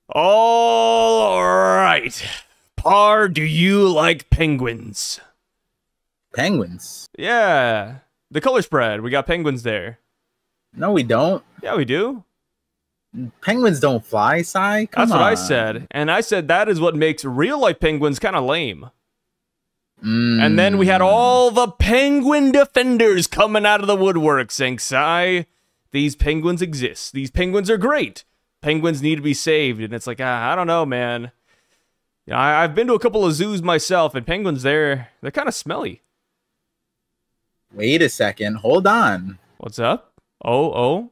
All right. Par, do you like penguins? Penguins? Yeah. The color spread. We got penguins there. No, we don't. Yeah, we do. Penguins don't fly, Sai. Come That's on. what I said. And I said that is what makes real life penguins kind of lame. And then we had all the penguin defenders coming out of the woodwork saying, Sai, these penguins exist. These penguins are great. Penguins need to be saved. And it's like, I don't know, man. You know, I've been to a couple of zoos myself, and penguins, they're kind of smelly. Wait a second. Hold on. What's up? Oh.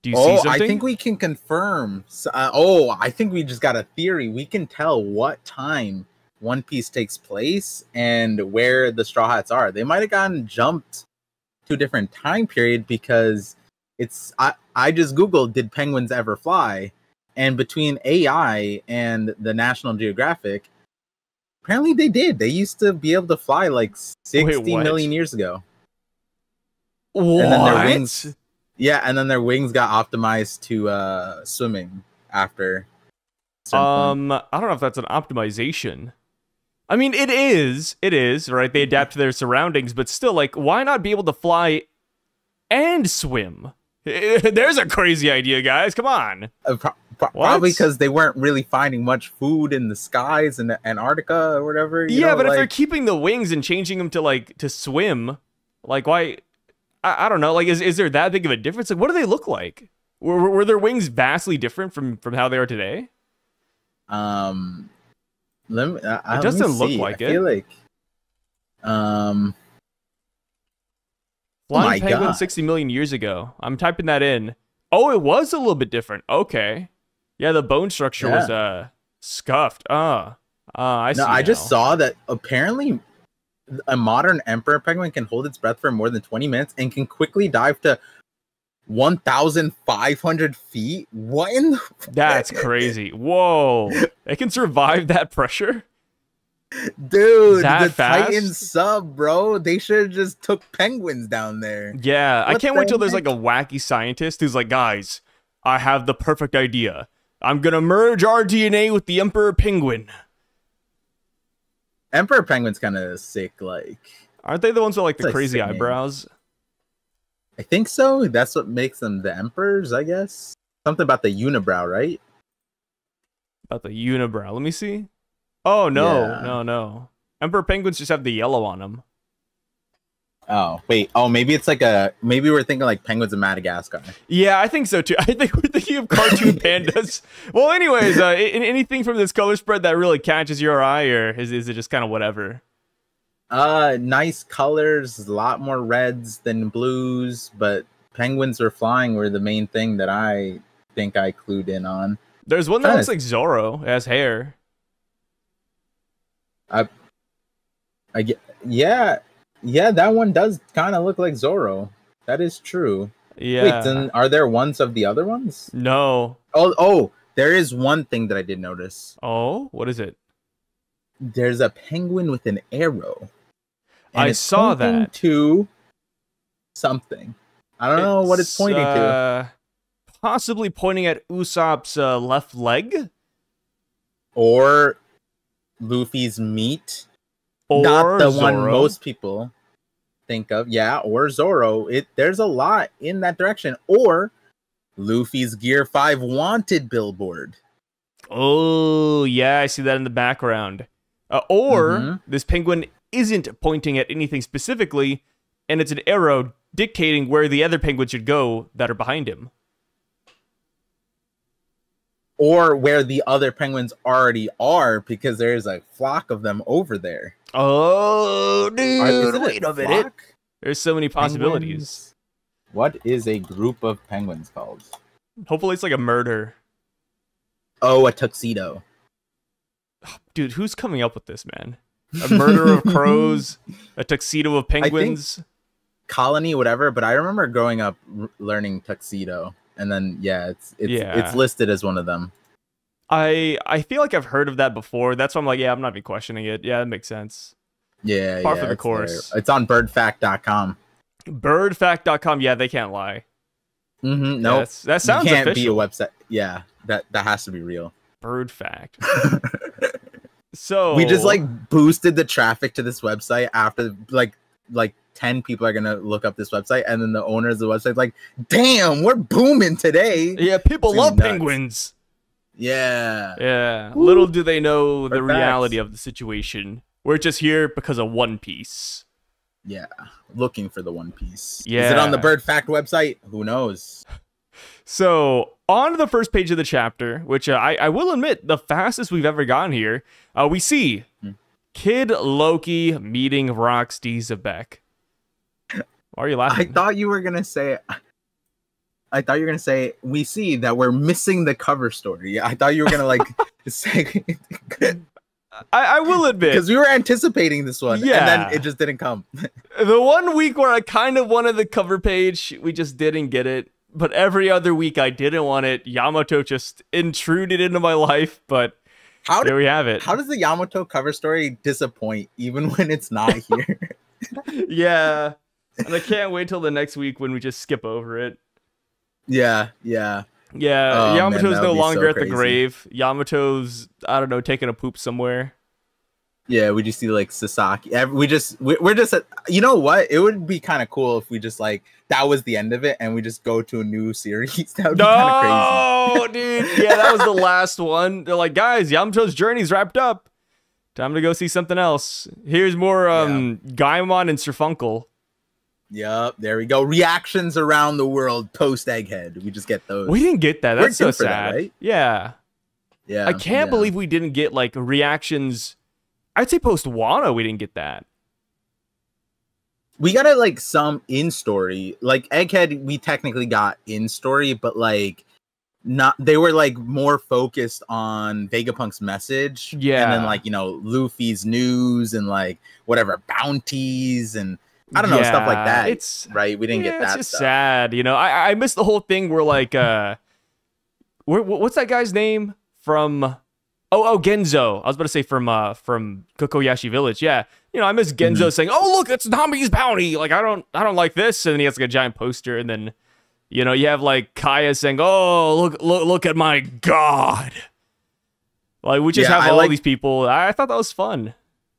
Do you see something? I think we can confirm. I think we just got a theory. We can tell what time One Piece takes place and where the Straw Hats are. They might have gotten jumped to a different time period because I just Googled, did penguins ever fly? And between AI and the National Geographic, apparently they did. They used to be able to fly like 60 million years ago. What? And then their wings, and then their wings got optimized to swimming after. I don't know if that's an optimization. I mean, it is, right? They adapt to their surroundings, but still, like, why not be able to fly and swim? There's a crazy idea, guys. Come on. Probably because they weren't really finding much food in the skies in Antarctica or whatever. Yeah, but if they're keeping the wings and changing them to swim, like, why? I don't know. Like, is there that big of a difference? Like, what do they look like? Were their wings vastly different from how they are today? It doesn't look like it. I feel like, flying penguin 60 million years ago. I'm typing that in. Oh, it was a little bit different. Okay. Yeah, the bone structure was scuffed. I see. I just saw that apparently a modern emperor penguin can hold its breath for more than 20 minutes and can quickly dive to 1,500 feet. What in the That's crazy. Whoa. They can survive that pressure? Dude, that the fast? Titan sub, bro. They should have just took penguins down there. Yeah, I can't wait till there's like a wacky scientist who's like, guys, I have the perfect idea. I'm gonna merge our DNA with the emperor penguin. Emperor penguin's kind of sick, like. Aren't they the ones with like the like crazy sickening. eyebrows? I think so. That's what makes them the emperors, I guess. Something about the unibrow, right? About the unibrow. Let me see. Oh, no. Yeah. No. Emperor penguins just have the yellow on them. Oh, wait. Oh, maybe it's like maybe we're thinking like penguins of Madagascar. Yeah, I think so too. I think we're thinking of cartoon pandas. Well, anyways, anything from this color spread that really catches your eye, or is it just kind of whatever? Nice colors, a lot more reds than blues, but penguins are flying were the main thing that I think I clued in on. There's one that looks like Zorro. It has hair. Yeah, that one does kind of look like Zorro. That is true. Yeah. Wait, then are there ones of the other ones? No. Oh, there is one thing that I did notice. Oh, what is it? There's a penguin with an arrow. I saw that. To something. I don't know what it's pointing to. Possibly pointing at Usopp's left leg? Or Luffy's meat. Or not the Zoro. one most people think of. Yeah, or Zoro. There's a lot in that direction. Or Luffy's Gear 5 wanted billboard. Oh, yeah, I see that in the background. Or this penguin isn't pointing at anything specifically, and it's an arrow dictating where the other penguins should go that are behind him. Or where the other penguins already are, because there's a flock of them over there. Oh, dude, wait a minute. There's so many possibilities. Penguins. What is a group of penguins called? Hopefully it's like a murder. Oh, a tuxedo. Dude, who's coming up with this, man? A murder of crows, a tuxedo of penguins. Colony, whatever, but I remember growing up learning tuxedo. And then, it's listed as one of them. I feel like I've heard of that before. That's why I'm like, I'm not even questioning it. Yeah, that makes sense. Yeah, Par for the course. There. It's on birdfact.com. Birdfact.com. Yeah, they can't lie. Mm-hmm. No, nope. That sounds you can't official. be a website. Yeah, that has to be real. Bird fact. So we just like boosted the traffic to this website after like 10 people are gonna look up this website, and then the owners of the website like, damn, we're booming today. Yeah, people love penguins. Yeah. Woo. Little do they know the reality of the situation. We're just here because of One Piece. Yeah, looking for the One Piece. Yeah. Is it on the Bird Fact website? Who knows? So, on to the first page of the chapter, which I will admit, the fastest we've ever gotten here, we see Kid Loki meeting Roxy Xebec. Why are you laughing? I thought you were going to say, we see that we're missing the cover story. I thought you were going to like say... I will admit, because we were anticipating this one, and then it just didn't come. The 1 week where I kind of wanted the cover page, we just didn't get it. But every other week I didn't want it. Yamato just intruded into my life, but there we have it. How does the Yamato cover story disappoint even when it's not here? Yeah, and I can't wait till the next week when we just skip over it. Yeah. Oh, Yamato's man, no longer so at the grave. Yamato's, I don't know, taking a poop somewhere. Yeah, we just see like Sasaki. We're just you know what? It would be kind of cool if we just like that was the end of it, and we just go to a new series. That would be kind of crazy. Oh, dude, yeah, that was the last one. They're like, guys, Yamato's journey's wrapped up. Time to go see something else. Here's more Gaimon and Sirfunkel. Yep, there we go. Reactions around the world post Egghead. We just get those. We didn't get that. That's so sad. That, right? Yeah. Yeah. I can't believe we didn't get like reactions. I'd say post Wano we didn't get that. We got it like some in story. Like Egghead, we technically got in story, but like not they were like more focused on Vegapunk's message. Yeah. And then like, you know, Luffy's news and like whatever bounties and I don't know, stuff like that. It's right. We didn't get that. It's just stuff. sad, you know. I missed the whole thing where like what's that guy's name from? Oh, Genzo. I was about to say from Kokoyashi Village. Yeah, you know, I miss Genzo saying, "Oh, look, it's Nami's bounty." Like I don't like this, and then he has like a giant poster, and then you know you have like Kaya saying, "Oh, look at my god." Like we just have all these people. I thought that was fun.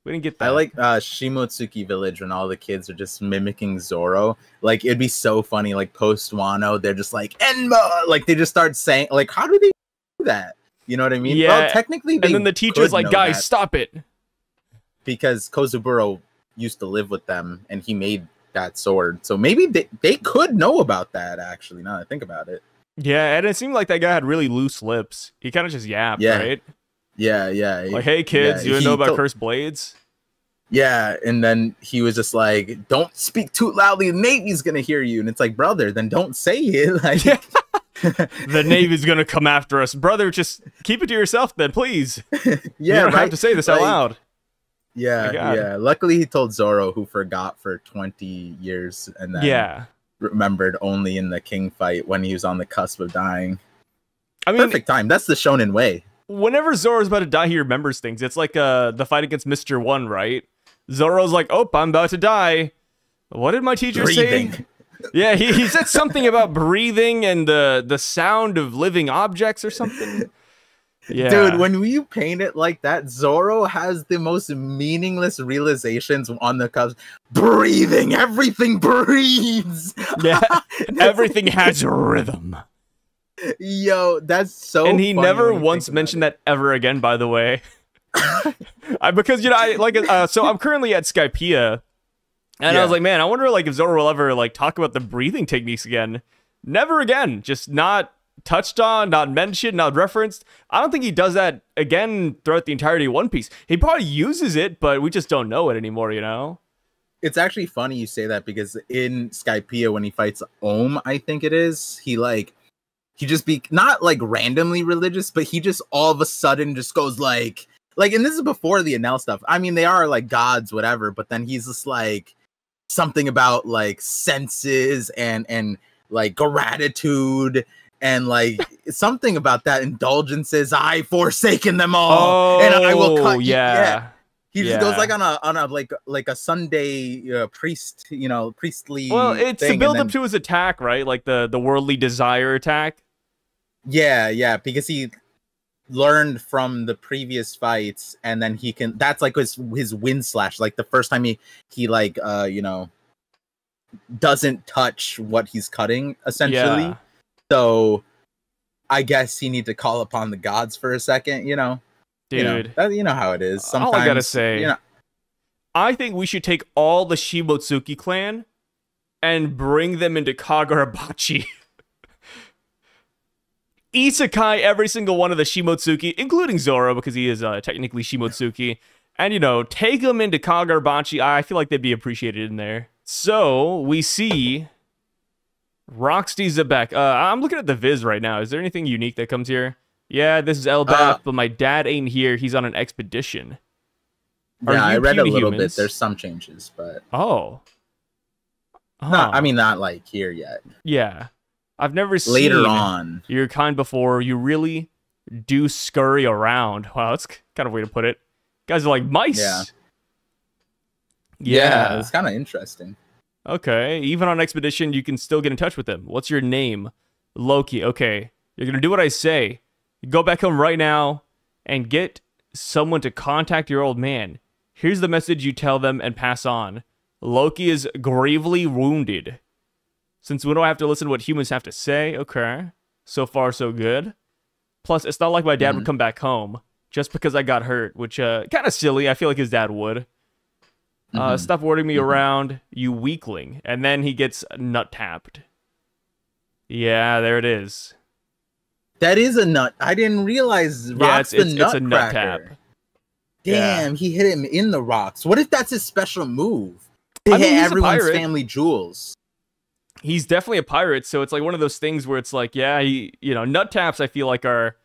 We didn't get that. I like Shimotsuki Village when all the kids are just mimicking Zoro. Like it'd be so funny. Like post Wano, they're just like Enma. Like they just start saying, like, how do they do that? You know what I mean? Yeah. Well, technically, and then the teacher's like, guys, stop it. Because Kozuburo used to live with them, and he made that sword. So maybe they could know about that. Actually, now that I think about it. Yeah, and it seemed like that guy had really loose lips. He kind of just yapped, right? Yeah. Like, hey kids, you know about cursed blades? Yeah, and then he was just like, "Don't speak too loudly. The Navy's gonna hear you." And it's like, brother, then don't say it. Like, the Navy's gonna come after us, brother. Just keep it to yourself, then, please. You don't have to say this out loud. Yeah. Luckily, he told Zoro, who forgot for 20 years, and then remembered only in the King fight when he was on the cusp of dying. I mean, perfect time. That's the shonen way. Whenever Zoro's about to die, he remembers things. It's like the fight against Mr. One, right? Zoro's like, "Oh, I'm about to die. What did my teacher say?" Yeah, he said something about breathing and the sound of living objects or something. Yeah. Dude, when you paint it like that, Zoro has the most meaningless realizations on the cusp. Breathing, everything breathes. Yeah, everything has rhythm. Yo, that's so and he never once mentioned that ever again, by the way. Because, you know, so I'm currently at Skypiea, and I was like, man, I wonder like if Zoro will ever like talk about the breathing techniques again. Never again. Just not touched on, not mentioned, not referenced. I don't think he does that again throughout the entirety of One Piece. He probably uses it, but we just don't know it anymore, you know? It's actually funny you say that, because in Skypiea, when he fights Ohm, I think it is, he just be not like randomly religious, but he just all of a sudden just goes like, and this is before the Enel stuff. I mean, they are like gods, whatever, but then he's just like something about like senses and like gratitude and like something about that indulgences. I forsaken them all, and I will cut. Yeah. He just goes like on a like a Sunday priestly. Well, it's thing, to build up to his attack, right? Like the worldly desire attack. Yeah, because he learned from the previous fights, and then he can. That's like his wind slash. Like the first time he like doesn't touch what he's cutting essentially. Yeah. So I guess he need to call upon the gods for a second. Dude, you know how it is. Sometimes, all I gotta say, I think we should take all the Shimotsuki clan and bring them into Kagurabachi. Isekai every single one of the Shimotsuki, including Zoro, because he is technically Shimotsuki, and, take them into Kagurabachi. I feel like they'd be appreciated in there. So, we see Roxy Xebec. I'm looking at the Viz right now. Is there anything unique that comes here? Yeah, this is Elbaf, but my dad ain't here. He's on an expedition. Yeah, I read a little bit. There's some changes, but... Oh. Not like here yet. Yeah. I've never seen later on your kind before. You really do scurry around. Wow, that's kind of a way to put it. Guys are like mice. Yeah. It's kind of interesting. Okay, even on expedition, you can still get in touch with them. What's your name? Loki. Okay, you're going to do what I say. You go back home right now and get someone to contact your old man. Here's the message you tell them and pass on. Loki is gravely wounded. Since we don't have to listen to what humans have to say, okay. So far, so good. Plus, it's not like my dad would come back home just because I got hurt, which kind of silly. I feel like his dad would. Stop ordering me around, you weakling. And then he gets nut tapped. Yeah, there it is. That is a nut. I didn't realize Rock's the nutcracker. It's a nut tap. Damn, he hit him in the rocks. What if that's his special move? To hit everyone's family jewels. He's definitely a pirate, so it's like one of those things where it's like, nut taps I feel like are...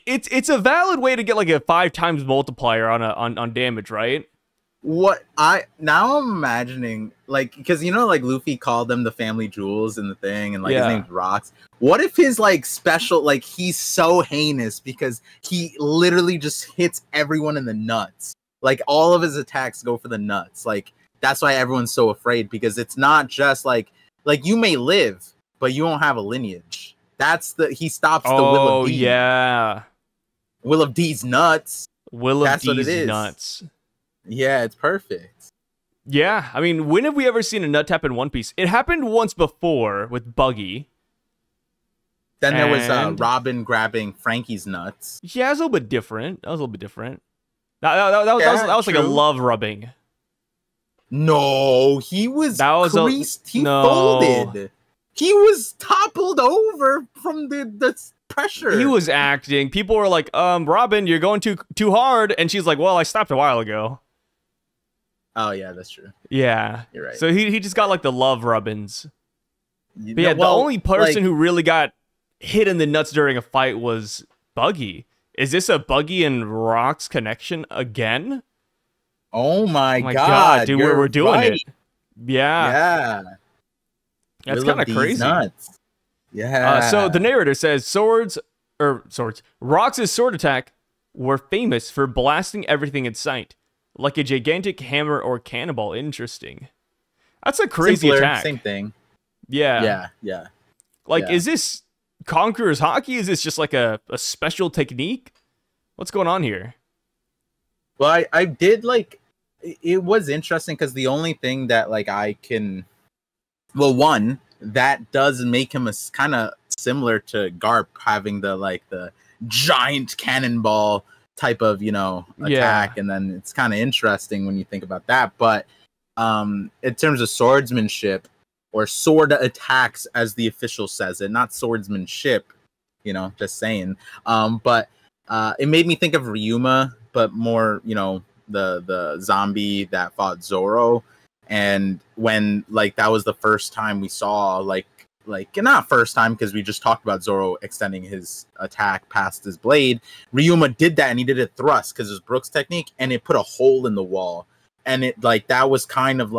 It's a valid way to get like a 5 times multiplier on damage, right? Now I'm imagining, like, because like Luffy called them the family jewels in the thing, and like his name's Rocks. What if his like special, like, he's so heinous because he literally just hits everyone in the nuts. Like all of his attacks go for the nuts. Like that's why everyone's so afraid, because it's not just like you may live, but you won't have a lineage. He stops the Will of D. Yeah. Will of D's nuts. Will of D's nuts. Yeah, it's perfect. Yeah, I mean, when have we ever seen a nut tap in One Piece? It happened once before with Buggy. Then there was Robin grabbing Frankie's nuts. Yeah, it was a little bit different. That was like a love rubbing. No, he was creased. He folded. He was toppled over from the pressure. He was acting. People were like, Robin, you're going too hard. And she's like, well, I stopped a while ago. Oh, yeah, that's true. Yeah. You're right. So he just got like the love rubbins. But yeah, the only person who really got hit in the nuts during a fight was Buggy. Is this a Buggy and Rocks connection again? Oh my god, dude, we're doing it. Yeah. That's kind of crazy. Nuts. Yeah. So the narrator says Rocks' sword attack were famous for blasting everything in sight, like a gigantic hammer or cannonball. Interesting. That's a crazy attack. Same thing. Yeah. Like, is this Conqueror's Hockey? Is this just like a special technique? What's going on here? Well, I did like... It was interesting because the only thing that like I can... Well, one, that does make him a kind of similar to Garp, having the giant cannonball type of, attack. And then it's kind of interesting when you think about that. But in terms of swordsmanship, or sword attacks, as the official says it, not swordsmanship, just saying. But it made me think of Ryuma, but more, the zombie that fought Zoro. And when that was the first time we saw not first time, because we just talked about Zoro extending his attack past his blade. Ryuma did that, and he did a thrust because it's Brooks technique, and it put a hole in the wall. And it that was kind of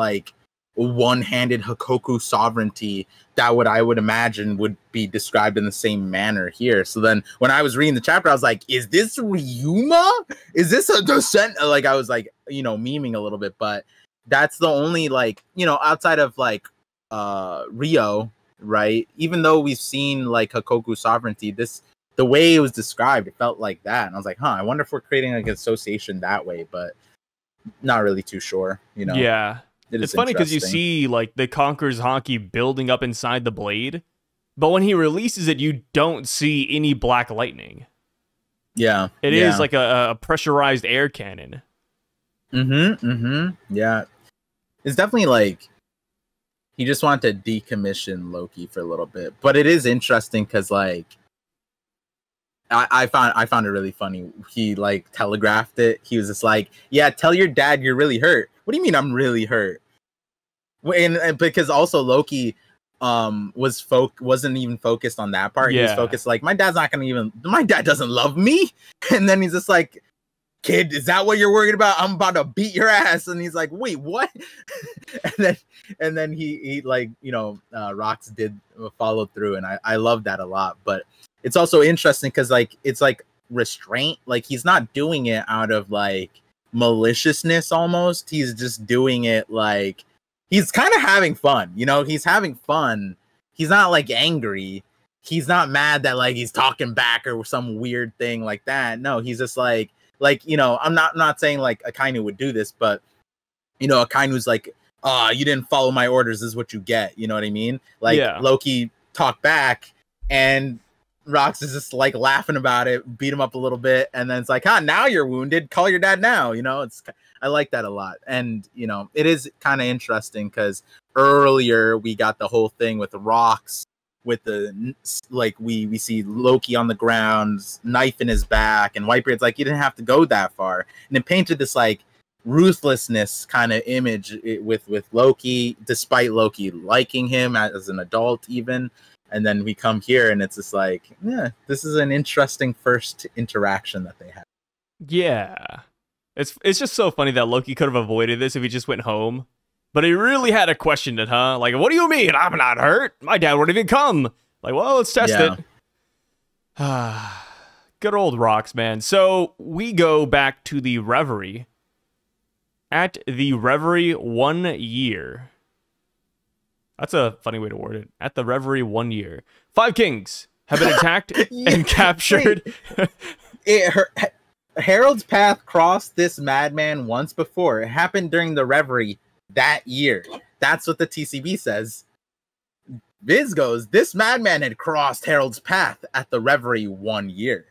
one-handed Hakoku sovereignty that I would imagine would be described in the same manner here. So then when I was reading the chapter, I was like, is this Ryuma? Is this a descent? Like, I was like, you know, memeing a little bit, but that's the only, like, you know, outside of like Rio, right? Even though we've seen like Hakoku sovereignty, the way it was described, it felt like that. And I was like, I wonder if we're creating like an association that way, but not really too sure, you know? Yeah. It's funny because you see like the Conqueror's Haki building up inside the blade, but when he releases it, you don't see any black lightning. Yeah. It is like a pressurized air cannon. Yeah. It's definitely like he just wanted to decommission Loki for a little bit. But it is interesting because like I found it really funny. He like telegraphed it. He was just like, yeah, tell your dad you're really hurt. What do you mean I'm really hurt? And because also Loki wasn't even focused on that part. He was focused like, my dad doesn't love me. And then he's just like, kid, is that what you're worried about? I'm about to beat your ass. And he's like, wait, what? and then he like, you know, Rox did follow through, and I love that a lot. But it's also interesting because like it's like restraint. Like he's not doing it out of like maliciousness almost. He's just doing it like he's kind of having fun, you know. He's having fun. He's not like angry. He's not mad that like he's talking back or some weird thing like that. No, he's just like, you know, I'm not saying like Akainu would do this, but you know, Akainu's like, you didn't follow my orders, this is what you get. You know what I mean? Like Loki talked back, and Rox is just like laughing about it, beat him up a little bit, and then it's like, now you're wounded, call your dad now. You know, I like that a lot. And you know, it is kind of interesting because earlier we got the whole thing with Rox, with the like we see Loki on the ground, knife in his back, and Whitebeard's like, you didn't have to go that far, and it painted this like ruthlessness kind of image with Loki, despite Loki liking him as an adult even. And then we come here and it's just like, yeah, this is an interesting first interaction that they have. Yeah. It's just so funny that Loki could have avoided this if he just went home. But he really had to question it, huh? Like, what do you mean? I'm not hurt. My dad wouldn't even come. Like, well, let's test it. Good old Rox, man. So we go back to the Reverie. At the Reverie 1 year. That's a funny way to word it. At the Reverie 1 year. 5 kings have been attacked and captured. Harald's path crossed this madman once before. It happened during the Reverie that year. That's what the TCB says. Viz goes, this madman had crossed Harald's path at the Reverie 1 year.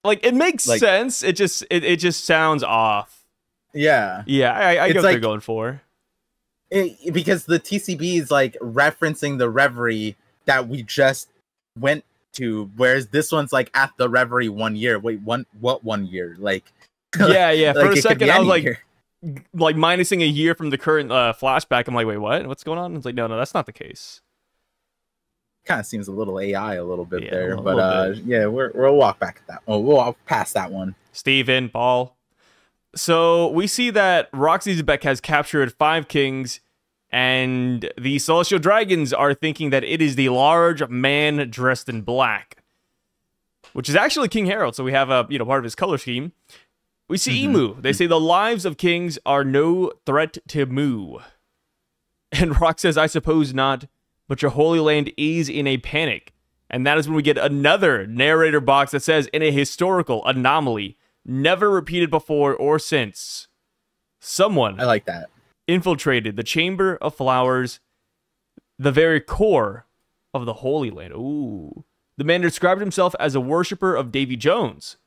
Like, it makes sense. It just sounds off. Yeah. Yeah, I get what they're going for. Because the TCB is like referencing the Reverie that we just went to, whereas this one's like at the Reverie 1 year. Wait, what 1 year? Like, yeah. For like a second, I was like year. minusing a year from the current flashback. I'm like, wait, what? What's going on? It's like, no, that's not the case. Kind of seems a little AI a little bit there, but yeah, we'll walk back at that. Oh, we'll walk past that one. Steven, Paul. So we see that Xebec has captured 5 kings, and the Celestial Dragons are thinking that it is the large man dressed in black, which is actually King Harald. So we have a part of his color scheme. We see Emu. They say the lives of kings are no threat to Mu. And Rox says, I suppose not, but your holy land is in a panic. And that is when we get another narrator box that says, in a historical anomaly, never repeated before or since, someone I like that infiltrated the Chamber of Flowers, the very core of the Holy Land. Ooh. The man described himself as a worshiper of Davy Jones.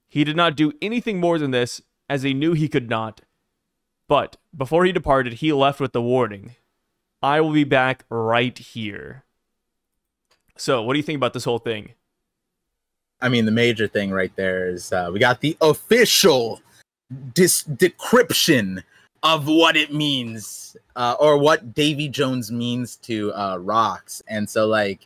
He did not do anything more than this, as he knew he could not. But before he departed, he left with the warning, I will be back right here. So, what do you think about this whole thing? I mean, the major thing right there is we got the official decryption of what it means, or what Davy Jones means to Rox. And so, like,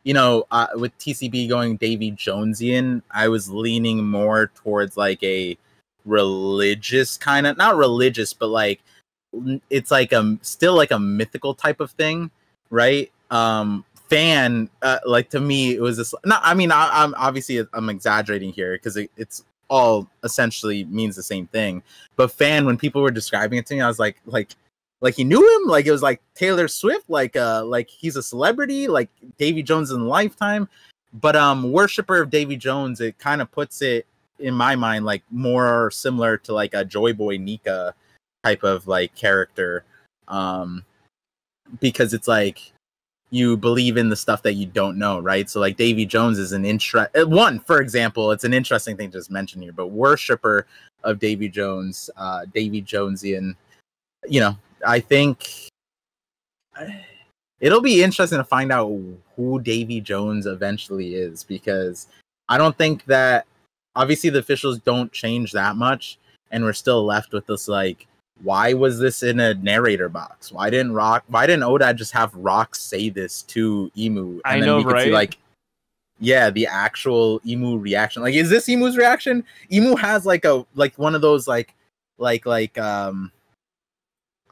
you know, with TCB going Davy Jonesian, I was leaning more towards like a religious kind of, not religious, but like it's like still like a mythical type of thing, right? Fan, like, to me, it was this. Not, I mean, I'm obviously I'm exaggerating here because it's all essentially means the same thing. But fan, when people were describing it to me, I was like he knew him, like it was like Taylor Swift, like he's a celebrity, like Davy Jones in Lifetime. But worshiper of Davy Jones, it kind of puts it in my mind like more similar to like a Joy Boy Nika type of like character, because it's like you believe in the stuff that you don't know, right? So like Davy Jones is an for example, it's an interesting thing to just mention here, but worshiper of Davy Jones, Davy Jonesian, I think it'll be interesting to find out who Davy Jones eventually is, because I don't think that, obviously the officials don't change that much, and we're still left with this like, why was this in a narrator box? Why didn't Oda just have Rock say this to Emu? And then we could see like, the actual Emu reaction. Like, is this Emu's reaction? Emu has like one of those I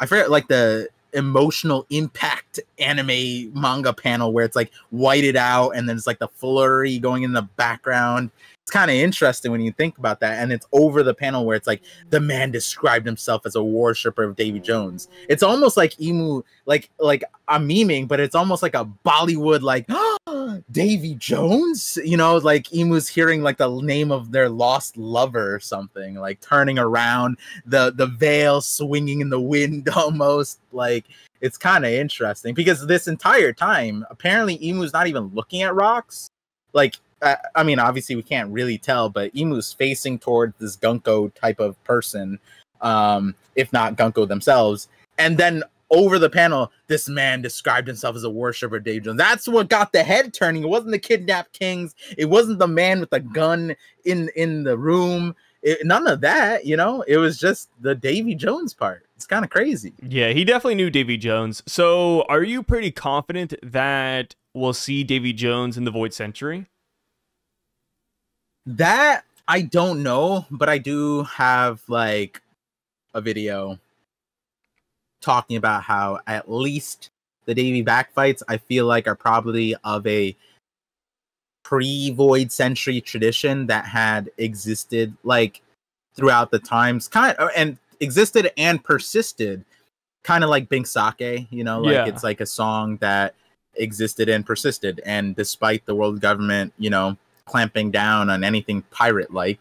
forget, like the emotional impact anime manga panel where it's like whited out and then it's like the flurry going in the background. It's kind of interesting when you think about that, and it's over the panel where it's like the man described himself as a worshiper of Davy Jones. It's almost like Emu, like I'm memeing, but it's almost like a Bollywood like Davy Jones, like Emu's hearing like the name of their lost lover or something, like turning around, the veil swinging in the wind almost. Like, it's kind of interesting because this entire time apparently Emu's not even looking at rocks. Like, I mean, obviously we can't really tell, but Emu's facing towards this Gunko type of person, if not Gunko themselves. And then over the panel, this man described himself as a worshiper of Davy Jones. That's what got the head turning. It wasn't the kidnapped kings. It wasn't the man with the gun in the room. None of that, It was just the Davy Jones part. It's kind of crazy. Yeah, he definitely knew Davy Jones. So are you pretty confident that we'll see Davy Jones in the Void Century? That I don't know, but I do have like a video talking about how at least the Davy back fights, I feel like, are probably of a pre-Void Century tradition that had existed like throughout the times, and existed and persisted, kind of like Bink Sake, it's like a song that existed and persisted, and despite the world government, clamping down on anything pirate-like,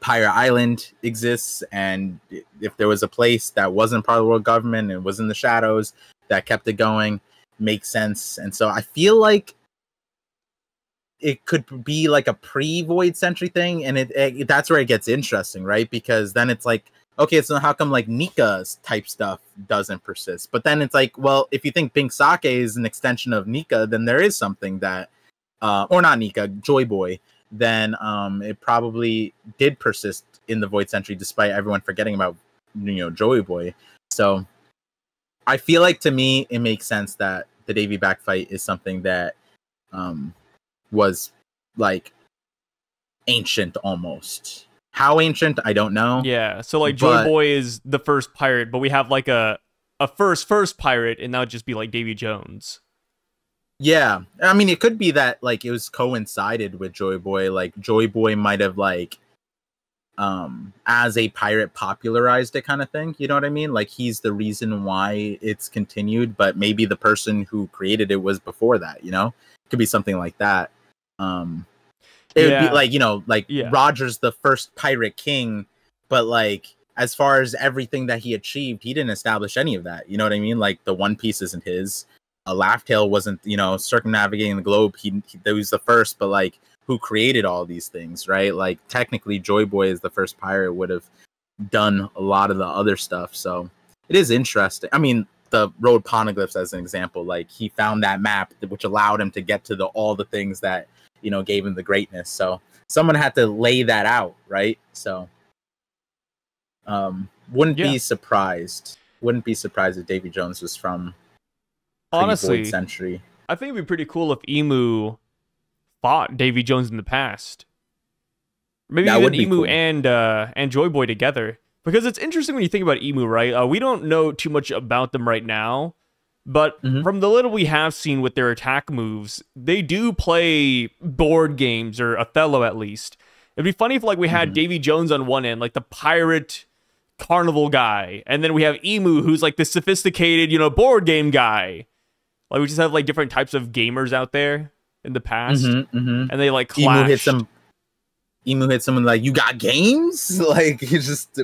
Pirate Island exists, and if there was a place that wasn't part of the world government and was in the shadows that kept it going, makes sense. And so I feel like it could be like a pre-Void Century thing, and that's where it gets interesting, right? Because then it's like, okay, so how come like Nika's type stuff doesn't persist? But then it's like, well, if you think Bink Sake is an extension of Nika, then there is something that or not Nika, Joy Boy, then it probably did persist in the Void Century, despite everyone forgetting about Joy Boy. So I feel like, to me, it makes sense that the Davy back fight is something that was like ancient almost. How ancient, I don't know. Yeah, so like Joy Boy is the first pirate, but we have like a first pirate, and that would just be like Davy Jones. Yeah, I mean, it could be that like it was coincided with Joy Boy. Like Joy Boy might have like, as a pirate, popularized it, kind of thing. You know what I mean? Like he's the reason why it's continued, but maybe the person who created it was before that. Could be something like that. It would be like Roger's the first pirate king, but like as far as everything that he achieved, he didn't establish any of that. You know what I mean? Like the One Piece isn't his. A Laugh Tale wasn't, circumnavigating the globe. He was the first, but like, who created all these things, right? Like, technically, Joy Boy is the first pirate, would have done a lot of the other stuff. So it is interesting. I mean, the road poneglyphs, as an example, like he found that map which allowed him to get to all the things that gave him the greatness. So someone had to lay that out, right? So wouldn't be surprised if Davy Jones was from honestly Void Century. I think it'd be pretty cool if Emu fought Davy Jones in the past. Maybe even Emu cool. and Joy Boy together. Because it's interesting when you think about Emu, right? We don't know too much about them right now, but from the little we have seen with their attack moves, they do play board games, or Othello at least. It'd be funny if like we had Davy Jones on one end, like the pirate carnival guy, and then we have Emu, who's like the sophisticated, board game guy. Like we just have like different types of gamers out there in the past, and they like clash. Emu hit someone like, "You got games?" Like he's just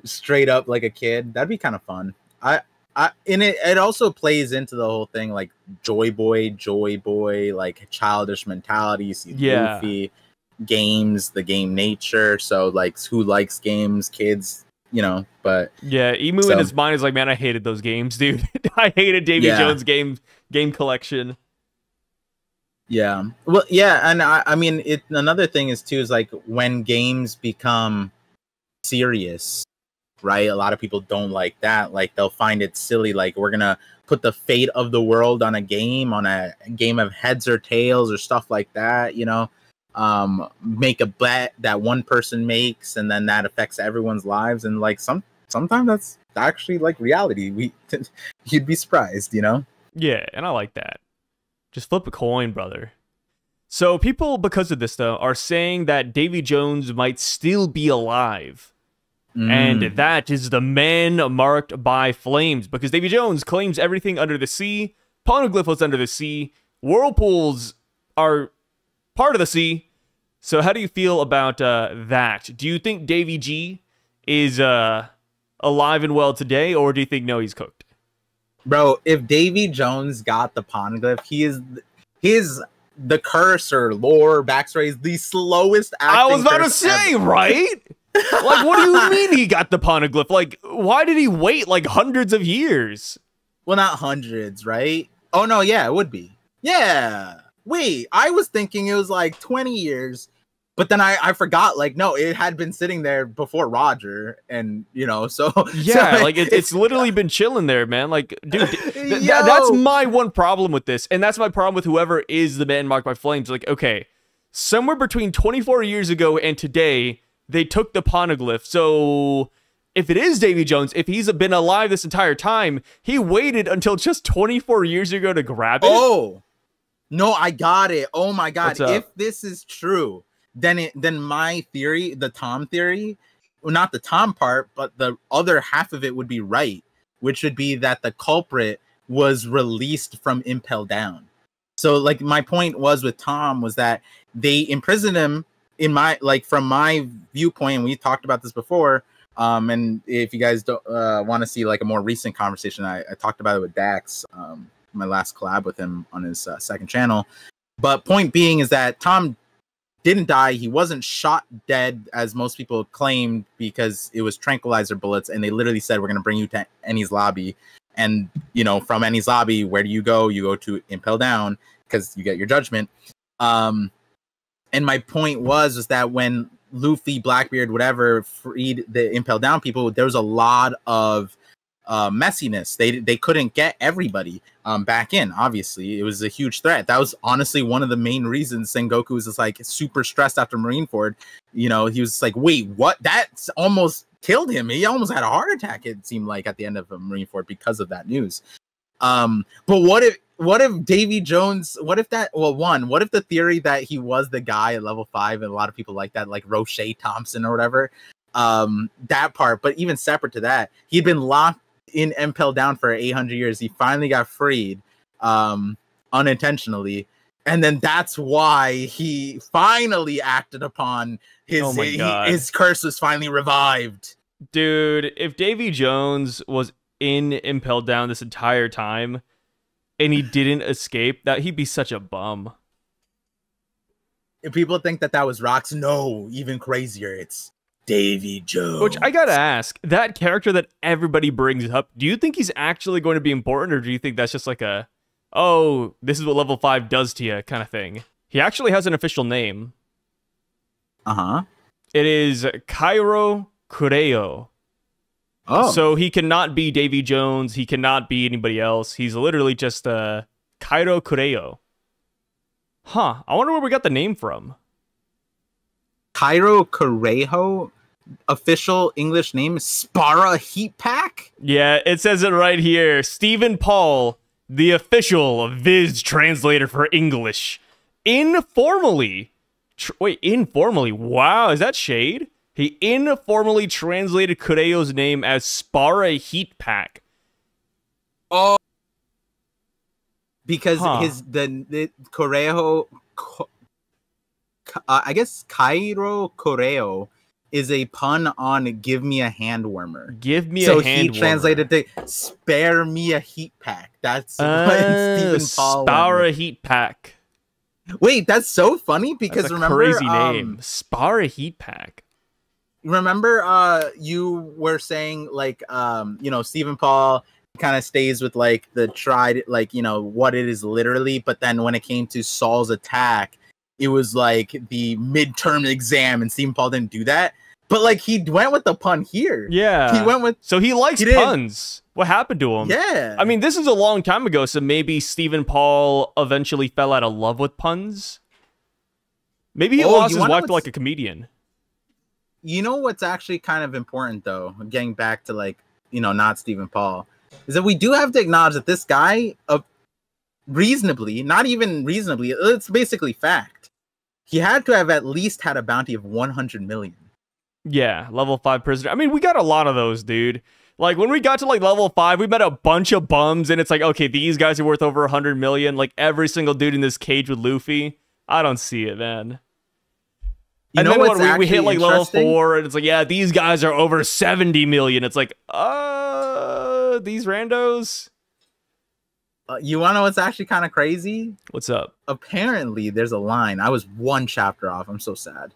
straight up like a kid. That'd be kind of fun. And it also plays into the whole thing, like joy boy, like childish mentality. You see Goofy, games, the game nature. So like, who likes games? Kids, But yeah, Emu in his mind is like, man, I hated those games, dude. I hated Davy Jones' game collection. Yeah. Well, yeah, and I mean, another thing is too is like when games become serious, right? A lot of people don't like that. Like they'll find it silly. Like we're gonna put the fate of the world on a game of heads or tails or stuff like that. Make a bet that one person makes, and then that affects everyone's lives. And like sometimes that's actually like reality. You'd be surprised, Yeah, and I like that. Just flip a coin, brother. So people, because of this, though, are saying that Davy Jones might still be alive. And that is the man marked by flames. Because Davy Jones claims everything under the sea. Poneglyph was under the sea. Whirlpools are part of the sea. So how do you feel about that? Do you think Davy G is alive and well today? Or do you think, no, he's cooked? Bro, if Davy Jones got the Poneglyph, he is the curse or lore backstory is the slowest acting. I was about to say, ever. Right? Like, what do you mean he got the Poneglyph? Like, why did he wait like hundreds of years? Well, not hundreds, right? Oh no, yeah, it would be. Yeah. Wait, I was thinking it was like 20 years. But then I forgot, like, no, it had been sitting there before Roger, and, so... Yeah, so like, it's literally been chilling there, man. Like, dude, that's my one problem with this, and that's my problem with whoever is the man marked by flames. Like, okay, somewhere between 24 years ago and today, they took the Poneglyph, so... If it is Davy Jones, if he's been alive this entire time, he waited until just 24 years ago to grab it? Oh! No, I got it. Oh my god, if this is true... Then my theory, the Tom theory, well, not the Tom part, but the other half of it would be right, which would be that the culprit was released from Impel Down. So, like, my point was with Tom was that they imprisoned him from my viewpoint, and we talked about this before. And if you guys don't want to see like a more recent conversation, I talked about it with Dax, my last collab with him on his second channel. But point being is that Tom didn't die. He wasn't shot dead as most people claimed because it was tranquilizer bullets, and they literally said, we're going to bring you to Ennie's lobby. And, from Ennie's lobby, where do you go? You go to Impel Down because you get your judgment. And my point was that when Luffy, Blackbeard, whatever, freed the Impel Down people, there was a lot of messiness. They couldn't get everybody back in. Obviously, it was a huge threat. That was honestly one of the main reasons Sengoku was just like super stressed after Marineford. He was like, wait, what? That's almost killed him. He almost had a heart attack, it seemed like, at the end of Marineford because of that news. But what if Davy Jones, what if the theory that he was the guy at level 5, and a lot of people like that, like Roche Thompson or whatever, that part, but even separate to that, he'd been locked in Impel Down for 800 years. He finally got freed unintentionally, and then that's why he finally acted upon his curse was finally revived. Dude, if Davy Jones was in Impel Down this entire time and he didn't escape, that he'd be such a bum. If people think that was Rocks, no, even crazier, it's Davy Jones. Which I gotta ask, that character that everybody brings up, do you think he's actually going to be important, or do you think that's just like a, oh, this is what level 5 does to you kind of thing? He actually has an official name. It is Cairo Kureo. Oh. So he cannot be Davy Jones, he cannot be anybody else. He's literally just Cairo Kureo. Huh, I wonder where we got the name from. Cairo Kureho? official English name is Spara Heat Pack? Yeah, it says it right here. Stephen Paul, the official Viz translator for English, informally. Informally. Wow, is that shade? He informally translated Kureo's name as Spara Heat Pack. Oh, because the Coreo, I guess Cairo Coreo is a pun on "give me a hand warmer." Give me a hand warmer. So he translated to "spare me a heat pack." That's what Stephen Paul. Spara Heat Pack. Wait, that's so funny because that's a remember crazy name, Spara Heat Pack. Remember, you were saying like, Stephen Paul kind of stays with like the tried, like, what it is literally, but then when it came to Saul's attack, it was like the midterm exam, and Stephen Paul didn't do that. But like he went with the pun here. Yeah, he went with. So he likes puns. What happened to him? Yeah, I mean, this is a long time ago, so maybe Stephen Paul eventually fell out of love with puns. Maybe he lost his wife to like a comedian. You know what's actually kind of important though, getting back to like, not Stephen Paul, is that we do have to acknowledge that this guy, reasonably, not even reasonably, it's basically fact. He had to have at least had a bounty of 100 million. Yeah, level 5 prisoner. I mean, we got a lot of those, dude. Like, when we got to, like, level 5, we met a bunch of bums, and it's like, okay, these guys are worth over 100 million. Like, every single dude in this cage with Luffy. I don't see it, man. And then when we hit, like, level 4, and it's like, yeah, these guys are over 70 million. It's like, these randos? You want to know what's actually kind of crazy? What's up? Apparently, there's a line. I was one chapter off. I'm so sad.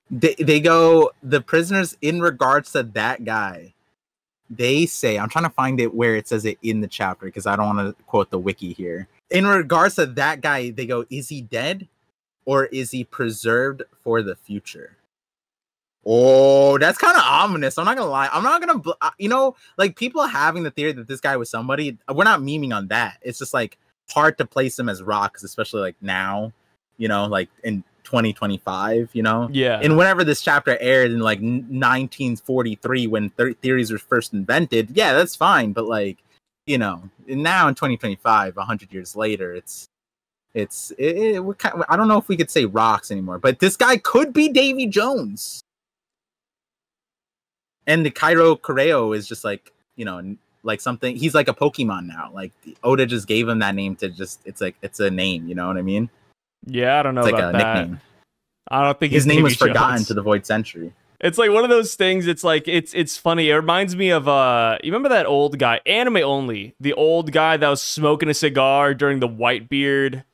They go, the prisoners, in regards to that guy, they say, I'm trying to find it where it says it in the chapter because I don't want to quote the wiki here. In regards to that guy, they go, is he dead or is he preserved for the future? Oh, that's kind of ominous. I'm not going to lie. I'm not going to, like people having the theory that this guy was somebody, we're not memeing on that. It's just like hard to place him as rocks, especially like now, like in 2025, Yeah. And whenever this chapter aired in like 1943 when theories were first invented, yeah, that's fine. But like, now in 2025, 100 years later, I don't know if we could say rocks anymore, but this guy could be Davy Jones. And the Cairo Coreo is just like, like something, he's like a Pokemon now. Like Oda just gave him that name to just, it's a name, you know what I mean? Yeah, I don't know it's about like a that. Nickname. I don't think his name was Jones. Forgotten to the Void Century. It's like one of those things. It's like it's funny. It reminds me of you remember that old guy, anime only, the old guy that was smoking a cigar during the Whitebeard,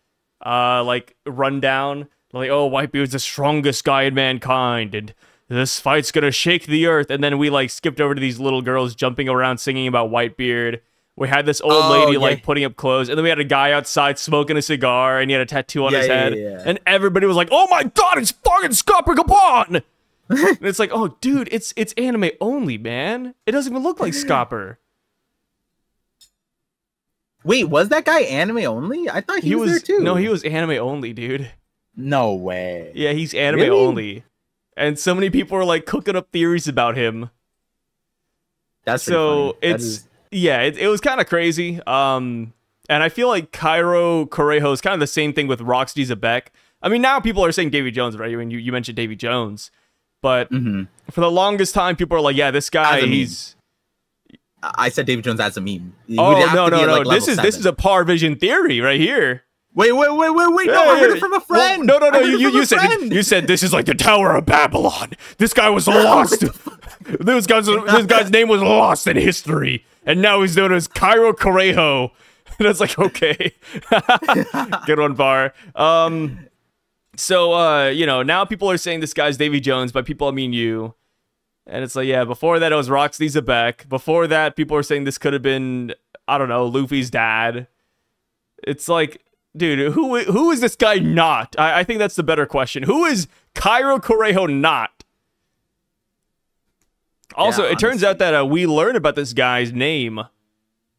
like rundown. Like, oh, Whitebeard's the strongest guy in mankind, and this fight's gonna shake the earth. And then we like skipped over to these little girls jumping around singing about Whitebeard. We had this old lady like putting up clothes, and then we had a guy outside smoking a cigar, and he had a tattoo on his head, and everybody was like, "Oh my god, it's fucking Scopper Capon!" And it's like, "Oh, dude, it's anime only, man. It doesn't even look like Scopper." Wait, was that guy anime only? I thought he was there too. No, he was anime only, dude. No way. Yeah, he's anime only, and so many people are like cooking up theories about him. That's so it's. Yeah, it was kind of crazy. And I feel like Cairo Correjo is kind of the same thing with Roxy Xebec. I mean, now people are saying Davy Jones, right? I mean, you mentioned Davy Jones. But for the longest time, people are like, yeah, this guy, he's... I said Davy Jones as a meme. No. Like this is a Par Vision theory right here. Wait. No, I heard it from a friend. Well, no. You said this is like the Tower of Babylon. This guy was lost. This guy's name was lost in history. And now he's known as Cairo Correjo. And it's like, okay. Good one, Bar. So, now people are saying this guy's Davy Jones. By people, I mean you. And it's like, yeah, before that, it was Roxy Xebec. Before that, people are saying this could have been, I don't know, Luffy's dad. It's like, dude, who is this guy not? I think that's the better question. Who is Cairo Correjo not? Also, it turns out that we learned about this guy's name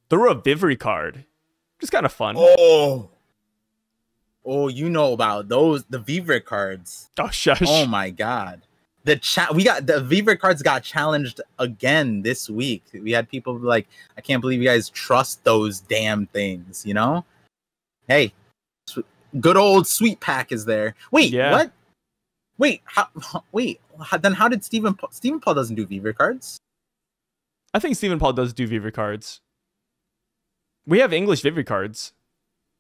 through a Vivre card. Which is kind of fun. Oh. Oh, you know about those, the Vivre cards. Oh, shush. Oh my god. The Vivre cards got challenged again this week. We had people like, I can't believe you guys trust those damn things, you know? Hey, good old Sweet Pack is there. Wait, what? Wait, then how did Stephen Paul doesn't do Vivre cards? I think Stephen Paul does do Vivre cards. We have English Vivre cards.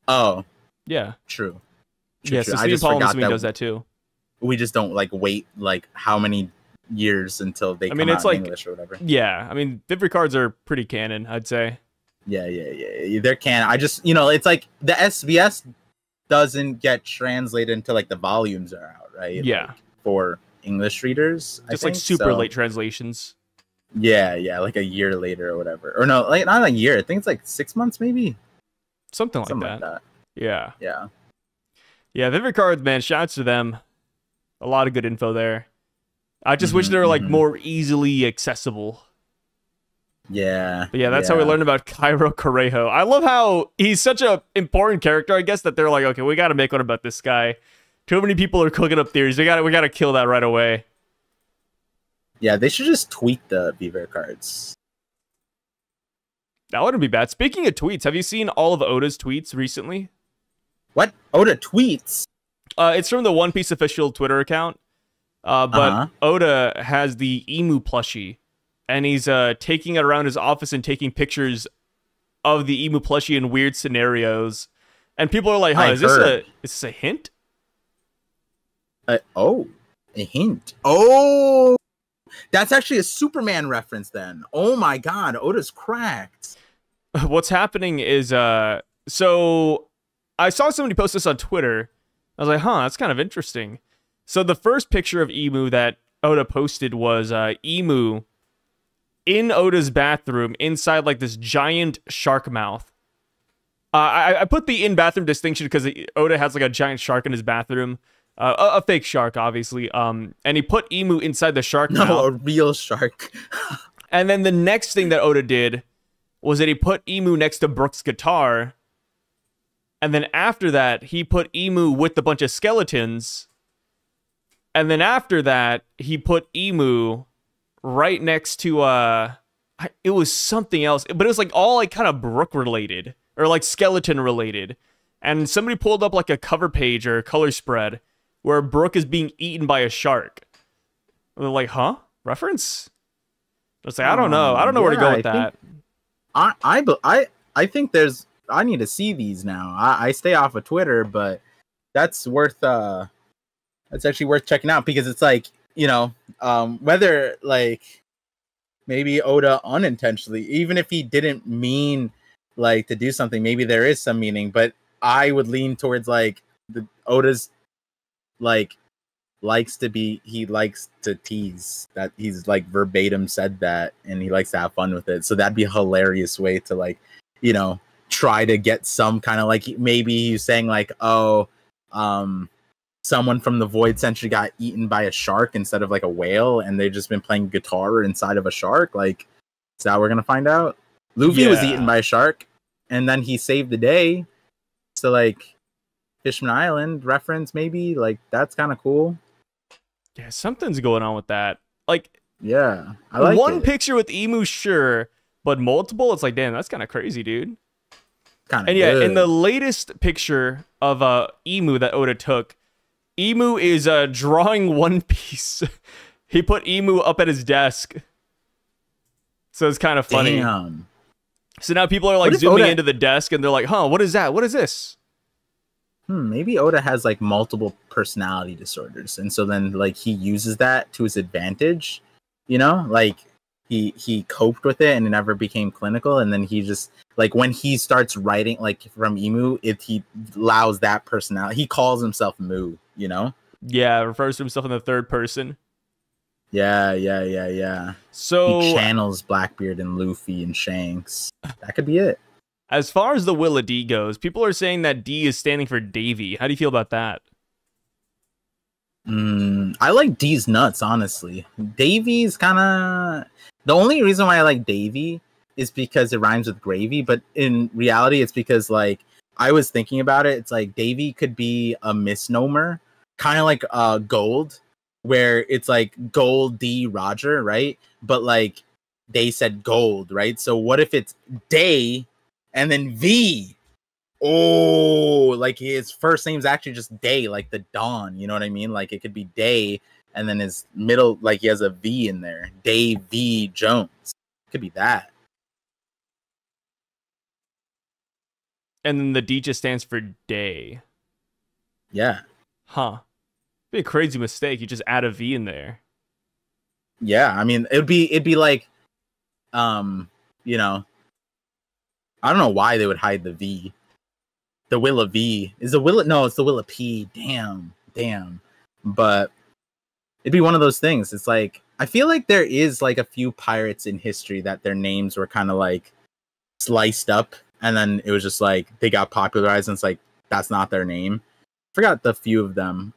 Oh. Yeah. True. Yeah, so Stephen Paul does that too. We just don't like wait like how many years until they come out in English or whatever. Yeah, I mean, Vivre cards are pretty canon, I'd say. Yeah. They're canon. I just, it's like the SBS doesn't get translated until like the volumes are out, right? Yeah. Like, for English readers. Just like super late translations. Yeah, like a year later or whatever. Or no, like not a year. I think it's like 6 months maybe. Something like that. Yeah. Yeah, Vivre cards, man, shouts to them. A lot of good info there. I just wish they were like more easily accessible. Yeah. But yeah, that's how we learned about Cairo Correjo. I love how he's such an important character, I guess, that they're like, okay, we got to make one about this guy. Too many people are cooking up theories. We got to kill that right away. Yeah, they should just tweet the Vivre cards. That wouldn't be bad. Speaking of tweets, have you seen all of Oda's tweets recently? What? Oda tweets? It's from the One Piece official Twitter account. But Oda has the Emu plushie, and he's taking it around his office and taking pictures of the Emu plushie in weird scenarios. And people are like, is this a hint? A hint. Oh, that's actually a Superman reference then. Oh my god, Oda's cracked. What's happening is, so I saw somebody post this on Twitter. I was like, that's kind of interesting. So the first picture of Emu that Oda posted was Emu in Oda's bathroom inside like this giant shark mouth. I put the in bathroom distinction because Oda has like a giant shark in his bathroom. A fake shark, obviously. And he put Emu inside the shark mouth. No, a real shark. And then the next thing that Oda did was that he put Emu next to Brook's guitar. And then after that, he put Emu with a bunch of skeletons. And then after that, he put Emu right next to, it was something else. But it was like all like kind of Brook related. Or like skeleton related. And somebody pulled up like a cover page or a color spread where Brook is being eaten by a shark. And they're like, reference? It's like, I don't know. I don't know where to go with that. I think I need to see these now. I stay off of Twitter, but that's actually worth checking out because it's like, whether like maybe Oda unintentionally, even if he didn't mean like to do something, maybe there is some meaning, but I would lean towards like Oda's like likes to tease, that he's like verbatim said that and he likes to have fun with it. So that'd be a hilarious way to like, try to get some kind of like, maybe he's saying like, someone from the Void Century got eaten by a shark instead of like a whale and they've just been playing guitar inside of a shark. Like, is that what we're gonna find out? Luffy was eaten by a shark and then he saved the day. So like Fishman Island reference, maybe, like that's kind of cool. Yeah, something's going on with that. Like, yeah, I like one picture with Emu, sure, but multiple, it's like, damn, that's kind of crazy, dude. Kind of. And yeah, in the latest picture of Emu that Oda took, Emu is drawing One Piece. He put Emu up at his desk, so it's kind of funny. Damn. So now people are like zooming into the desk and they're like, what is that? What is this? Maybe Oda has like multiple personality disorders, and so then like he uses that to his advantage. Like he coped with it and it never became clinical, and then he just like when he starts writing like from Emu, he allows that personality. He calls himself Mu. Yeah, refers to himself in the third person. Yeah. So he channels Blackbeard and Luffy and Shanks. That could be it. As far as the Will of D goes, people are saying that D is standing for Davy. How do you feel about that? I like D's nuts, honestly. Davy's kind of... The only reason why I like Davy is because it rhymes with gravy, but in reality, it's because, like, I was thinking about it. It's like Davy could be a misnomer, kind of like Gold, where it's like Gold D Roger, right? But like they said Gold, right? So what if it's Day and then V? Oh, like his first name's actually just Day, like the dawn. You know what I mean? Like it could be Day, and then his middle, like he has a V in there. Day V Jones. Could be that. And then the D just stands for day. Yeah. Huh. Be a crazy mistake. You just add a V in there. Yeah, I mean, it'd be like, you know, I don't know why they would hide the V. The Willa V is the Willa. No, it's the Willa P. Damn. But it'd be one of those things. It's like I feel like there is like a few pirates in history that their names were kind of like sliced up, and then it was just like they got popularized, and it's like that's not their name. Forgot the few of them.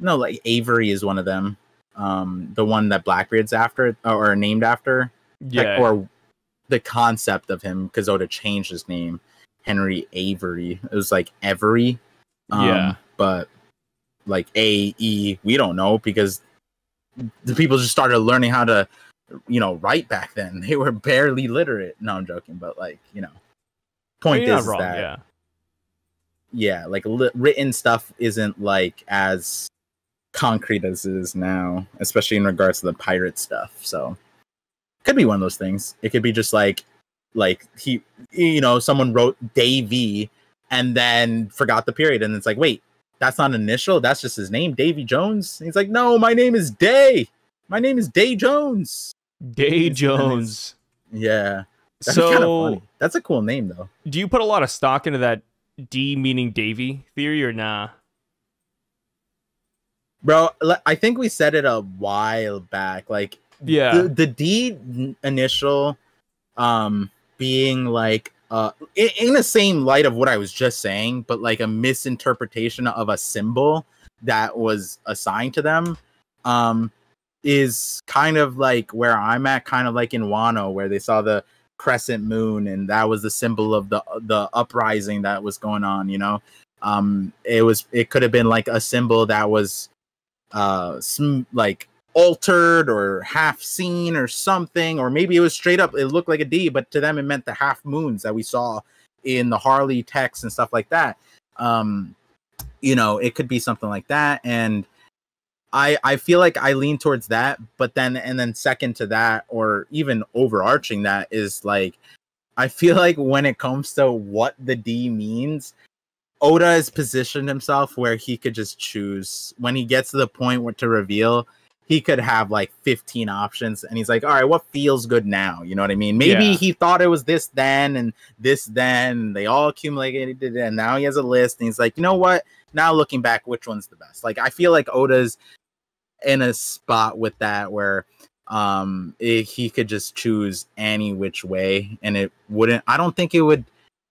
No, like Avery is one of them. The one that Blackbeard's after or named after. Yeah. Or the concept of him, because Oda changed his name. Henry Avery. It was like Every. Yeah. But like A-E, we don't know, because the people just started learning how to, write back then. They were barely literate. No, I'm joking, but like, point is wrong, that yeah, like written stuff isn't like as concrete as it is now, especially in regards to the pirate stuff. So could be one of those things. It could be just like he, someone wrote Davy and then forgot the period, and it's like, wait, that's not an initial, that's just his name, Davy Jones. And he's like, no, my name is Day. My name is Day Jones. Day Jones. Yeah. That's kind of funny. That's a cool name, though. Do you put a lot of stock into that D meaning Davy theory, or nah? Bro, I think we said it a while back. Like, yeah, the D initial being like in the same light of what I was just saying, but like a misinterpretation of a symbol that was assigned to them is kind of like where I'm at, kind of like in Wano, where they saw the crescent moon and that was the symbol of the uprising that was going on. It could have been like a symbol that was like altered or half seen or something, or maybe it was straight up, it looked like a D, but to them it meant the half moons that we saw in the Harley text and stuff like that. It could be something like that, and I feel like I lean towards that, but then second to that, or even overarching that, is like I feel like when it comes to what the D means, Oda has positioned himself where he could just choose. When he gets to the point where to reveal, he could have like 15 options, and he's like, all right, what feels good now? You know what I mean? Maybe he thought it was this then and this then, and they all accumulated, and now he has a list, and he's like, you know what? Now looking back, which one's the best? Like, I feel like Oda's in a spot with that where he could just choose any which way, and I don't think it would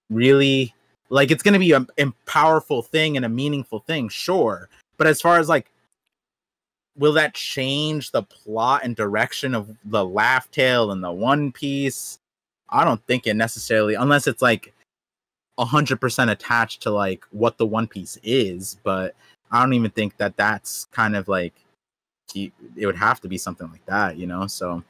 really, like, it's going to be a powerful thing and a meaningful thing, sure, but as far as like, will that change the plot and direction of the Laugh Tale and the One Piece? I don't think it necessarily, unless it's like 100% attached to like what the One Piece is, but I don't even think that that's kind of like, it would have to be something like that, so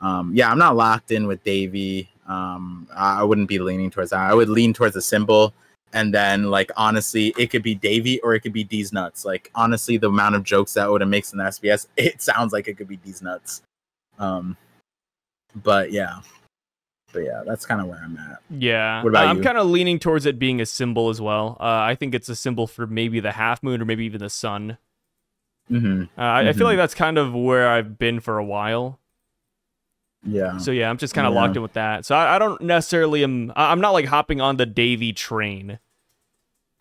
I'm not locked in with Davy. I wouldn't be leaning towards that. I would lean towards the symbol, and then like honestly, it could be Davy or it could be D's nuts. Like honestly, the amount of jokes that Oda makes in the SBS, it sounds like it could be D's nuts. But yeah, that's kind of where I'm at. Yeah, what about I'm you? kind of leaning towards it being a symbol as well. I think it's a symbol for maybe the half moon or maybe even the sun. I feel like that's kind of where I've been for a while. Yeah. So yeah, I'm just kind of locked in with that. So I don't necessarily I'm not like hopping on the Davy train.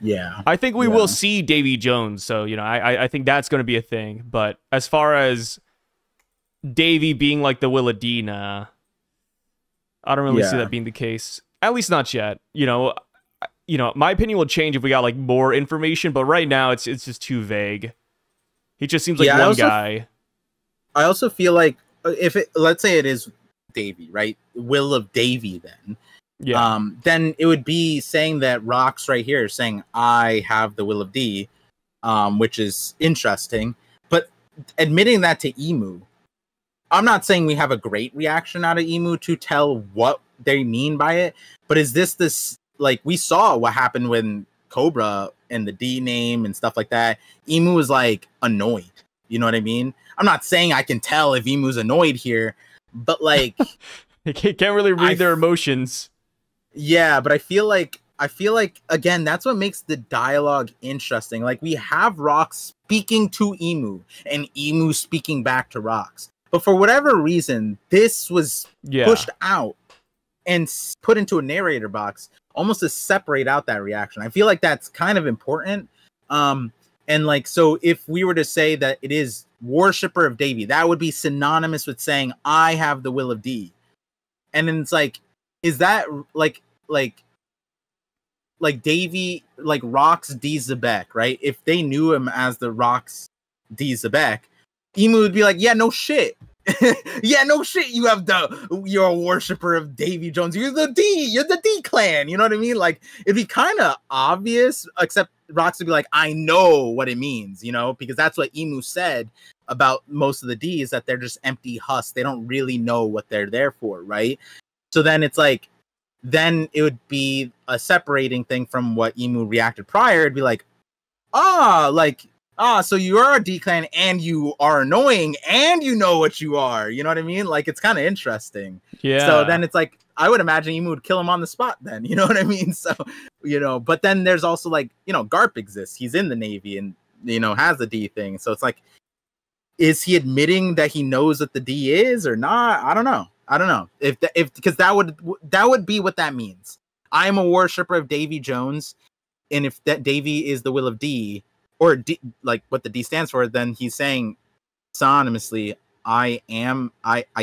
Yeah. I think we will see Davy Jones. So I think that's going to be a thing. But as far as Davy being like the Willa D, nah, I don't really see that being the case. At least not yet. My opinion will change if we got like more information. But right now, it's just too vague. He just seems like one guy. I also feel like if let's say it is Davy, right? Will of Davy, then Yeah. then it would be saying that Rock's right here saying, I have the will of D, which is interesting. But admitting that to Emu, I'm not saying we have a great reaction out of Emu to tell what they mean by it, but is this like we saw what happened when Cobra and the D name and stuff like that? Emu was like annoyed. You know what I mean? I'm not saying I can tell if Emu's annoyed here, but like You can't really read their emotions. Yeah, but I feel like again, that's what makes the dialogue interesting. Like we have Rox speaking to Emu and Emu speaking back to Rox. But for whatever reason, this was pushed out and put into a narrator box almost to separate out that reaction. I feel like that's kind of important. And like, so if we were to say that it is worshipper of Davy, that would be synonymous with saying, I have the will of D. And then it's like, is that like Davy, like Rox D Xebec, right? If they knew him as the Rox D Xebec, Emu would be like, yeah, no shit. Yeah, no shit. You're a worshiper of Davy Jones. You're the D clan. You know what I mean? Like, it'd be kind of obvious, except Rox would be like, I know what it means, you know, because that's what Emu said about most of the D's, that they're just empty husks. They don't really know what they're there for, right? So then it's like, then it would be a separating thing from what Emu reacted prior. It'd be like, so you are a D-Clan and you are annoying and you know what you are. You know what I mean? Like, it's kind of interesting. Yeah. So then it's like, I would imagine Emu would kill him on the spot then. You know what I mean? So, you know, but then there's also like, you know, Garp exists. He's in the Navy and, you know, has the D thing. So it's like, is he admitting that he knows what the D is or not? I don't know. Because that would be what that means. I am a worshiper of Davy Jones, and if that Davy is the will of D, or D, like what the D stands for, then he's saying synonymously, I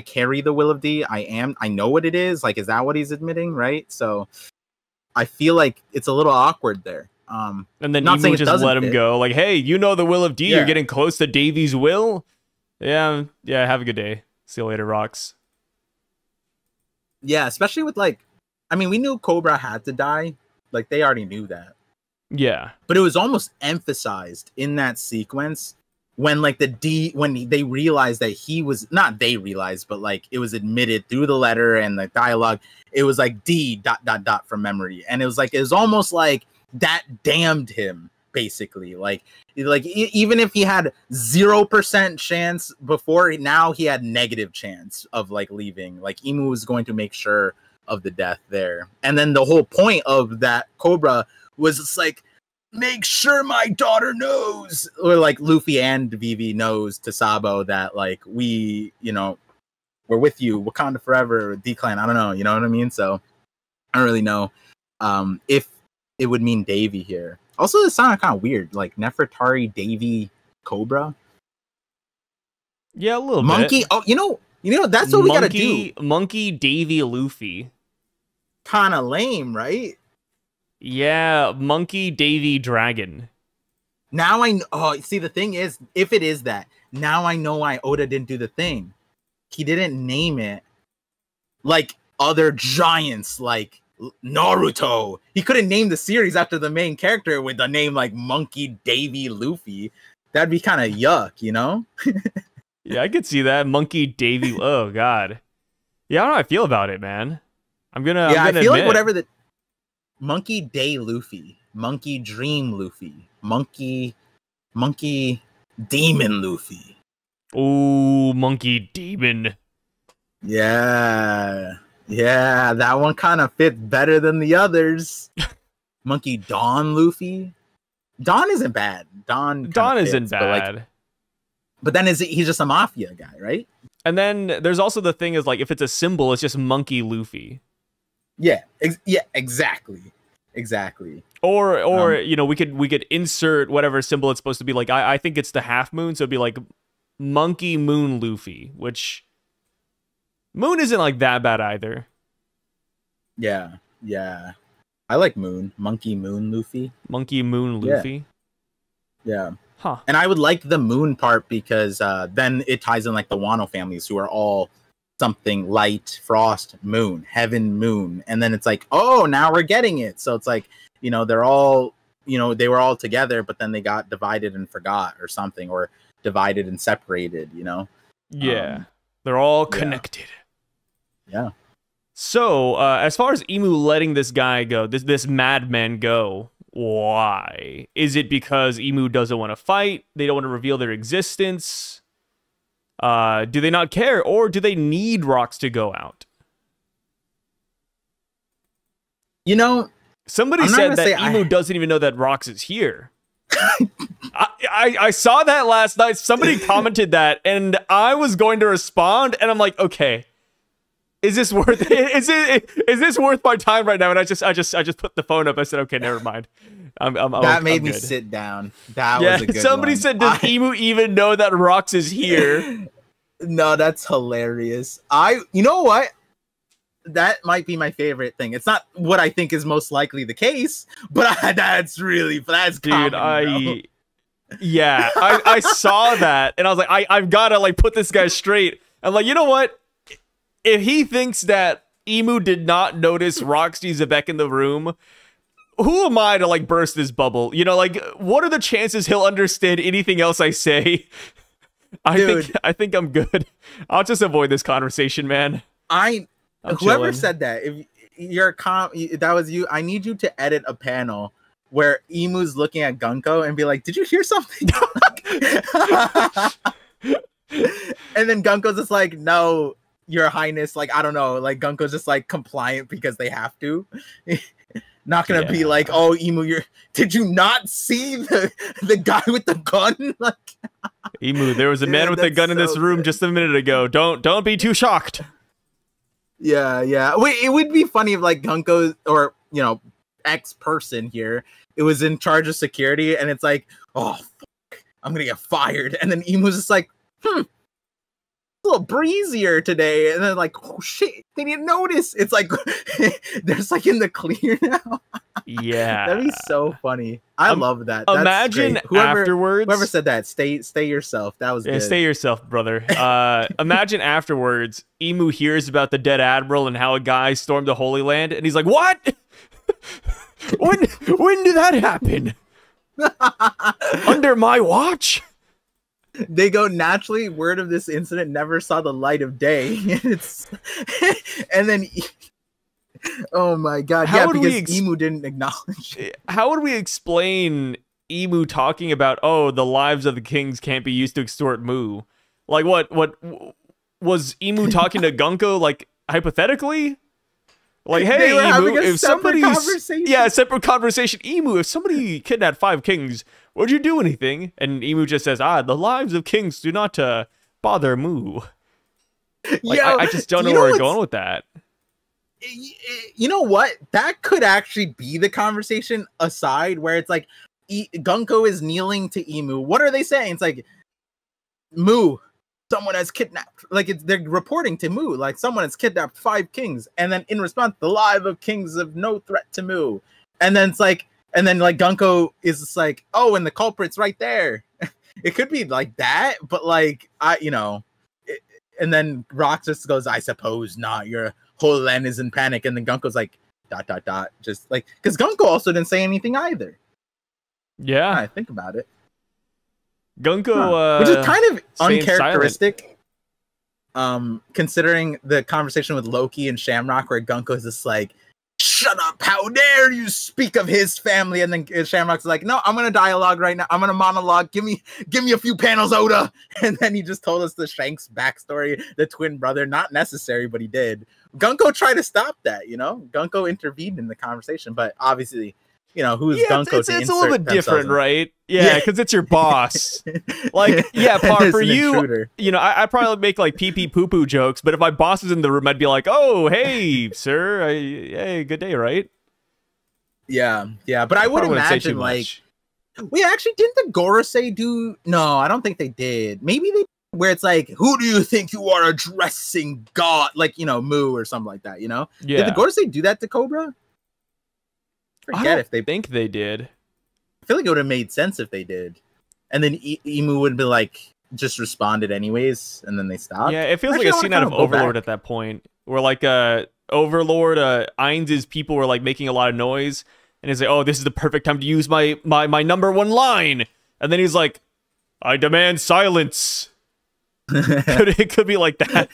carry the will of D. I know what it is. Like, is that what he's admitting, right? So I feel like it's a little awkward there. And then Emu just let him go. Like, hey, you know the will of D. Yeah. You're getting close to Davy's will. Yeah. Have a good day. See you later, Rox. Yeah, especially with like, I mean, we knew Cobra had to die. Like, they already knew that. Yeah. But it was almost emphasized in that sequence when like when they realized that he was, not they realized, but like it was admitted through the letter and the dialogue. It was like D ... from memory. And it was almost like that damned him, basically. Like even if he had 0% chance before, now he had negative chance of like leaving. Like, Emu was going to make sure of the death there. And then the whole point of that Cobra was just like, make sure my daughter knows, or like Luffy and Vivi knows to Sabo that like we, you know, we're with you, Wakanda forever, D-Clan. I don't know, you know what I mean? So I don't really know if it would mean Davy here. Also, this sounded kind of weird, like Nefertari, Davy, Cobra. Yeah, a little Monkey. bit. Oh, you know, that's what we gotta do. Monkey, Davy, Luffy. Kind of lame, right? Yeah, Monkey, Davy, Dragon. Now see, the thing is, if it is that, now I know why Oda didn't do the thing. He didn't name it like other giants, like Naruto. He couldn't name the series after the main character with a name like Monkey, Davy, Luffy. That'd be kind of yuck, you know? Yeah, I could see that. Monkey, Davy. Oh, God. Yeah, I don't know how I feel about it, man. I feel admit, like whatever the Monkey Day Luffy, Monkey Dream Luffy, Monkey Demon Luffy. Ooh, Monkey Demon. Yeah, that one kind of fits better than the others. Monkey Dawn Luffy. Dawn isn't bad. Dawn isn't bad. But then he's just a mafia guy, right? And then there's also the thing is like, if it's a symbol, it's just Monkey Luffy. Yeah, exactly. Or you know, we could insert whatever symbol it's supposed to be. Like, I think it's the half moon, so it'd be like Monkey Moon Luffy, which Moon isn't like that bad either. Yeah. I like Moon. Monkey Moon Luffy. Monkey Moon Luffy. Yeah. Huh. And I would like the Moon part because then it ties in like the Wano families who are all something, light, frost, moon, heaven, moon. And then it's like, oh, now we're getting it. So it's like, you know, they're all, you know, they were all together, but then they got divided and forgot or something, or divided and separated, you know? Yeah. They're all connected. Yeah. So, as far as Emu letting this guy go, this madman go, why? Is it because Emu doesn't want to fight? They don't want to reveal their existence? Do they not care? Or do they need Rocks to go out? You know, somebody said that Emu doesn't even know that Rocks is here. I saw that last night. Somebody commented that, and I was going to respond, and I'm like, okay, is this worth it? Is this worth my time right now? And I just put the phone up. I said, okay, never mind. That made me sit down. That was a good somebody one. said, does Emu even know that Rocks is here? No, that's hilarious. You know what? That might be my favorite thing. It's not what I think is most likely the case, but that's dude, common, yeah, I saw that, and I was like, I've got to like put this guy straight. I'm like, you know what? If he thinks that Emu did not notice Roxy Xebec in the room, who am I to like burst this bubble? You know, like, what are the chances he'll understand anything else I say? I think I'm good. I'll just avoid this conversation, man. Whoever said that, if you're that was you, I need you to edit a panel where Emu's looking at Gunko and be like, did you hear something? And then Gunko's just like, no, Your Highness, like, I don't know, like Gunko's just like compliant because they have to. Not gonna be like, oh, Emu, did you not see the guy with the gun? Like, Emu, there was a man with a gun in this room just a minute ago. Don't be too shocked. Yeah. Wait, it would be funny if like Gunko, or you know, X person here, it was in charge of security, and it's like, oh, fuck, I'm gonna get fired, and then Emu's just like, a little breezier today, and then like, oh shit, they didn't notice. It's like there's like in the clear now. Yeah, that'd be so funny. I love that. Imagine afterwards. Whoever said that, stay yourself. That was good. Stay yourself, brother. Imagine afterwards, Emu hears about the dead admiral and how a guy stormed the Holy Land, and he's like, "What? when did that happen? Under my watch?" They go, naturally, word of this incident never saw the light of day. And then, oh my god, because Emu didn't acknowledge it. How would we explain Emu talking about, oh, the lives of the kings can't be used to extort Mu? Like, what was Emu talking to Gunko, like, hypothetically? Like, hey, Emu, if somebody, separate conversation. Emu, if somebody kidnapped 5 kings, would you do anything? And Emu just says, the lives of kings do not bother Mu. Like, I just don't know where we're going with that. You know what? That could actually be the conversation aside, where it's like, Gunko is kneeling to Emu. What are they saying? It's like, Mu, someone has kidnapped. Like, they're reporting to Mu, like, someone has kidnapped 5 kings. And then in response, the lives of kings of no threat to Mu. And then it's like, and then like Gunko is just like, oh, and the culprit's right there. It could be like that, but like, and then Rox just goes, I suppose not. Your whole land is in panic. And then Gunko's like, ... just like, because Gunko also didn't say anything either. Yeah, I think about it. Gunko, which is kind of uncharacteristic, considering the conversation with Loki and Shamrock, where Gunko's just like, shut up, how dare you speak of his family? And then Shamrock's like, no, I'm gonna dialogue right now. I'm gonna monologue. Give me a few panels, Oda. And then he just told us the Shanks backstory, the twin brother. Not necessary, but he did. Gunko tried to stop that, you know? Gunko intervened in the conversation, but obviously, you know, who's Gunko to it's a little bit different, right? Yeah, because it's your boss. Like, for you, intruder. You know, I probably make like pee-pee poo-poo jokes, but if my boss is in the room, I'd be like, oh, hey, sir, hey, good day, right? Yeah, but I would imagine, like, wait, actually, didn't the Gorosei do? No, I don't think they did. Maybe they, where it's like, who do you think you are addressing, God? Like, you know, Mu or something like that, you know? Yeah. Did the Gorosei do that to Cobra? I don't think they did. I feel like it would have made sense if they did. And then Emu would be like, just responded anyways, and then they stopped. Yeah, it feels like a scene out of Overlord at that point, where like Overlord, Ainz's people were like making a lot of noise, and he's like, "Oh, this is the perfect time to use my number one line," and then he's like, "I demand silence." It could be like that.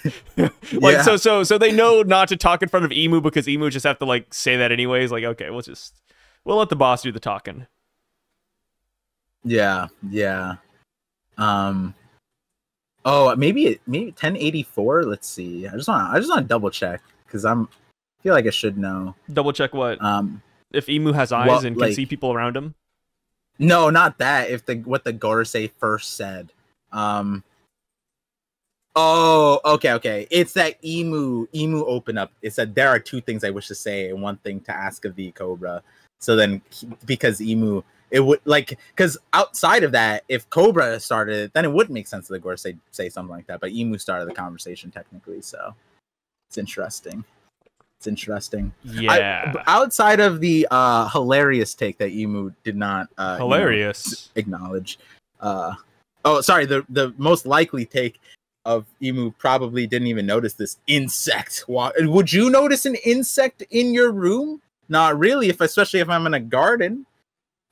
Like so they know not to talk in front of Emu because Emu just have to like say that anyways. Like, okay, we'll let the boss do the talking. Yeah. Oh, maybe 1084. Let's see. I just want to double check because feel like I should know. Double check what? If Emu has eyes and can see people around him. No, not that. If what the Gorosei first said. Oh, okay. It's that Emu open up. It said there are two things I wish to say and one thing to ask of thee, Cobra. So then, because Emu, it would because outside of that, if Cobra started, then it wouldn't make sense that the Gorosei say something like that. But Emu started the conversation technically, so it's interesting. Yeah. Outside of the hilarious take that Emu did not acknowledge. Sorry. The most likely take of Emu probably didn't even notice this insect. Would you notice an insect in your room? Not really, especially if I'm in a garden.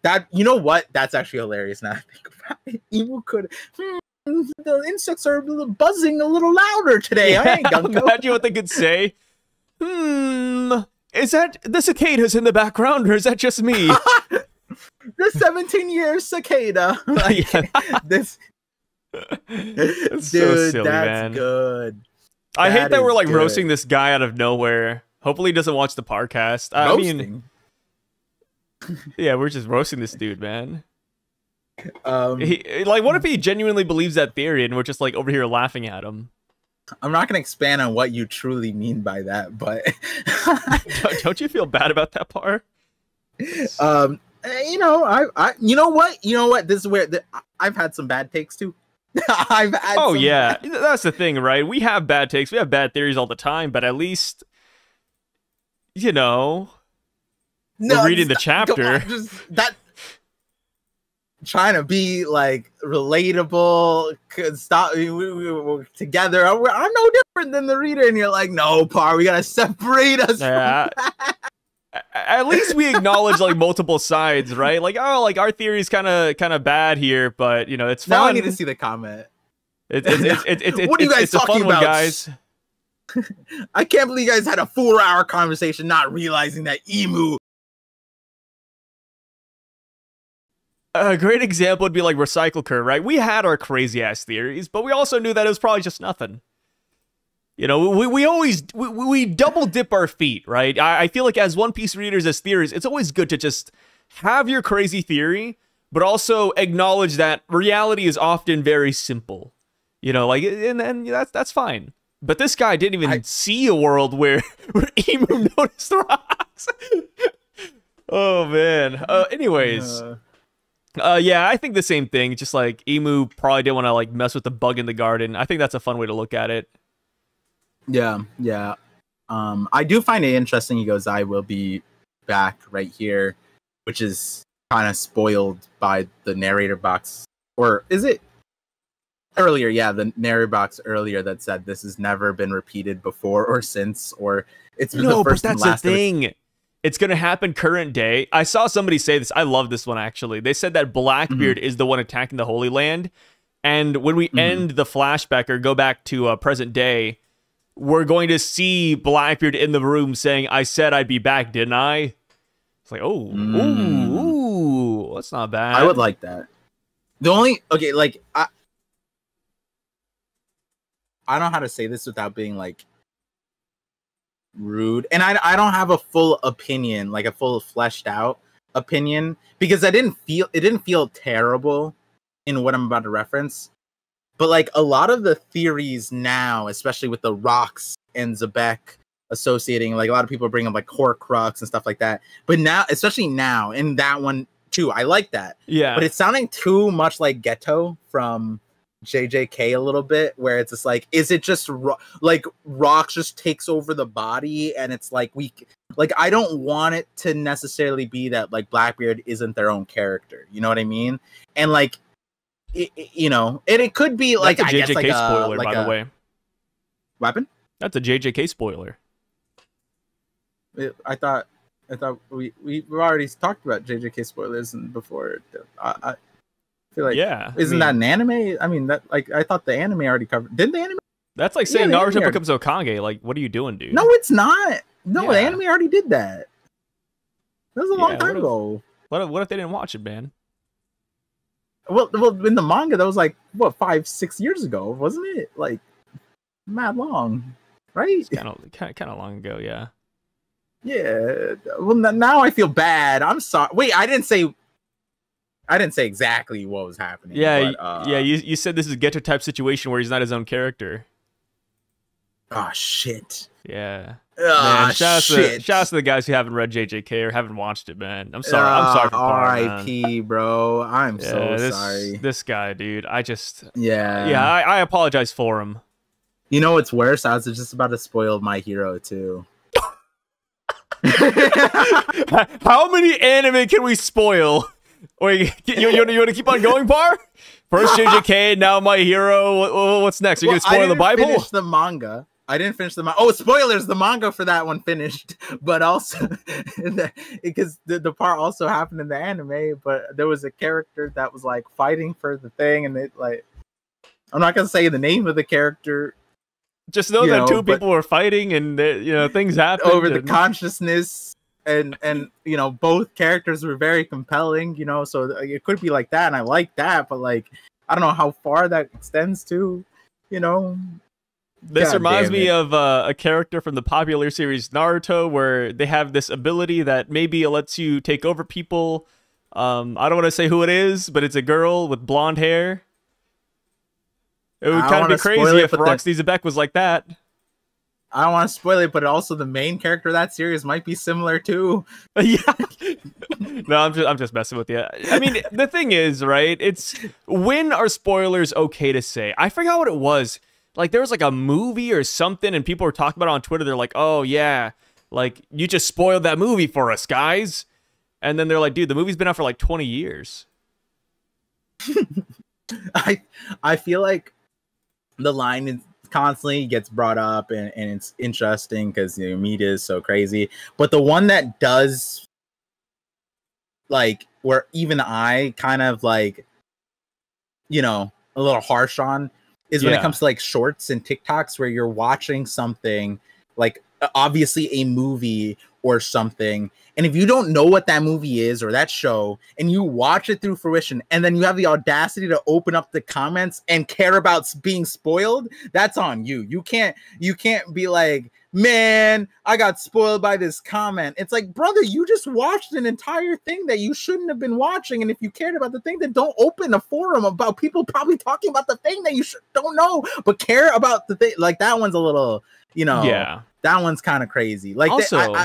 That, you know what? That's actually hilarious now I think about it. Emu could. The insects are buzzing a little louder today. Yeah, imagine what they could say. Is that the cicadas in the background, or is that just me? The 17-year cicada. This. It's Dude, so silly, that's man. Good. I hate that we're like roasting this guy out of nowhere. Hopefully he doesn't watch the Parcast. I mean, yeah, we're just roasting this dude, man. What if he genuinely believes that theory and we're just like over here laughing at him? I'm not going to expand on what you truly mean by that, but don't you feel bad about that part? You know what? This is where I've had some bad takes too. Yeah, that's the thing, right? We have bad takes, we have bad theories all the time, but at least, we're reading the chapter. Trying to be like relatable, could stop. We're together. I'm no different than the reader, and you're like, no, Par, we gotta separate us. Yeah. At least we acknowledge like multiple sides, right? Like, oh, like our theory's kind of bad here, but it's fun. Now I need to see the comment. What are you guys talking about, guys? I can't believe you guys had a 4-hour conversation, not realizing that Emu. A great example would be like Recycle Curve, right? We had our crazy ass theories, but we also knew that it was probably just nothing. We always double dip our feet, right? I feel like as One Piece readers, as theorists, it's always good to just have your crazy theory, but also acknowledge that reality is often very simple. And that's fine. But this guy didn't even see a world where Emu noticed rocks. Oh man. Anyways. Yeah, I think the same thing. Just like Emu probably didn't want to like mess with the bug in the garden. I think that's a fun way to look at it. Yeah. I do find it interesting. He goes, I will be back right here, which is kind of spoiled by the narrator box. Or is it earlier? Yeah, the narrator box earlier that said this has never been repeated before or since, or it's the first and last. That's the thing. It's going to happen current day. I saw somebody say this. I love this one, actually. They said that Blackbeard is the one attacking the Holy Land. And when we end the flashback or go back to present day, we're going to see Blackbeard in the room saying, I said I'd be back, didn't I? It's like, ooh, that's not bad. I would like that. The only, I don't know how to say this without being like rude, and I don't have a full opinion, like a full fleshed out opinion, because it didn't feel terrible in what I'm about to reference. But like a lot of the theories now, especially with the rocks and Xebec associating, like a lot of people bring up like Horcrux and stuff like that. But now, especially now, in that one too, I like that. Yeah. But it's sounding too much like Ghetto from JJK a little bit, where it's just like, is it just like rocks just takes over the body, and it's like I don't want it to necessarily be that like Blackbeard isn't their own character. You know what I mean? And like, you know, and it could be like That's a I guess JJK like spoiler, like by the way. Weapon. That's a JJK spoiler. I thought we've already talked about JJK spoilers and before. I feel like isn't that an anime? I mean, that like I thought the anime already covered. Didn't the anime? That's like saying Naruto becomes Hokage. Like, what are you doing, dude? No, it's not. No, the anime already did that. That was a long time ago. What if they didn't watch it, man? Well, in the manga, that was like what 5-6 years ago, wasn't it? Like, mad long, right? Kind of long ago, yeah. Yeah. Well, now I feel bad. I'm sorry. Wait, I didn't say exactly what was happening. Yeah, but, You said this is a Geto type situation where he's not his own character. Oh shit. Yeah. Oh, man, shout out to the guys who haven't read JJK or haven't watched it, man. I'm sorry. I'm sorry for R.I.P. bro. I'm so sorry. This guy, dude. I apologize for him. You know what's worse? I was just about to spoil My Hero too. How many anime can we spoil? Wait, you want to keep on going, Par? First JJK, now My Hero. What's next? Are you gonna spoil the Bible? Finish the manga. I didn't finish the manga. Oh, spoilers! The manga for that one finished, but also because the part also happened in the anime. But there was a character that was like fighting for the thing, and it like I'm not gonna say the name of the character. Just know that two people were fighting, and things happened over the consciousness, and both characters were very compelling. So it could be like that, and I like that, but like I don't know how far that extends to. This reminds me of a character from the popular series Naruto, where they have this ability that maybe lets you take over people. I don't want to say who it is, but it's a girl with blonde hair. It would kind of be crazy if Roxy Xebec was like that. I don't want to spoil it, but also the main character of that series might be similar too. Yeah. No, I'm just messing with you. I mean, the thing is, right? It's when are spoilers okay to say? I forgot what it was. Like there was like a movie or something, and people were talking about it on Twitter. They're like, "Oh yeah, like you just spoiled that movie for us, guys." And then they're like, "Dude, the movie's been out for like 20 years." I feel like the line constantly gets brought up, and it's interesting because media is so crazy. But the one that does, like, where even I kind of like, a little harsh on. Is when it comes to like shorts and TikToks where you're watching something like obviously a movie or something. And if you don't know what that movie is or that show and you watch it through fruition and then you have the audacity to open up the comments and care about being spoiled, that's on you. You can't be like, man, I got spoiled by this comment. It's like, brother, you just watched an entire thing that you shouldn't have been watching. And if you cared about the thing, then don't open a forum about people probably talking about the thing that you don't know, but care about the thing. Like that one's a little, that one's kind of crazy. Like also,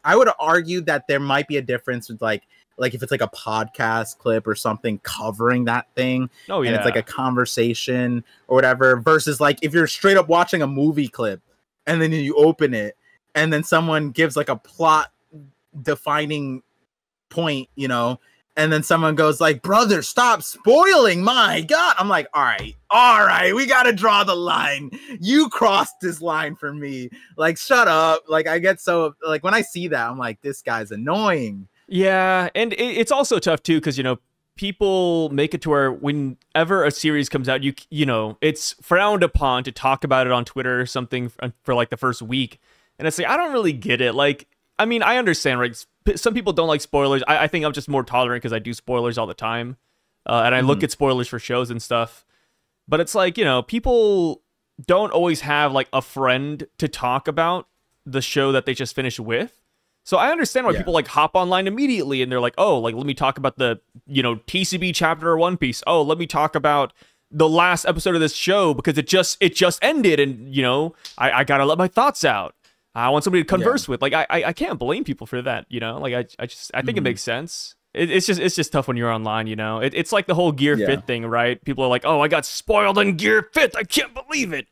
I would argue that there might be a difference with like if it's like a podcast clip or something covering that thing. Oh, yeah. And it's like a conversation or whatever versus like if you're straight up watching a movie clip and then you open it and then someone gives like a plot defining point, and then someone goes like, brother, stop spoiling. My God. I'm like, all right, we got to draw the line. You crossed this line for me. Like, shut up. Like, I get so like when I see that, I'm like, this guy's annoying. Yeah. And it's also tough too. Cause people make it to where whenever a series comes out, it's frowned upon to talk about it on Twitter or something for like the first week. And it's like, I don't really get it. Like, I mean, I understand, right? Some people don't like spoilers. I think I'm just more tolerant because I do spoilers all the time. And I look at spoilers for shows and stuff. But it's like, people don't always have like a friend to talk about the show that they just finished with. So I understand why people like hop online immediately and they're like, oh, like let me talk about the, TCB chapter of One Piece. Oh, let me talk about the last episode of this show because it just ended and, I got to let my thoughts out. I want somebody to converse with. Like I can't blame people for that, Like I think it makes sense. It's just tough when you're online, It's like the whole Gear Fit thing, right? People are like, "Oh, I got spoiled on Gear Fit. I can't believe it."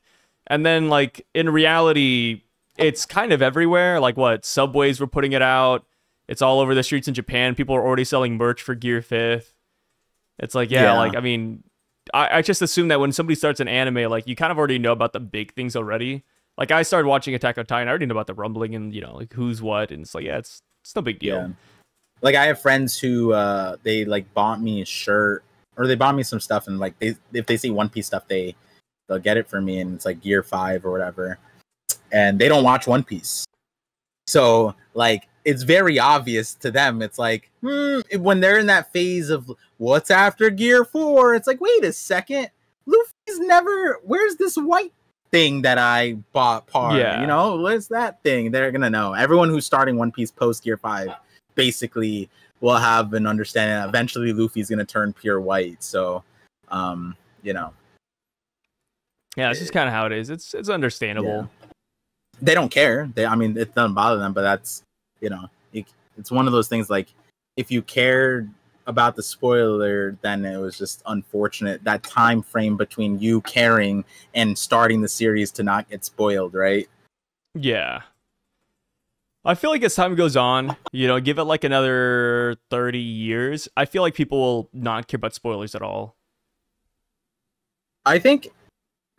And then like in reality, it's kind of everywhere. Like what Subways were putting it out. It's all over the streets in Japan. People are already selling merch for Gear Fifth. It's like, like I mean, I just assume that when somebody starts an anime, like, you kind of already know about the big things already. Like, I started watching Attack on Titan, I already know about the rumbling and, you know, like, who's what, and it's like, yeah, it's no big deal. Yeah. Like, I have friends who, they, like, bought me a shirt, or they bought me some stuff, and, like, if they see One Piece stuff, they'll get it for me, and it's, like, Gear 5 or whatever. And they don't watch One Piece. So, like, it's very obvious to them. It's like, when they're in that phase of what's after Gear 4, it's like, wait a second, Luffy's never, where's this white thing that I bought part? Yeah. You know, where's that thing? They're gonna know. Everyone who's starting One Piece post Gear 5 basically will have an understanding that eventually Luffy's gonna turn pure white. So, you know. Yeah, it's just kind of how it is. It's understandable. Yeah. They don't care. I mean, it doesn't bother them, but that's, you know, it's one of those things, like, if you cared about the spoiler, then it was just unfortunate that time frame between you caring and starting the series to not get spoiled, right? Yeah. I feel like as time goes on, you know, give it like another 30 years, I feel like people will not care about spoilers at all. I think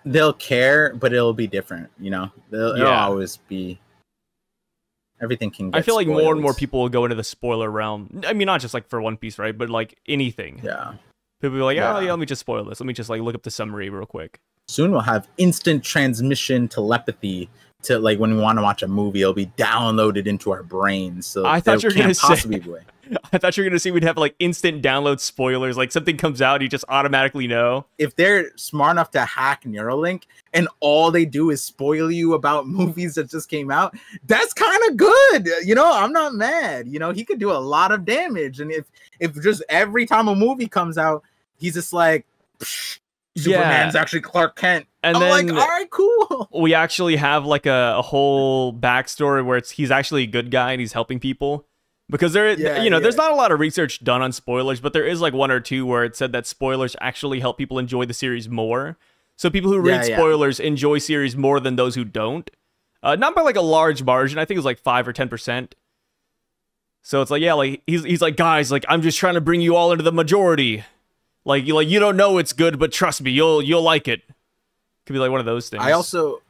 they'll care, but it'll be different, you know? It'll always be... Everything can get I feel like spoiled. more and more people will go into the spoiler realm. I mean, not just like for One Piece, right? But like anything. Yeah. People will be like, oh, yeah, let me just spoil this. Let me just like look up the summary real quick. Soon we'll have instant transmission telepathy to, like, when we want to watch a movie, it'll be downloaded into our brains. So I thought you were going to say... I thought you were going to say we'd have like instant download spoilers. Like something comes out, you just automatically know. If they're smart enough to hack Neuralink and all they do is spoil you about movies that just came out, that's kind of good. You know, I'm not mad. You know, he could do a lot of damage. And if just every time a movie comes out, he's just like, Superman's actually Clark Kent. And I'm then, like, all right, cool. We actually have like a whole backstory where he's actually a good guy and he's helping people. Because there's not a lot of research done on spoilers, but there is like one or two where it said that spoilers actually help people enjoy the series more. So people who read spoilers enjoy series more than those who don't. Not by like a large margin. I think it was like 5 or 10%. So it's like, yeah, like he's like, guys, like I'm just trying to bring you all into the majority. Like you don't know it's good, but trust me, you'll like it. Could be like one of those things. I also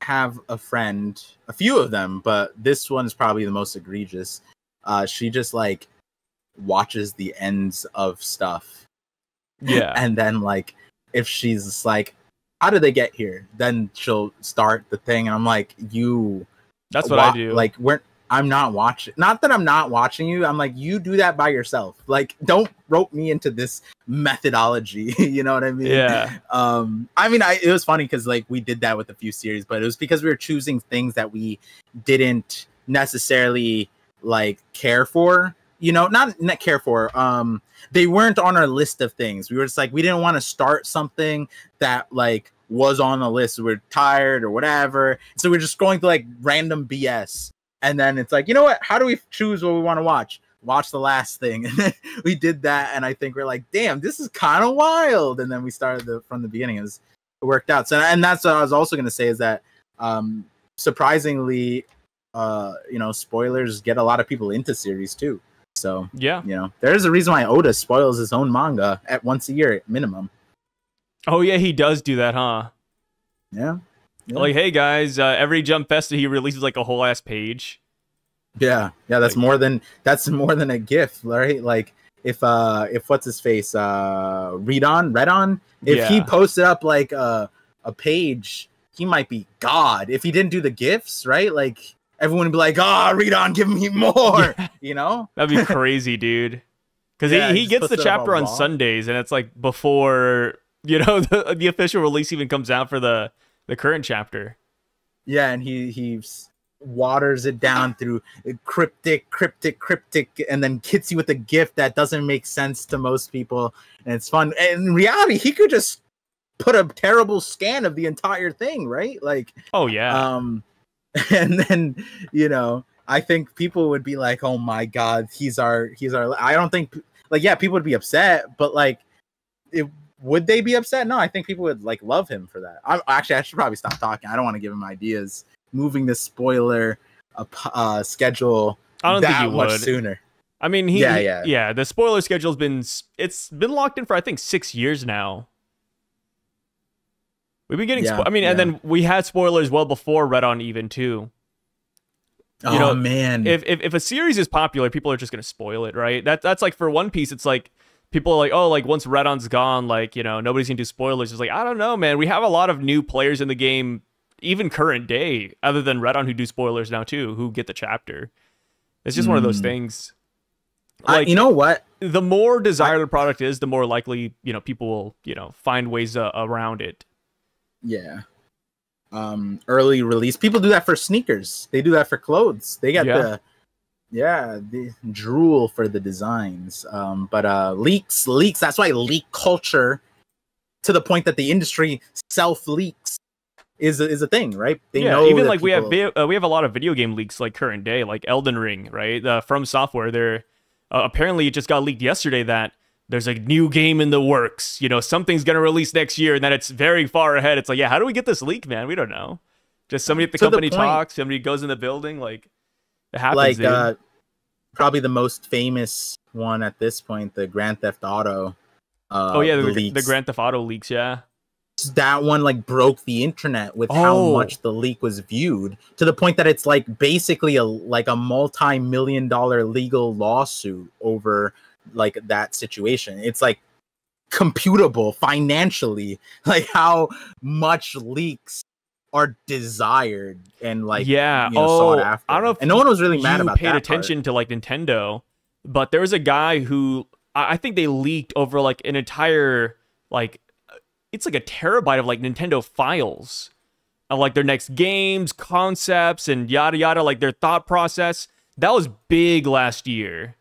have a friend, a few of them, but this one is probably the most egregious. She just like watches the ends of stuff. Yeah. And then like if she's just like, how did they get here? Then she'll start the thing and I'm like, that's what I do. Like I'm not watching. Not that I'm not watching you. I'm like, you do that by yourself. Like, don't rope me into this methodology. You know what I mean? Yeah. I mean, it was funny because like we did that with a few series, but it was because we were choosing things that we didn't necessarily like care for, you know, not care for. They weren't on our list of things. We were just like, we didn't want to start something that like was on the list. We're tired or whatever. So we're just going to like random BS. And then it's like, you know what? How do we choose what we want to watch? Watch the last thing. And then we did that. And I think we're like, damn, this is kind of wild. And then we started from the beginning. It worked out. So, and that's what I was also going to say is that surprisingly, you know, spoilers get a lot of people into series too. So yeah, you know, there's a reason why Oda spoils his own manga at once a year at minimum. Oh yeah, he does do that, huh? Yeah. Like, hey guys, every Jump Festa he releases like a whole ass page. Yeah, that's like, more than a GIF, right? Like if what's his face, Redon, if he posted up like a page, he might be God. If he didn't do the GIFs, right? Like everyone would be like, Redon, give me more, you know? That'd be crazy, dude. Because he gets the chapter on Sundays, and it's like before, you know, the official release even comes out for the current chapter. Yeah, and he waters it down through cryptic, and then hits you with a GIF that doesn't make sense to most people, and it's fun. And in reality, he could just put a terrible scan of the entire thing, right? Like, oh yeah. And then, you know, I think people would be like, oh my god, he's our I don't think, like, yeah, people would be upset, but like, would they be upset? No, I think people would like love him for that. I should probably stop talking. I don't want to give him ideas. Moving the spoiler schedule I don't think he much would. Sooner. I mean, the spoiler schedule's been locked in for I think 6 years now. We've been getting, and then we had spoilers well before Red On even too. You know, man, if a series is popular, people are just gonna spoil it, right? That's like for One Piece, it's like people are like, oh, like once Red On's gone, like, you know, nobody's gonna do spoilers. It's like, I don't know, man. We have a lot of new players in the game, even current day, other than Red On, who do spoilers now too, who get the chapter. It's just one of those things. Like, you know what? The more desired the product is, the more likely, you know, people will, you know, find ways around it. Yeah. Early release. People do that for sneakers. They do that for clothes. They got the drool for the designs. But leaks. That's why leak culture, to the point that the industry self-leaks, is a thing, right? They know even like people... we have a lot of video game leaks, like current day, like Elden Ring, right? From Software, they're apparently it just got leaked yesterday that there's a new game in the works. You know, something's gonna release next year, and then it's very far ahead. It's like, yeah, how do we get this leak, man? We don't know. Just somebody at the company talks, somebody goes in the building, like it happens. Like probably the most famous one at this point, the Grand Theft Auto. The Grand Theft Auto leaks, yeah. That one like broke the internet with how much the leak was viewed, to the point that it's like basically a multi-million-dollar legal lawsuit over like that situation. It's like computable financially, like how much leaks are desired and like sought after. I don't know if no one was really mad about that. Paid attention to like Nintendo, but there was a guy who I think they leaked over like an entire like. It's like a terabyte of like Nintendo files of like their next games, concepts, and yada yada, like their thought process. That was big last year.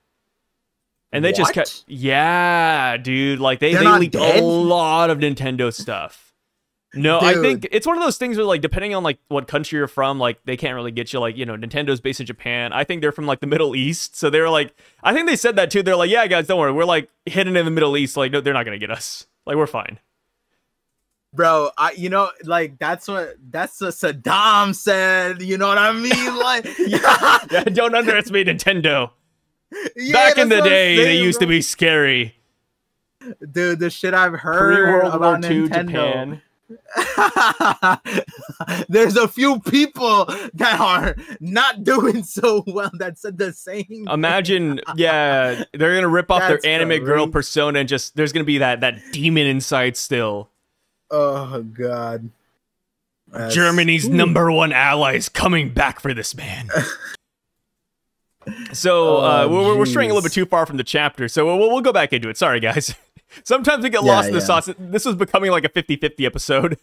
And they just kept, dude, like they leaked a lot of Nintendo stuff. No, dude. I think it's one of those things where like depending on like what country you're from, like they can't really get you. Like, you know, Nintendo's based in Japan. I think they're from like the Middle East. So they were like, I think they said that too. They're like, yeah, guys, don't worry. We're like hidden in the Middle East. Like, no, they're not going to get us. Like, we're fine. Bro, like that's what Saddam said. You know what I mean? Like, don't underestimate Nintendo. Back in the day, they used to be scary. Dude, the shit I've heard about Nintendo. Japan. There's a few people that are not doing so well that said the same. Imagine, they're gonna rip off their anime girl persona and just there's gonna be that demon inside still. Oh God! Germany's #1 allies coming back for this man. So we're straying a little bit too far from the chapter, so we'll go back into it. Sorry, guys. Sometimes we get lost in the sauce. This was becoming like a 50-50 episode.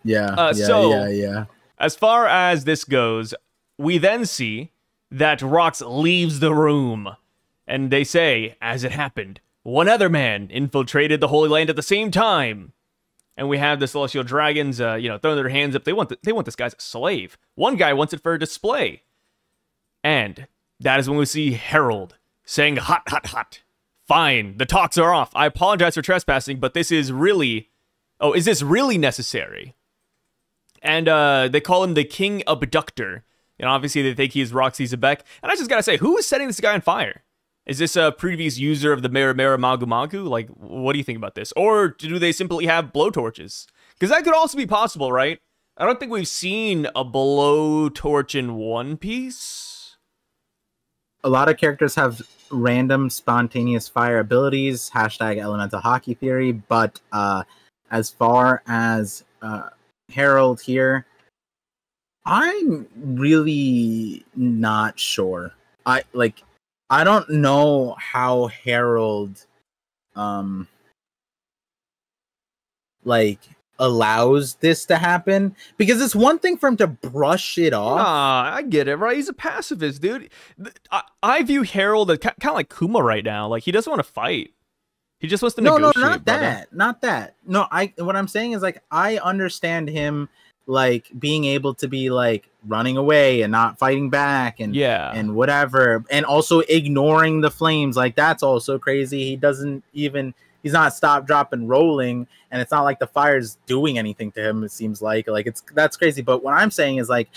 Yeah. As far as this goes, we then see that Rox leaves the room, and they say, as it happened, one other man infiltrated the Holy Land at the same time. And we have the Celestial Dragons, throwing their hands up. They want this guy's a slave. One guy wants it for a display. And that is when we see Harald saying, hot, hot, hot. Fine, the talks are off. I apologize for trespassing, but this is really... Oh, is this really necessary? And they call him the King Abductor. And obviously they think he's Roxy Xebec. And I just gotta say, who is setting this guy on fire? Is this a previous user of the Mera Magu Magu? Like, what do you think about this? Or do they simply have blowtorches? Because that could also be possible, right? I don't think we've seen a blowtorch in One Piece. A lot of characters have random spontaneous fire abilities, #elemental hockey theory, but as far as Harald here, I'm really not sure. I don't know how Harald allows this to happen, because it's one thing for him to brush it off. Nah, I get it, right? He's a pacifist, dude. I view Harald as kind of like Kuma right now. Like, he doesn't want to fight. He just wants to negotiate. No, not that. No, what I'm saying is, like, I understand him, like, being able to be, like, running away and not fighting back and whatever, and also ignoring the flames. Like, that's also crazy. He's not stop, drop, and rolling, and it's not like the fire's doing anything to him, it seems like that's crazy. But what I'm saying is, like,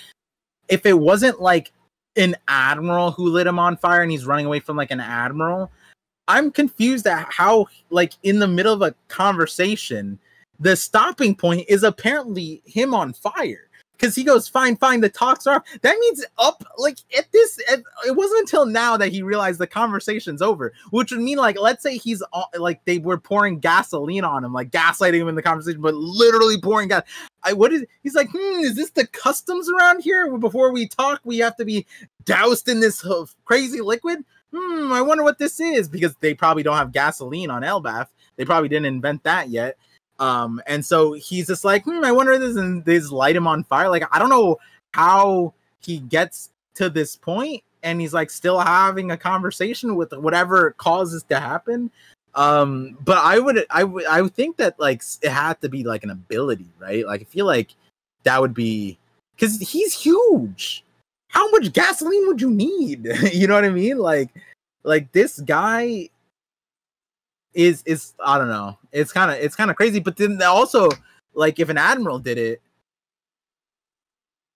if it wasn't like an admiral who lit him on fire and he's running away from like an admiral, I'm confused at how, like, in the middle of a conversation, the stopping point is apparently him on fire. Because he goes, fine, the talks are off. That means it wasn't until now that he realized the conversation's over, which would mean, like, let's say he's like, they were pouring gasoline on him, like gaslighting him in the conversation, but literally pouring gas. He's like, is this the customs around here? Before we talk, we have to be doused in this crazy liquid. I wonder what this is, because they probably don't have gasoline on Elbaf. They probably didn't invent that yet. And so he's just like, I wonder if this, and they just light him on fire. Like, I don't know how he gets to this point, and he's like still having a conversation with whatever causes to happen. But I would think that, like, it had to be like an ability, right? Like, I feel like that would be, because he's huge. How much gasoline would you need? You know what I mean? Like this guy is I don't know. It's kind of crazy. But then also, like, if an admiral did it,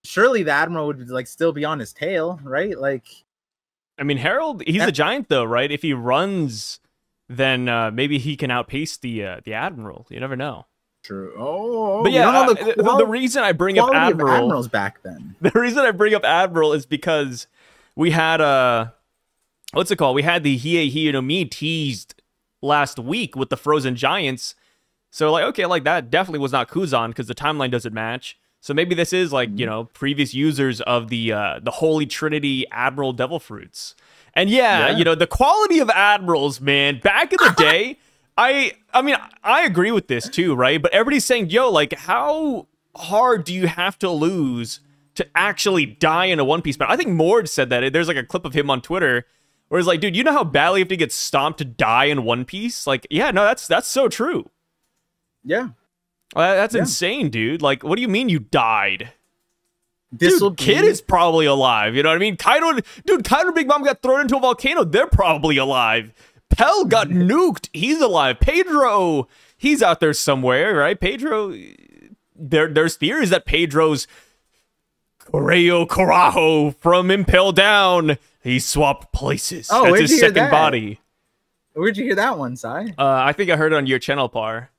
surely the admiral would, like, still be on his tail, right? Like, I mean, Harald, he's a giant though, right? If he runs, then maybe he can outpace the admiral. You never know. True. Oh, but yeah, the reason I bring up admirals back then. The reason I bring up admiral is because we had what's it called? We had the Hiei no Mi teased last week with the frozen giants. So, like, okay, like, that definitely was not Kuzan because the timeline doesn't match. So maybe this is, like, you know, previous users of the Holy Trinity Admiral Devil Fruits. And yeah, you know, the quality of admirals, man, back in the day, I mean, I agree with this too, right? But everybody's saying, yo, like, how hard do you have to lose to actually die in a One Piece battle? I think Mord said that. There's, like, a clip of him on Twitter where he's like, dude, you know how badly you have to get stomped to die in One Piece? Like, yeah, no, that's so true. Yeah. That's insane, dude. Like, what do you mean you died? Kid is probably alive. You know what I mean? Kaido and Big Mom got thrown into a volcano. They're probably alive. Pell got nuked. He's alive. Pedro, he's out there somewhere, right? Pedro, there's theories that Pedro's Correo Corajo from Impel Down. He swapped places. Oh, that's his second body. Where'd you hear that one, Sai? I think I heard it on your channel, Par.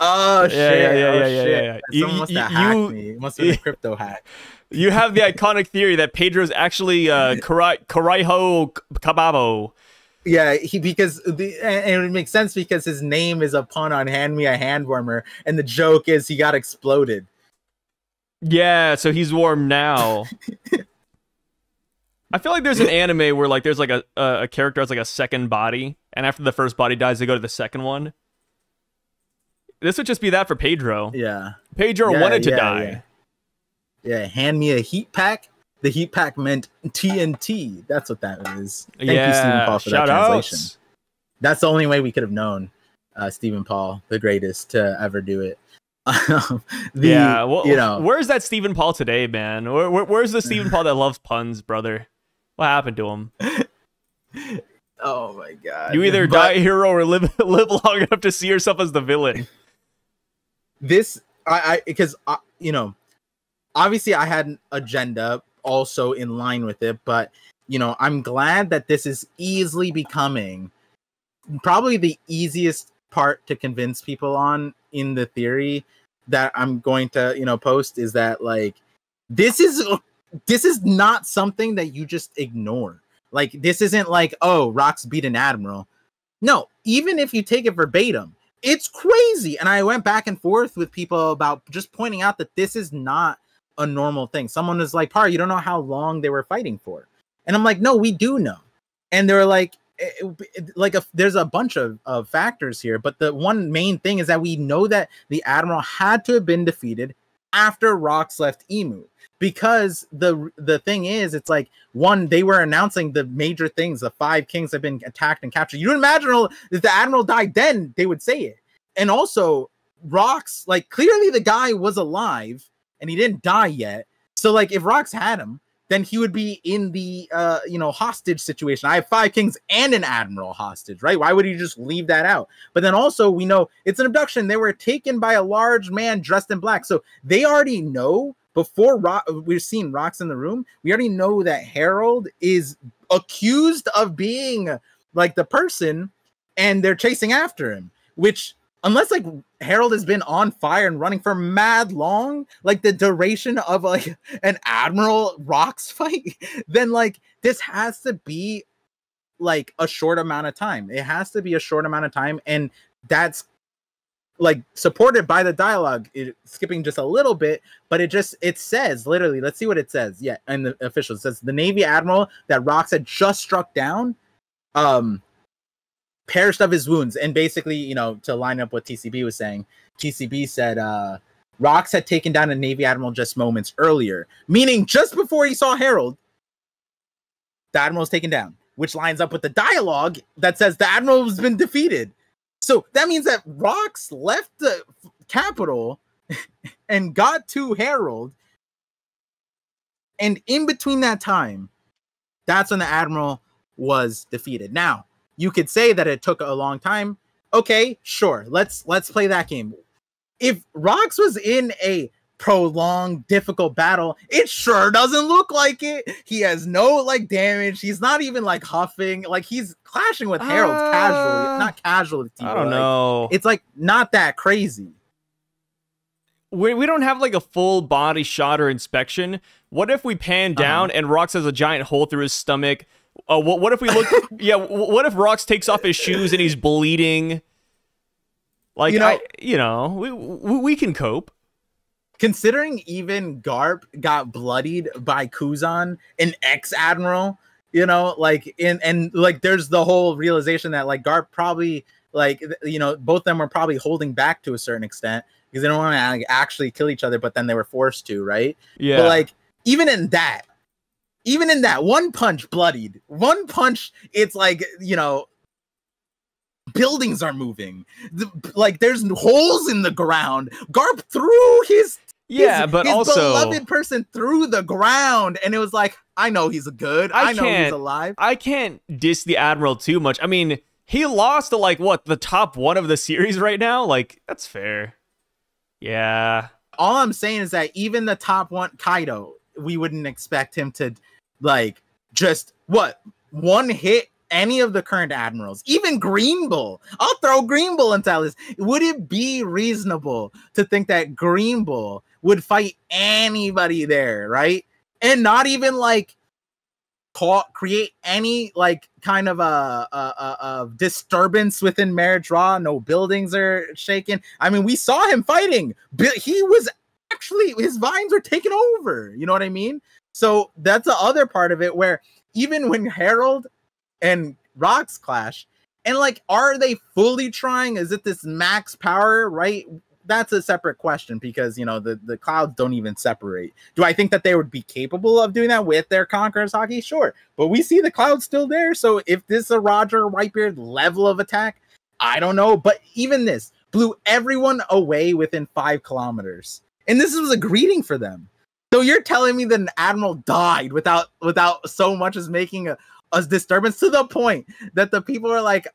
Oh, shit. Yeah. Someone must have hacked me. It must have been a crypto hack. You have the iconic theory that Pedro's actually Coraiho Cababo. Yeah, because and it would make sense because his name is a pun on "Hand Me a Hand Warmer," and the joke is he got exploded. Yeah, so he's warm now. I feel like there's an anime where, like, there's like a character has like a second body, and after the first body dies, they go to the second one. This would just be that for Pedro. Yeah, Pedro wanted to die. Yeah, hand me a heat pack. The heat pack meant TNT. That's what that is. Thank you, Stephen Paul, for that translation. That's the only way we could have known Stephen Paul, the greatest to ever do it. Well, you know, where's that Stephen Paul today, man? Where's the Stephen Paul that loves puns, brother? What happened to him? Oh my god! You either die a hero or live long enough to see yourself as the villain. Because you know, obviously I had an agenda also in line with it, but you know, I'm glad that this is easily becoming probably the easiest part to convince people on in the theory that I'm going to, you know, post is that, like, this is not something that you just ignore. Like, this isn't like, oh, Rocks beat an admiral. No, even if you take it verbatim, it's crazy. And I went back and forth with people about just pointing out that this is not a normal thing. Someone was like, Par, you don't know how long they were fighting for. And I'm like, no, we do know. And they were like, there's a bunch of factors here, but the one main thing is that we know that the admiral had to have been defeated after Rocks left Emu, because the thing is, it's like, one, they were announcing the major things, the 5 kings have been attacked and captured. You imagine if the admiral died, then they would say it. And also Rocks, like, clearly the guy was alive and he didn't die yet, so like if Rocks had him, then he would be in the you know, hostage situation. I have 5 kings and an admiral hostage, right? Why would you just leave that out? But then also we know it's an abduction. They were taken by a large man dressed in black. So they already know, before we've seen Rocks in the room, we already know that Harald is accused of being like the person, and they're chasing after him, which unless like Harald has been on fire and running for mad long, like the duration of like an Admiral Rocks fight, then like this has to be like a short amount of time. It has to be a short amount of time, and that's like supported by the dialogue. Skipping just a little bit, but it says literally, let's see what it says. Yeah, and the official says the Navy admiral that Rocks had just struck down perished of his wounds. And basically, you know, to line up what TCB was saying, TCB said Rocks had taken down a Navy admiral just moments earlier, meaning just before he saw Harald, the admiral's taken down, which lines up with the dialogue that says the admiral has been defeated. So that means that Rocks left the capital and got to Harald. And in between that time, that's when the admiral was defeated. Now, you could say that it took a long time. Okay, sure. Let's play that game. If Rocks was in a prolonged, difficult battle, it sure doesn't look like it. He has no like damage. He's not even like huffing. Like he's clashing with Harald casually, not casually. I don't know. It's like not that crazy. We don't have like a full body shot or inspection. What if we pan down and Rocks has a giant hole through his stomach? What if we look? Yeah. What if Rocks takes off his shoes and he's bleeding? Like we can cope. Considering even Garp got bloodied by Kuzan, an ex-admiral, you know, like and like there's the whole realization that like Garp probably like, you know, both of them were probably holding back to a certain extent because they don't want to like, actually kill each other, but then they were forced to, right? Yeah. But like even in that one punch bloodied, one punch, it's like, you know, buildings are moving. Like there's holes in the ground. Garp threw his beloved person through the ground, and it was like, I know he's good. I know he's alive. I can't diss the Admiral too much. I mean, he lost to like what, the top one of the series right now? Like, that's fair. Yeah. All I'm saying is that even the top one, Kaido, we wouldn't expect him to like just one hit any of the current admirals, even Green Bull. I'll throw Green Bull into this. Would it be reasonable to think that Green Bull would fight anybody there, right? And not even like create any like kind of a disturbance within Marriage Raw. No buildings are shaken. I mean, we saw him fighting. He was actually, his vines were taken over. You know what I mean? So that's the other part of it, where even when Harald and Rocks clash, and like, are they fully trying? Is it this max power, right? That's a separate question, because, you know, the clouds don't even separate. Do I think that they would be capable of doing that with their Conqueror's Hockey? Sure. But we see the clouds still there. So if this is a Roger Whitebeard level of attack, I don't know. But even this blew everyone away within 5 kilometers. And this was a greeting for them. So you're telling me that an admiral died without so much as making a disturbance, to the point that the people are like,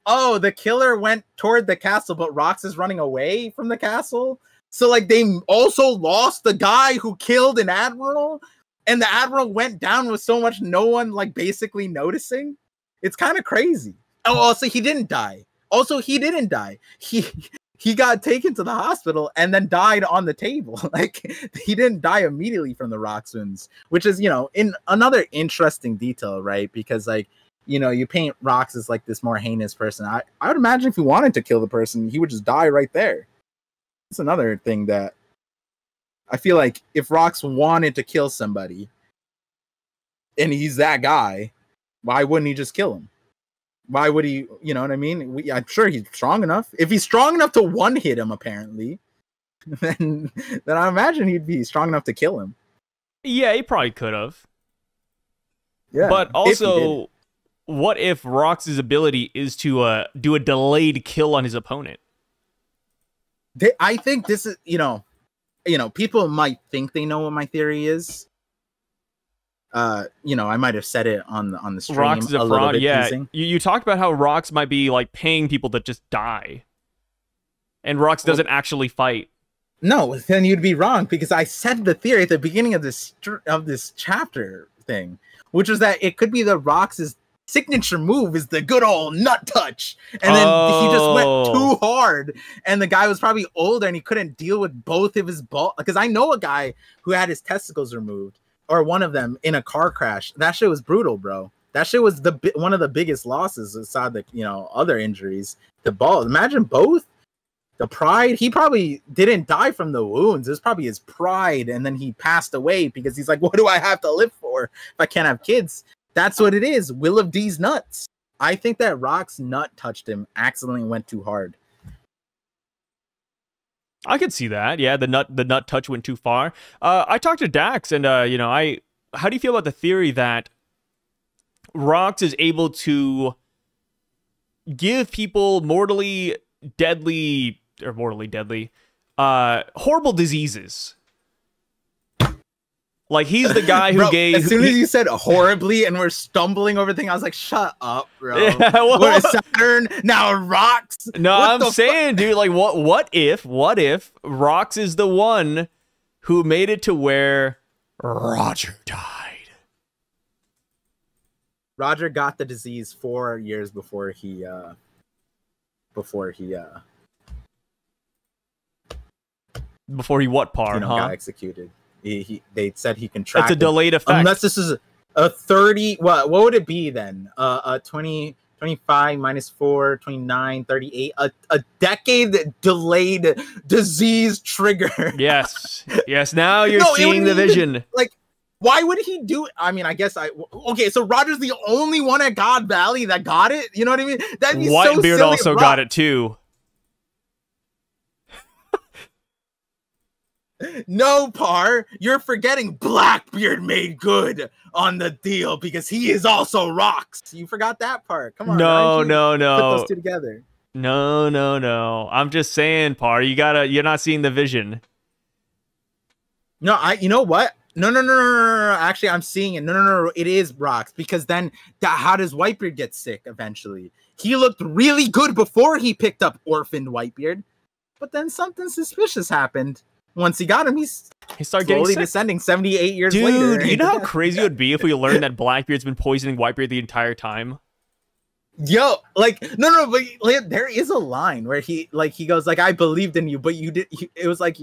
oh, the killer went toward the castle, but Rocks is running away from the castle. So like they also lost the guy who killed an admiral, and the admiral went down with so much no one like basically noticing. It's kind of crazy. Oh, also he didn't die. He got taken to the hospital and then died on the table. Like, he didn't die immediately from the Rocks wounds, which is, you know, in another interesting detail, right? Because, like, you know, you paint Rocks as like this more heinous person. I would imagine if he wanted to kill the person, he would just die right there. It's another thing that I feel like if Rocks wanted to kill somebody and he's that guy, why wouldn't he just kill him? Why would he, you know what I mean? I'm sure he's strong enough. If he's strong enough to one-hit him, apparently, then I imagine he'd be strong enough to kill him. Yeah, he probably could have. Yeah. But also, what if Rocks' ability is to do a delayed kill on his opponent? I think this is, you know, people might think they know what my theory is. You know, I might have said it on the stream. Rocks is a fraud. Yeah, teasing. you talked about how Rocks might be like paying people to just die, and Rocks doesn't actually fight. No, then you'd be wrong, because I said the theory at the beginning of this chapter thing, which was that it could be that Rocks is signature move is the good old nut touch. And then he just went too hard. And the guy was probably older and he couldn't deal with both of his balls. Because I know a guy who had his testicles removed, or one of them, in a car crash. That shit was brutal, bro. That shit was one of the biggest losses aside the, you know, other injuries. The ball. Imagine both. The pride. He probably didn't die from the wounds. It was probably his pride. And then he passed away because he's like, what do I have to live for if I can't have kids? That's what it is. Will of D's nuts. I think that Rock's nut touched him, accidentally went too hard. I could see that. Yeah, the nut touch went too far. I talked to Dax, and you know, how do you feel about the theory that Rox is able to give people mortally deadly, horrible diseases? Like, he's the guy who bro, gave... As soon as you said horribly and we're stumbling over things, I was like, shut up, bro. Yeah, well, what is Saturn? Now Rox? No, I'm saying, dude, like, what if Rox is the one who made it to where Roger died? Roger got the disease 4 years before he what, Par, got executed. They said he contracted. It's a delayed effect. Unless this is a 30, what would it be then? 20, 25 minus 4, 29, 38. A decade delayed disease trigger. Yes. Now you're seeing the vision. Like, why would he do it? I mean, I guess okay, so Roger's the only one at God Valley that got it? You know what I mean? That'd be so silly. Whitebeard also got it too. No, Par, you're forgetting Blackbeard made good on the deal because he is also Rox. You forgot that part. Come on. No. Put those two together. No. I'm just saying, Par, you're not seeing the vision. No, you know what? No. Actually, I'm seeing it. No. It is Rox, because then how does Whitebeard get sick eventually? He looked really good before he picked up orphaned Whitebeard, but then something suspicious happened. Once he got him, he started slowly descending 78 years later. Dude, you know how crazy it would be if we learned that Blackbeard's been poisoning Whitebeard the entire time? Yo, like, no, but like, there is a line where he goes, like, I believed in you, but you did. It was like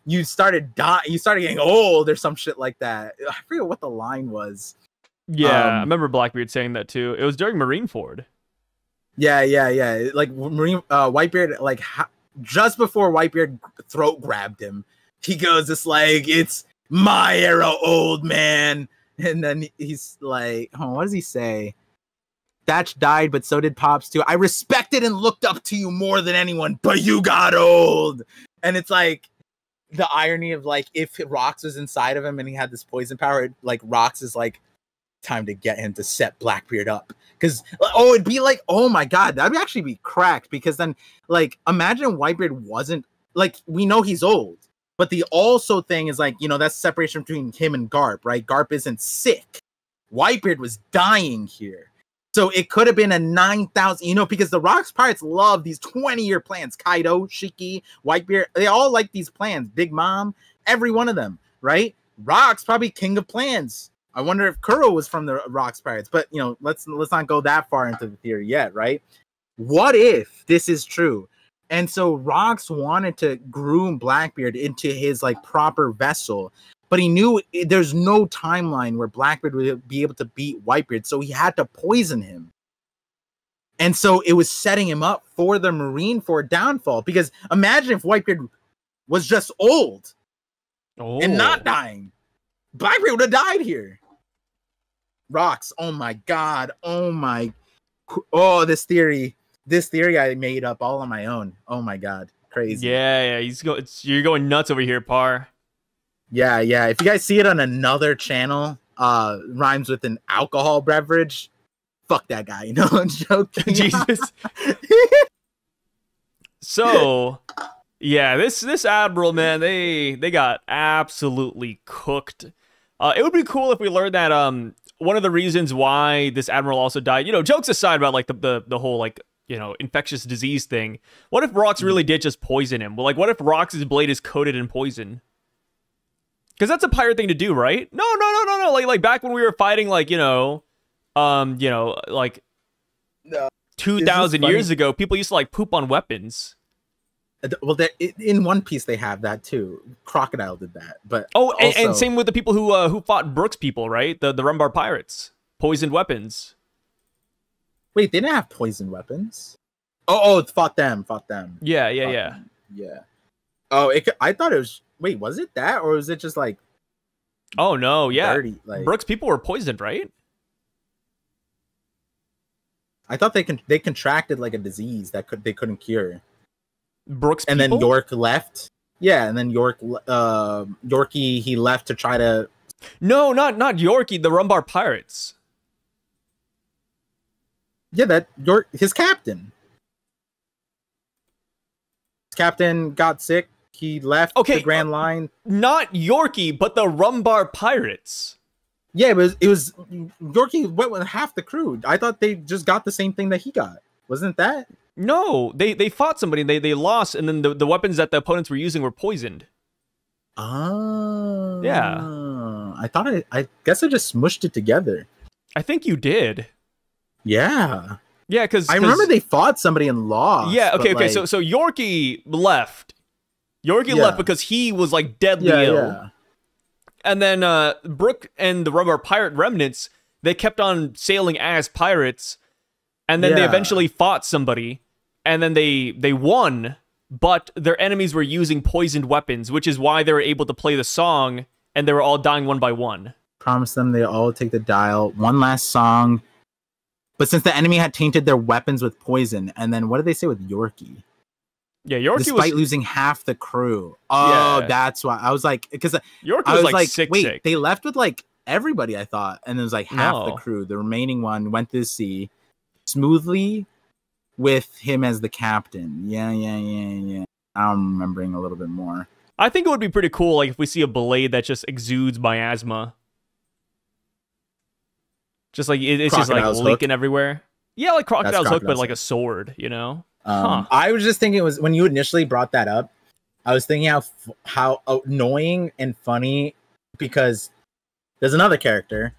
you started getting old or some shit like that. I forget what the line was. Yeah, I remember Blackbeard saying that too. It was during Marineford. Yeah. Like, Whitebeard, like, just before Whitebeard throat grabbed him, he goes, it's like, it's my era, old man. And then he's like, what does he say? Thatch died, but so did Pops too. I respected and looked up to you more than anyone, but you got old. And it's like the irony of, like, if Rox was inside of him and he had this poison power, like, Rox is like, time to get him to set Blackbeard up. Because, it'd be like, oh my god, that'd actually be cracked. Because then, like, imagine Whitebeard wasn't, like, we know he's old, but the also thing is, like, you know, that's separation between him and Garp, right? Garp isn't sick. Whitebeard was dying here. So it could have been a 9,000, you know, because the Rox Pirates love these 20-year plans. Kaido, Shiki, Whitebeard, they all like these plans. Big Mom, every one of them, right? Rox, probably king of plans. I wonder if Kuro was from the Rox Pirates, but, you know, let's not go that far into the theory yet, right? What if this is true? And so Rox wanted to groom Blackbeard into his, like, proper vessel, but he knew there's no timeline where Blackbeard would be able to beat Whitebeard, so he had to poison him. And so it was setting him up for the Marineford downfall, because imagine if Whitebeard was just old and not dying. Blackbeard would have died here. Rox, oh my god, this theory I made up all on my own. Oh my god, crazy. Yeah, you're going nuts over here, Par. Yeah. If you guys see it on another channel, rhymes with an alcohol beverage, fuck that guy. No, I'm joking. Jesus. So, yeah, this Admiral, man, they got absolutely cooked. It would be cool if we learned that one of the reasons why this Admiral also died, you know, jokes aside about, like, the whole, like, you know, infectious disease thing. What if Rox really did just poison him? Well, like, what if Rox's blade is coated in poison? Because that's a pirate thing to do, right? No. Like back when we were fighting, like, you know, You know, like No. 2,000 years ago, people used to like poop on weapons. Well, in One Piece they have that too. Crocodile did that, but and same with the people who fought Brooks people, right? The Rumbar pirates, poisoned weapons. Wait, they didn't have poisoned weapons. Oh, fought them. Yeah. Oh, I thought it was. Wait, was it that, or was it just like? Oh no, yeah. Dirty, like... Brooks people were poisoned, right? I thought they contracted like a disease that they couldn't cure. Brooks and people? Then York left. Yeah, and then Yorkie, he left to try to. No, not Yorkie. The Rumbar pirates. Yeah, his captain. His captain got sick. He left the Grand Line. Not Yorkie, but the Rumbar pirates. Yeah, it was Yorkie went with half the crew. I thought they just got the same thing that he got. Wasn't that? No, they fought somebody and they lost, and then the weapons that the opponents were using were poisoned. Oh. Yeah. I guess I just smushed it together. I think you did. Yeah. Yeah, because I remember they fought somebody and lost. Yeah, okay. Like... So Yorkie left. Yorkie left because he was like deadly ill. Yeah. And then Brook and the Rumbar pirate remnants, they kept on sailing as pirates, and then they eventually fought somebody, and then they won, but their enemies were using poisoned weapons, which is why they were able to play the song, and they were all dying one by one. Promise them they all take the dial, one last song, but since the enemy had tainted their weapons with poison, and then what did they say with Yorkie? Yeah, Yorkie despite losing half the crew. Oh, yeah. That's why I was like, because Yorkie was like sick. Wait, they left with like everybody. I thought, and it was like half the crew. The remaining one went to the sea smoothly with him as the captain. Yeah. I'm remembering a little bit more. I think it would be pretty cool, like if we see a blade that just exudes miasma, just like it's just like leaking everywhere. Yeah, like Crocodile's hook, but like a sword, you know. I was just thinking, it was when you initially brought that up, I was thinking how annoying and funny, because there's another character,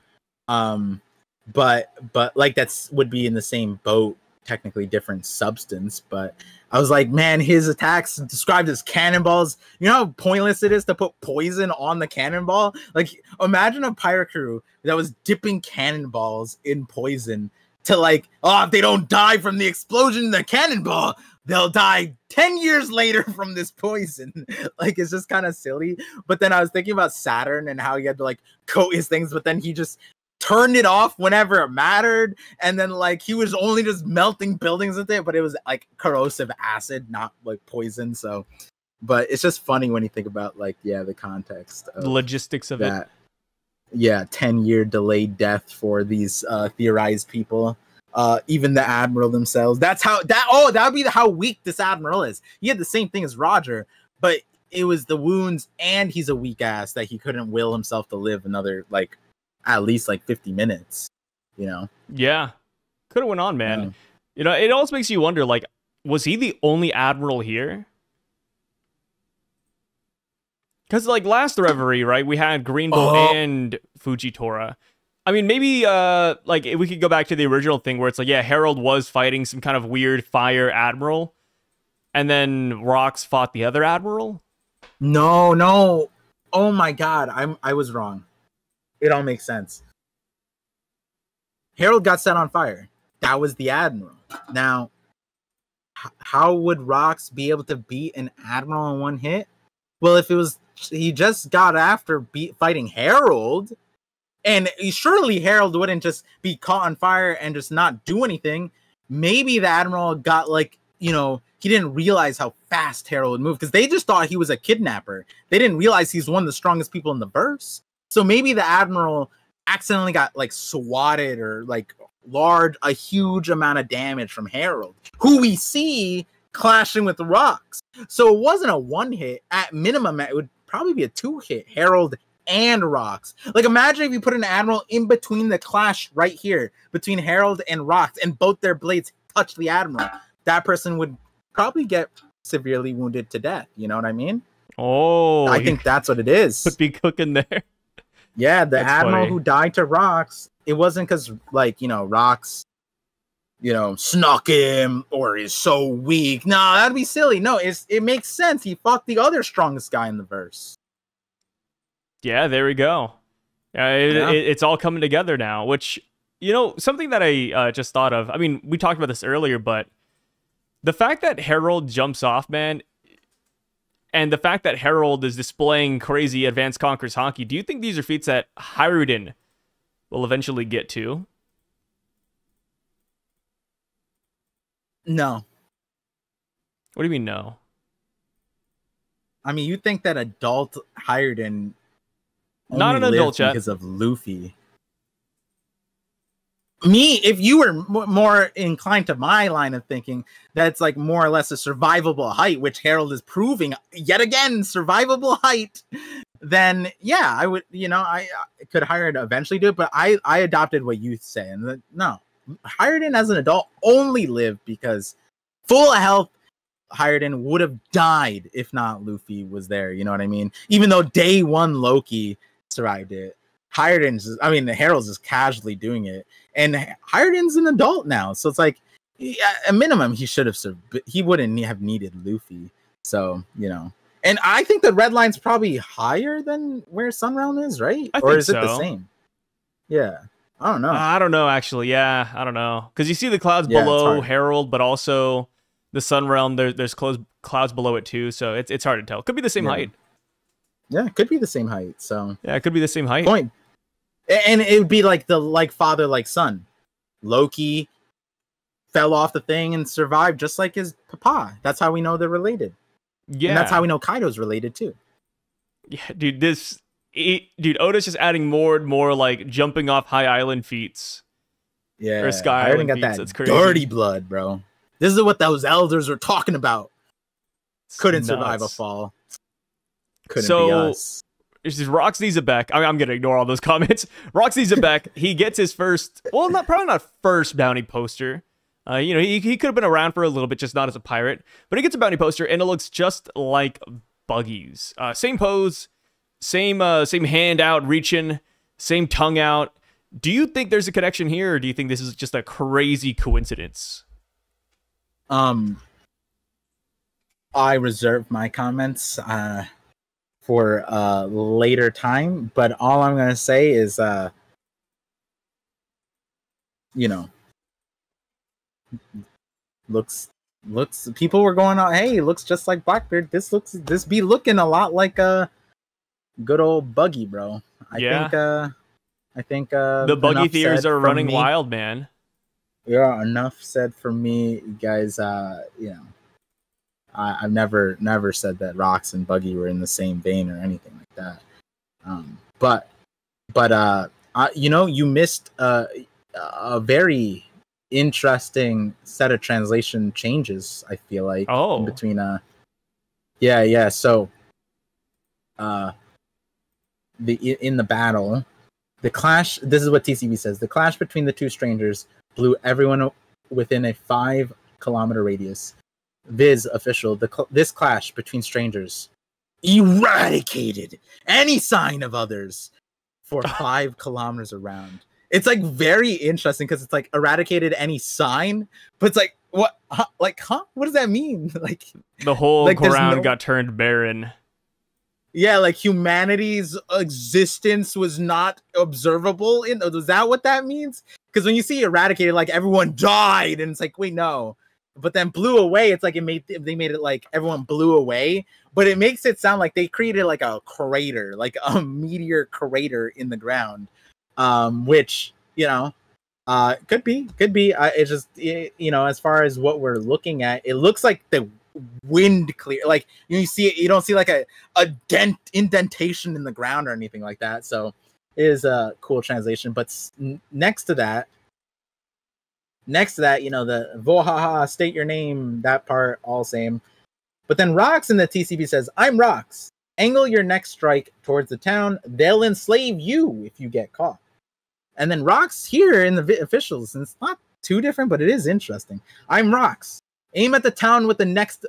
but like would be in the same boat, technically different substance, but I was like, man, his attacks described as cannonballs. You know how pointless it is to put poison on the cannonball? Like, imagine a pirate crew that was dipping cannonballs in poison to like, if they don't die from the explosion in the cannonball, they'll die 10 years later from this poison. Like, it's just kind of silly. But then I was thinking about Saturn and how he had to like coat his things, but then he just turned it off whenever it mattered. And then like he was only just melting buildings with it, but it was like corrosive acid, not like poison. So, but it's just funny when you think about like, the context of the logistics of that. Yeah, 10-year delayed death for these theorized people. Even the admiral themselves. That would be how weak this admiral is. He had the same thing as Roger, but it was the wounds, and he's a weak ass that he couldn't will himself to live another like at least like 50 minutes. You know? Yeah, could have went on, man. Yeah. You know, it also makes you wonder, like, was he the only admiral here? Because, like, last Reverie, right, we had Greenbow and Fujitora. I mean, maybe, like, if we could go back to the original thing where it's like, yeah, Harald was fighting some kind of weird fire admiral, and then Rox fought the other admiral? No. Oh, my God. I was wrong. It all makes sense. Harald got set on fire. That was the admiral. Now, how would Rox be able to beat an admiral in one hit? Well, if it was... he just got after fighting Harald, and surely Harald wouldn't just be caught on fire and just not do anything. Maybe the admiral got like, you know, he didn't realize how fast Harald would move, because they just thought he was a kidnapper. They didn't realize he's one of the strongest people in the verse. So maybe the admiral accidentally got like swatted or like a huge amount of damage from Harald, who we see clashing with the Rox. So it wasn't a one hit. At minimum, it would probably be a 2-hit, Harald and Rox. Like, imagine if you put an admiral in between the clash right here between Harald and Rox, and both their blades touch the admiral. That person would probably get severely wounded to death. You know what I mean? I think that's what it is. Could be cooking there. Yeah, the admiral who died to Rox it wasn't because like, you know, Rocks, you know, snuck him or is so weak. No, that'd be silly. No, it makes sense. He fought the other strongest guy in the verse. Yeah, there we go. It's all coming together now, which, you know, something that I just thought of. I mean, we talked about this earlier, but the fact that Harald jumps off, man, and the fact that Harald is displaying crazy Advanced Conquerors Hockey, do you think these are feats that Harald will eventually get to? No. What do you mean, no? I mean, you think that adult Hiredin not an adult chat because of Luffy. Me, if you were more inclined to my line of thinking, that's like more or less a survivable height, which Harald is proving yet again, survivable height. Then yeah, I would, you know, I could Hired eventually do it, but I adopted what you say, and no, Hiredin as an adult only lived because full of health. Hiredin would have died if not Luffy was there. You know what I mean? Even though day one Loki survived it, Hiredin's, I mean, the Herald's just casually doing it, and Hiredin's an adult now, so it's like, at a minimum, he should have he wouldn't have needed Luffy. So, you know, and I think the red line's probably higher than where Sunrealm is, right? Or is it the same? Yeah, I don't know. I don't know, actually. Yeah, I don't know, because you see the clouds below Harald, but also the Sunrealm, there's clouds below it too, so it's hard to tell. Could be the same height. Yeah, it could be the same height. So yeah, it could be the same height. Point. And it would be like the like father, like son. Loki fell off the thing and survived just like his papa. That's how we know they're related. Yeah. And that's how we know Kaido's related too. Yeah, dude, Oda's just adding more and more like jumping off high island feats. Yeah. Or Sky Island got feats. That That's crazy. Dirty blood, bro. This is what those elders are talking about. Couldn't survive a fall. Couldn't be us. It's just Roxy Xebec. I'm gonna ignore all those comments. Roxy Xebec, he gets his first, well, probably not first bounty poster. You know, he could have been around for a little bit, just not as a pirate. But he gets a bounty poster, and it looks just like Buggy's. Same pose, same hand out reaching, same tongue out. Do you think there's a connection here, or do you think this is just a crazy coincidence? I reserve my comments for later time, but all I'm gonna say is you know, looks people were going on, hey, looks just like Blackbeard. This be looking a lot like a good old Buggy, bro. I think the Buggy theories are running wild, man. Yeah, enough said for me, guys. You know, I've never said that Rocks and Buggy were in the same vein or anything like that. But you know, you missed a very interesting set of translation changes, I feel like. In between yeah. So in the battle, the clash, this is what TCB says, the clash between the two strangers blew everyone within a 5-kilometer radius. Viz official, this clash between strangers eradicated any sign of others for 5 kilometers around. It's like very interesting because it's like eradicated any sign, but it's like, what? Like, huh? What does that mean? Like the whole ground got turned barren. Yeah, like humanity's existence was not observable. Was that what that means? Because when you see eradicated, like everyone died, and it's like, wait, no. But then blew away, it's like they made it like everyone blew away, but it makes it sound like they created like a crater, like a meteor crater in the ground, which, you know, could be. It's just, you know, as far as what we're looking at, it looks like the wind clear, like you see it, you don't see like a indentation in the ground or anything like that. So it is a cool translation. But next to that, you know, the vohaha, state your name, that part, all same. But then Rocks in the TCB says, I'm Rocks. Angle your next strike towards the town. They'll enslave you if you get caught. And then Rocks here in the officials, and it's not too different, but it is interesting. I'm Rocks. Aim at the town with the next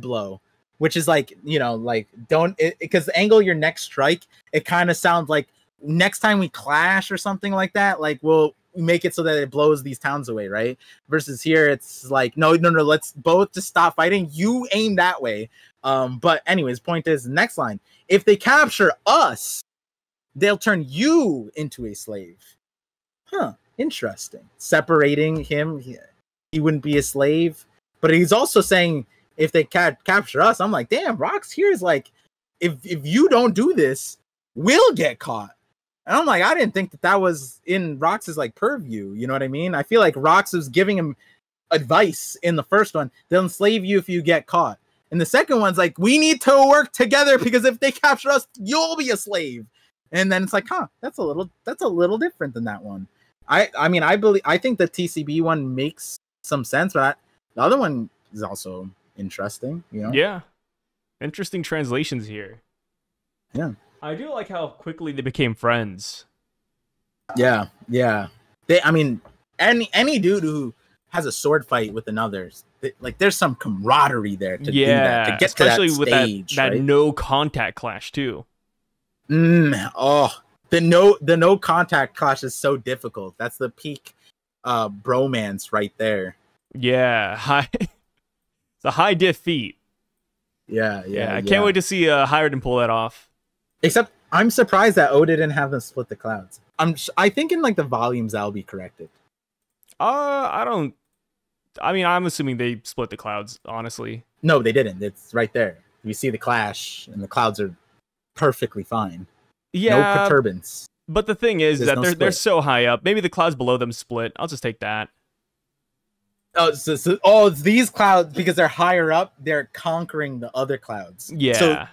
blow, which is like, you know, like don't, because angle your next strike, it kind of sounds like next time we clash or something like that, like we'll make it so that it blows these towns away, right? Versus here, it's like, no, let's both just stop fighting. You aim that way. But anyways, point is, next line, if they capture us, they'll turn you into a slave. Huh, interesting. Separating him, he wouldn't be a slave. But he's also saying, if they capture us, I'm like, damn, Rox here is like, if you don't do this, we'll get caught. And I'm like, I didn't think that was in Rox's like purview. You know what I mean? I feel like Rox was giving him advice in the first one. They'll enslave you if you get caught. And the second one's like, we need to work together because if they capture us, you'll be a slave. And then it's like, huh, that's a little different than that one. I think the TCB one makes some sense, but the other one is also interesting, you know? Yeah. Interesting translations here. Yeah. I do like how quickly they became friends. Yeah. Any dude who has a sword fight with another, like there's some camaraderie there to do that, to get especially to that with stage, that right? no contact clash too. The no contact clash is so difficult. That's the peak bromance right there. Yeah, it's a high diff feat. Yeah. I can't wait to see Hired pull that off. Except I'm surprised that O didn't have them split the clouds. I think in like the volumes that'll be corrected. I'm assuming they split the clouds, honestly. No, they didn't. It's right there. You see the clash and the clouds are perfectly fine. Yeah. No perturbance. But the thing is that no they're so high up. Maybe the clouds below them split. I'll just take that. Oh, these clouds, because they're higher up, they're conquering the other clouds. Yeah. So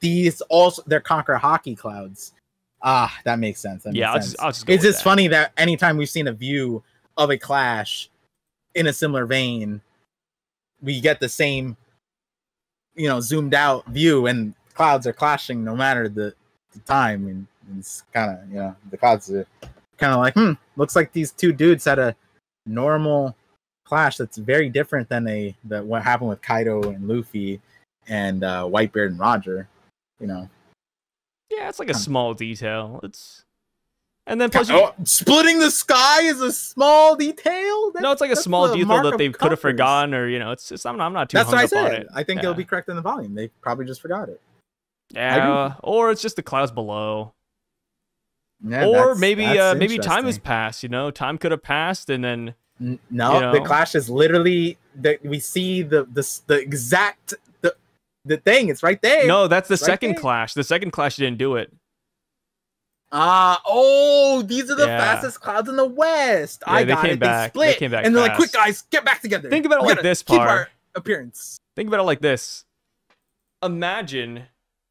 these also, they're conquer hockey clouds. That makes sense. I'll just go. It's just funny that anytime we've seen a view of a clash in a similar vein, we get the same, zoomed out view, and clouds are clashing no matter the time. And it's kind of, the clouds are kind of like, looks like these two dudes had a normal clash that's very different than what happened with Kaido and Luffy and Whitebeard and Roger. Yeah, it's like a small detail. And then plus splitting the sky is a small detail. No, it's like a small detail that they could have forgotten, or it's just I'm not too. That's hung what I up said. on it. I think it'll be correct in the volume. They probably just forgot it. Yeah, or it's just the clouds below. Yeah, or maybe time has passed. Time could have passed, and then the clash is literally that we see the exact the thing. It's right there. No, that's the second clash. The second clash didn't do it. These are the fastest clouds in the West. Yeah, they came back. They split. They came back and they're fast. like, quick guys, get back together. Think about it like this, keep Par. our appearance. Think about it like this. Imagine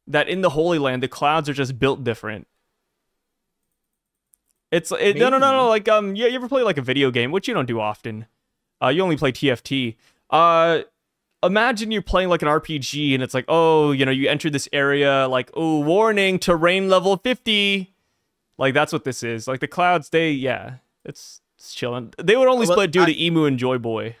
that in the Holy Land, the clouds are just built different. No. Like, you ever play like a video game, which you don't do often. You only play TFT. Imagine you're playing like an RPG, and it's like, you enter this area, like, warning, terrain level 50. Like, that's what this is. Like, the clouds, it's chilling. They would only split due to Emu and Joy Boy.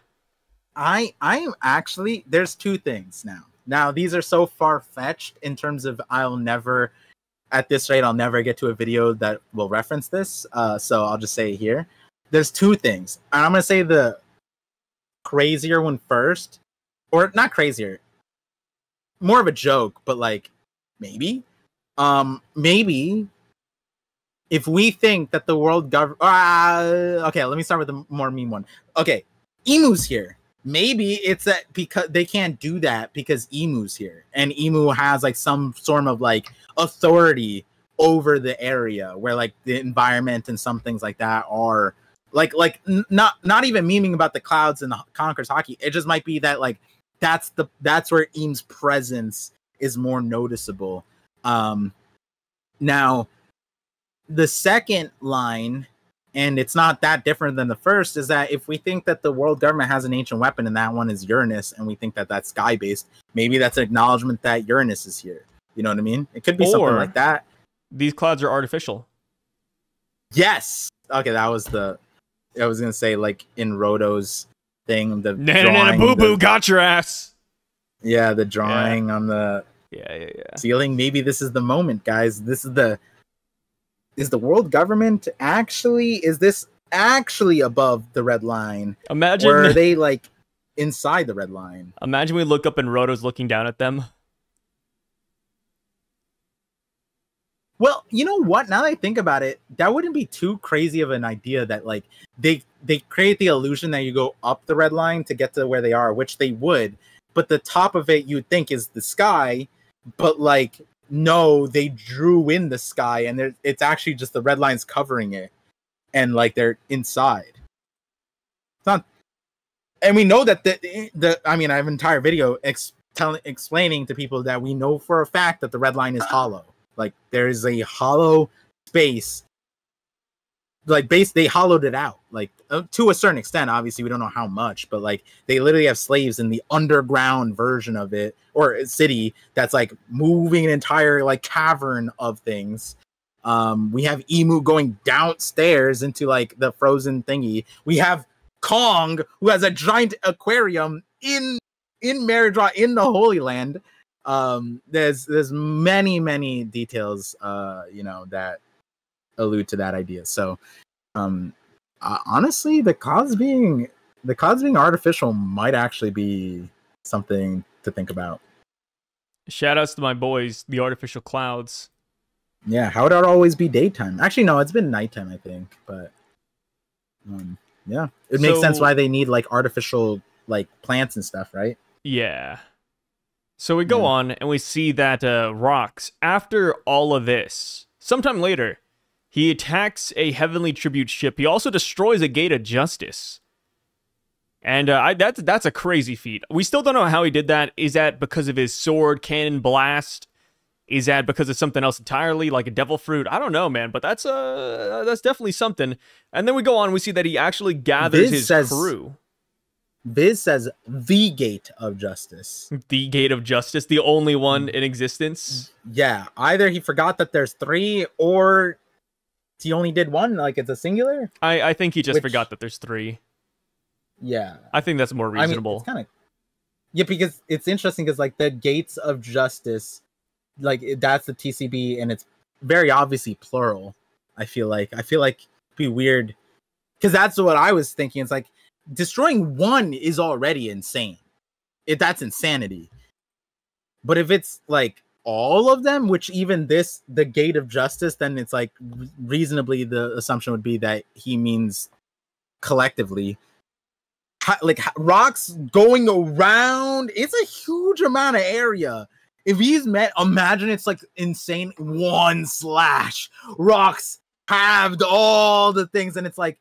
I'm actually, there's two things now. Now, these are so far-fetched in terms of at this rate, I'll never get to a video that will reference this. So I'll just say it here. There's two things. And I'm going to say the crazier one first. Or not crazier. More of a joke, but like, maybe. Maybe if we think that the world government... okay, let me start with the more meme one. Okay, Emu's here. Maybe it's that because they can't do that because Emu's here. And Emu has like some sort of like authority over the area where like the environment and some things like that are like not even memeing about the clouds and the Conquerors hockey. It just might be that like that's where Emu's presence is more noticeable. Now the second line, and it's not that different than the first, is that if we think that the world government has an ancient weapon and that one is Uranus, and we think that that's sky-based, maybe that's an acknowledgement that Uranus is here. You know what I mean? It could be something like that. These clouds are artificial. Yes. Okay, I was going to say, like, in Roto's thing, the drawing... boo-boo, got your ass! Yeah, the drawing on the ceiling. Maybe this is the moment, guys. This is the... is the world government is this actually above the red line? Imagine, or are they like inside the red line? Imagine we look up and Roto's looking down at them. Well, you know what? Now that I think about it, that wouldn't be too crazy of an idea that like they create the illusion that you go up the red line to get to where they are, which they would. But the top of it you'd think is the sky, but like no, they drew in the sky, and it's actually just the red lines covering it, and like they're inside. It's not, and we know that I mean, I have an entire video explaining to people that we know for a fact that the red line is hollow. Like there is a hollow space. Like they hollowed it out, like to a certain extent. Obviously, we don't know how much, but like they literally have slaves in the underground version of it, or city that's like moving an entire like cavern of things. We have Emu going downstairs into like the frozen thingy. We have Kong, who has a giant aquarium in Meridra in the Holy Land. There's many details that allude to that idea. So honestly, the clouds being artificial might actually be something to think about. Shout outs to my boys, the artificial clouds. Yeah, how would it always be daytime? Actually, no, it's been nighttime, I think. But yeah, it makes sense why they need like artificial like plants and stuff, right? Yeah. So we go on and we see that Rox, after all of this, sometime later, he attacks a Heavenly Tribute ship. He also destroys a Gate of Justice. And that's a crazy feat. We still don't know how he did that. Is that because of his sword cannon blast? Is that because of something else entirely, like a devil fruit? I don't know, man, but that's definitely something. And then we go on, we see that he actually gathers his crew. Viz says the Gate of Justice. The Gate of Justice, the only one in existence? Yeah, either he forgot that there's 3, or he only did 1, like it's a singular? I think he just forgot that there's 3. Yeah. I think that's more reasonable. I mean, it's kind of... Yeah, because it's interesting because like the Gates of Justice, like that's the TCB, and it's very obviously plural. I feel like it'd be weird, because that's what I was thinking. It's like destroying 1 is already insane. That's insanity. But if it's like all of them, which even the Gate of Justice, then it's like reasonably the assumption would be that he means collectively. Like rocks going around, it's a huge amount of area. If he's imagine it's like insane 1 slash rocks halved all the things, and it's like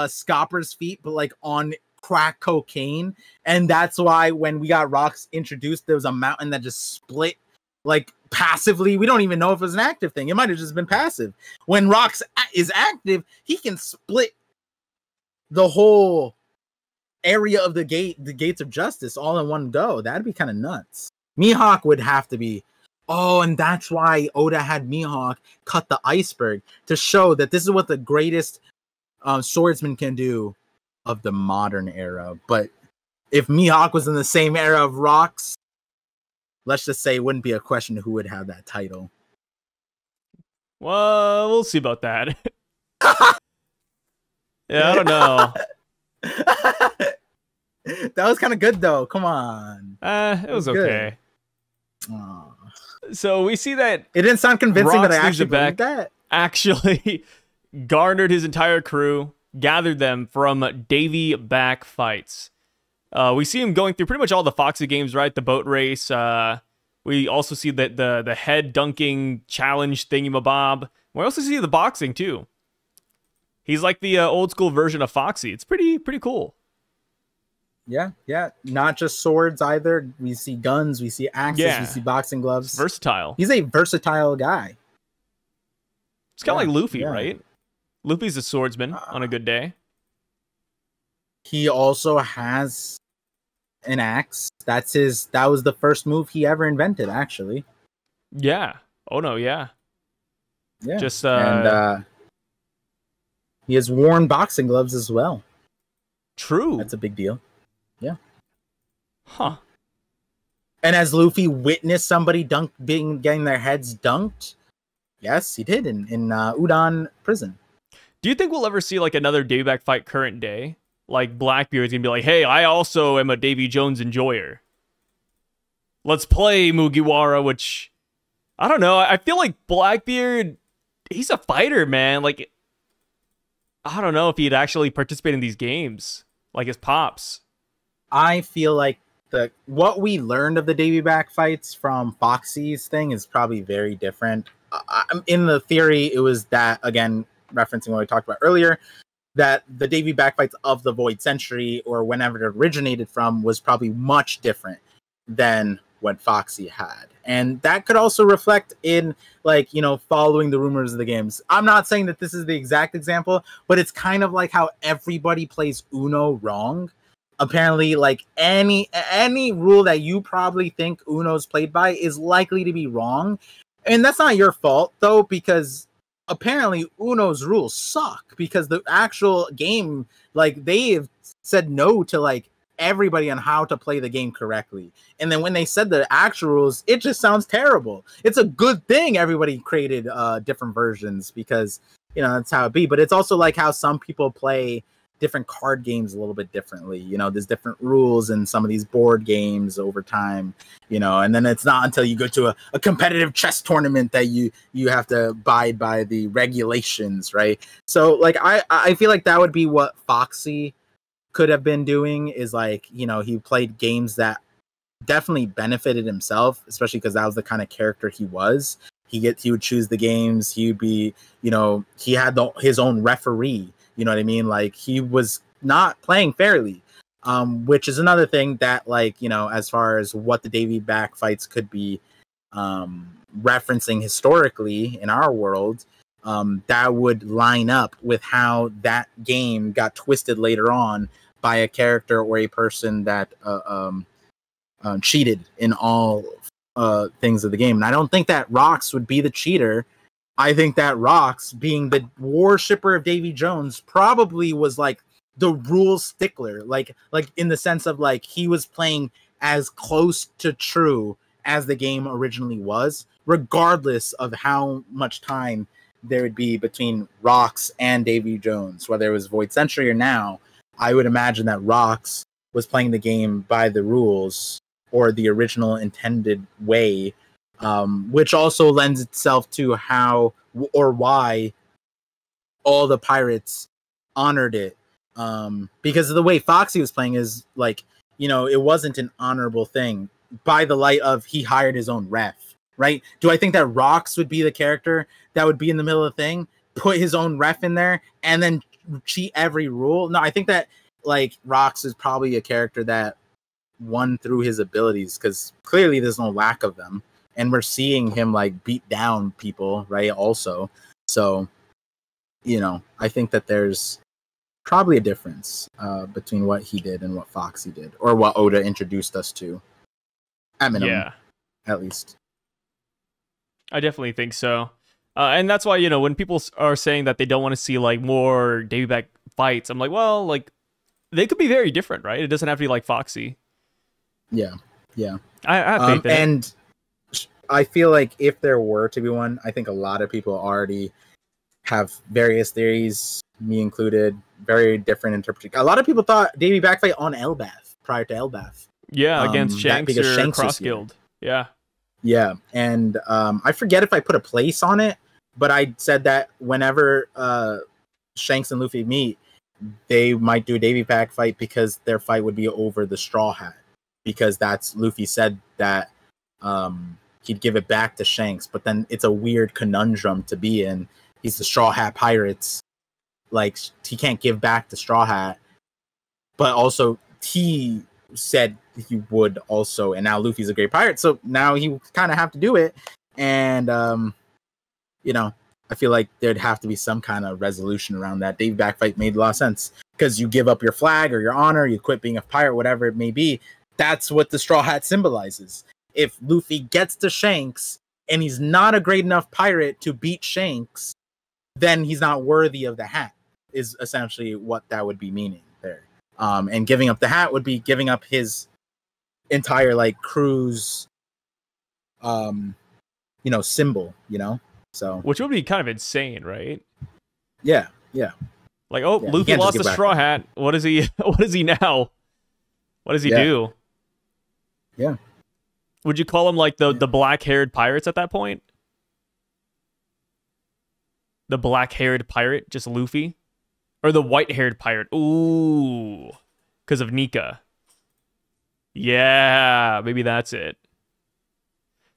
Scopper's feet, but like on crack cocaine. And that's why when we got rocks introduced, there was a mountain that just split like passively. We don't even know if it was an active thing. It might have just been passive. When rocks is active, he can split the whole area of the Gates of Justice all in one go. That'd be kind of nuts. Mihawk would have to be. Oh, and that's why Oda had Mihawk cut the iceberg to show that this is what the greatest swordsman can do of the modern era. But if Mihawk was in the same era of rocks, let's just say it wouldn't be a question who would have that title. Well, we'll see about that. Yeah, I don't know. That was kind of good though. Come on. It was okay. So we see that it didn't sound convincing, Rox but I actually believed that. Actually garnered his entire crew, gathered them from Davy back fights. We see him going through pretty much all the Foxy games, right? The boat race. We also see that the head dunking challenge thingamabob. We also see the boxing too. He's like the old school version of Foxy. It's pretty cool. Yeah. Not just swords either. We see guns, we see axes, we see boxing gloves. It's versatile. He's a versatile guy. It's kind of like Luffy, right? Luffy's a swordsman on a good day. He also has an axe. That was the first move he ever invented, actually. Yeah. Oh no, yeah. Yeah. Just and he has worn boxing gloves as well. True. That's a big deal. Yeah. Huh. And as Luffy witnessed somebody getting their heads dunked, Yes, he did in Udon prison. Do you think we'll ever see like another Davy fight current day? Like Blackbeard's gonna be like, hey, I also am a Davy Jones enjoyer. Let's play Mugiwara, which I don't know. I feel like Blackbeard, he's a fighter, man. Like, I don't know if he'd actually participate in these games like his pops. I feel like what we learned of the Davy back fights from Foxy's thing is probably very different. In the theory, it was that, again, referencing what we talked about earlier, that the Davy back fights of the Void Century, or whenever it originated from, was probably much different than what Foxy had. And that could also reflect in, like, you know, following the rumors of the games. I'm not saying that this is the exact example, but it's kind of like how everybody plays Uno wrong. Apparently, like, any rule that you probably think Uno's played by is likely to be wrong. And that's not your fault, though, because apparently Uno's rules suck, because the actual game, like, they've said no to, like, everybody on how to play the game correctly. And then when they said the actual rules, it just sounds terrible. It's a good thing everybody created different versions, because, you know, that's how it be. But it's also like how some people play different card games a little bit differently. You know, there's different rules in some of these board games over time, you know, and then it's not until you go to a competitive chess tournament that you have to abide by the regulations, right? So, like, I feel like that would be what Foxy could have been doing, is, like, you know, he played games that definitely benefited himself, especially because that was the kind of character he was. He would choose the games. He would be, you know, he had his own referee. You know what I mean? Like, he was not playing fairly, which is another thing that, like, you know, as far as what the Davy back fights could be referencing historically in our world, that would line up with how that game got twisted later on by a character or a person that cheated in all things of the game. And I don't think that Rox would be the cheater. I think that Rox, being the worshipper of Davy Jones, probably was, like, the rule stickler, like in the sense of, like, he was playing as close to true as the game originally was, regardless of how much time there would be between Rox and Davy Jones, whether it was Void Century or now. I would imagine that Rox was playing the game by the rules, or the original intended way, which also lends itself to how or why all the pirates honored it. Because of the way Foxy was playing is, like, you know, it wasn't an honorable thing by the light of he hired his own ref, right? Do I think that Rox would be the character that would be in the middle of the thing, put his own ref in there, and then cheat every rule? No, I think that, like, Rox is probably a character that won through his abilities, because clearly there's no lack of them. And we're seeing him, like, beat down people, right? Also. So, you know, I think that there's probably a difference between what he did and what Foxy did, or what Oda introduced us to. At minimum. Yeah. At least. I definitely think so. And that's why, you know, when people are saying that they don't want to see, like, more Davy back fights, I'm like, well, like, they could be very different, right? It doesn't have to be like Foxy. Yeah. Yeah. I have faith in it. And I feel like if there were to be one, I think a lot of people already have various theories, me included, very different interpretations. A lot of people thought Davy back fight on Elbath prior to Elbath. Yeah, against Shanks or Shanks Cross Guild. Yeah. Yeah, and I forget if I put a place on it, but I said that whenever Shanks and Luffy meet, they might do a Davy back fight, because their fight would be over the Straw Hat. Because that's, Luffy said that he'd give it back to Shanks, but then it's a weird conundrum to be in. He's the Straw Hat Pirates. Like, he can't give back the Straw Hat, but also he said he would also, and now Luffy's a great pirate, so now he kind of have to do it. And you know, I feel like there'd have to be some kind of resolution around that. Davy back fight made a lot of sense, because you give up your flag or your honor, you quit being a pirate, whatever it may be. That's what the Straw Hat symbolizes. If Luffy gets to Shanks and he's not a great enough pirate to beat Shanks, then he's not worthy of the hat, is essentially what that would be meaning there. And giving up the hat would be giving up his entire, like, crew's, you know, symbol, you know? So, which would be kind of insane, right? yeah. Like, oh, Yeah, Luffy lost the straw hat. What is he? What is he now? What does he do? Yeah. Would you call him like the black-haired pirates at that point? The black-haired pirate, just Luffy, or the white-haired pirate? Ooh, because of Nika. Yeah, maybe that's it.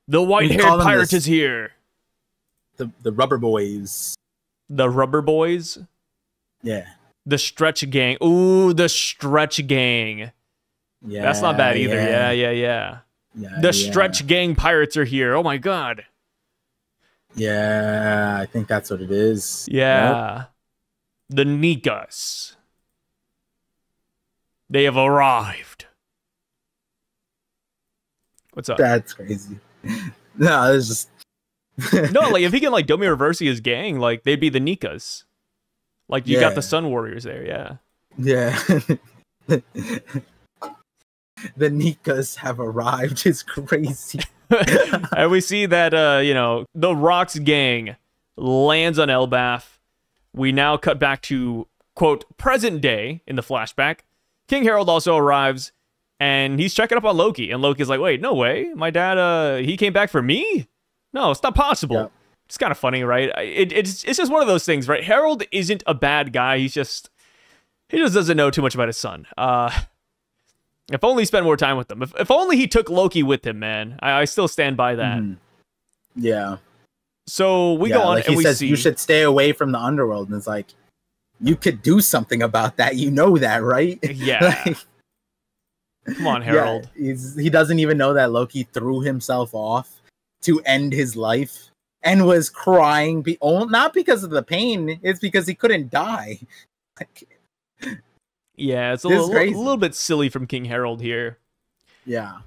The white-haired pirate is here. The Rubber Boys. The Rubber Boys? Yeah. The Stretch Gang. Ooh, the Stretch Gang. Yeah. That's not bad either. Yeah. The Stretch Gang pirates are here. Oh my god. Yeah, I think that's what it is. Yeah. Yep. The Nikas. They have arrived. What's up? That's crazy. No, it's just no, like if he can like Domi reverse his gang, like they'd be the Nikas. Like you got the Sun Warriors there, yeah. Yeah. The Nikas have arrived. It's crazy. And we see that the Rocks gang lands on Elbaf. We now cut back to quote present day in the flashback. King Harald also arrives and he's checking up on Loki, and Loki's like, wait, no way, my dad he came back for me? No, it's not possible. Yep. It's kind of funny, right? It's just one of those things, right? Harald isn't a bad guy. He just doesn't know too much about his son. If only he spent more time with them. If only he took Loki with him, man. I still stand by that. Yeah. So we go on, like and he says, you should stay away from the underworld. And it's like, you could do something about that. You know that, right? Yeah. Like, come on, Harald. Yeah, he doesn't even know that Loki threw himself off to end his life and was crying. Not because of the pain. It's because he couldn't die. Yeah, it's a little bit silly from King Harald here. Yeah.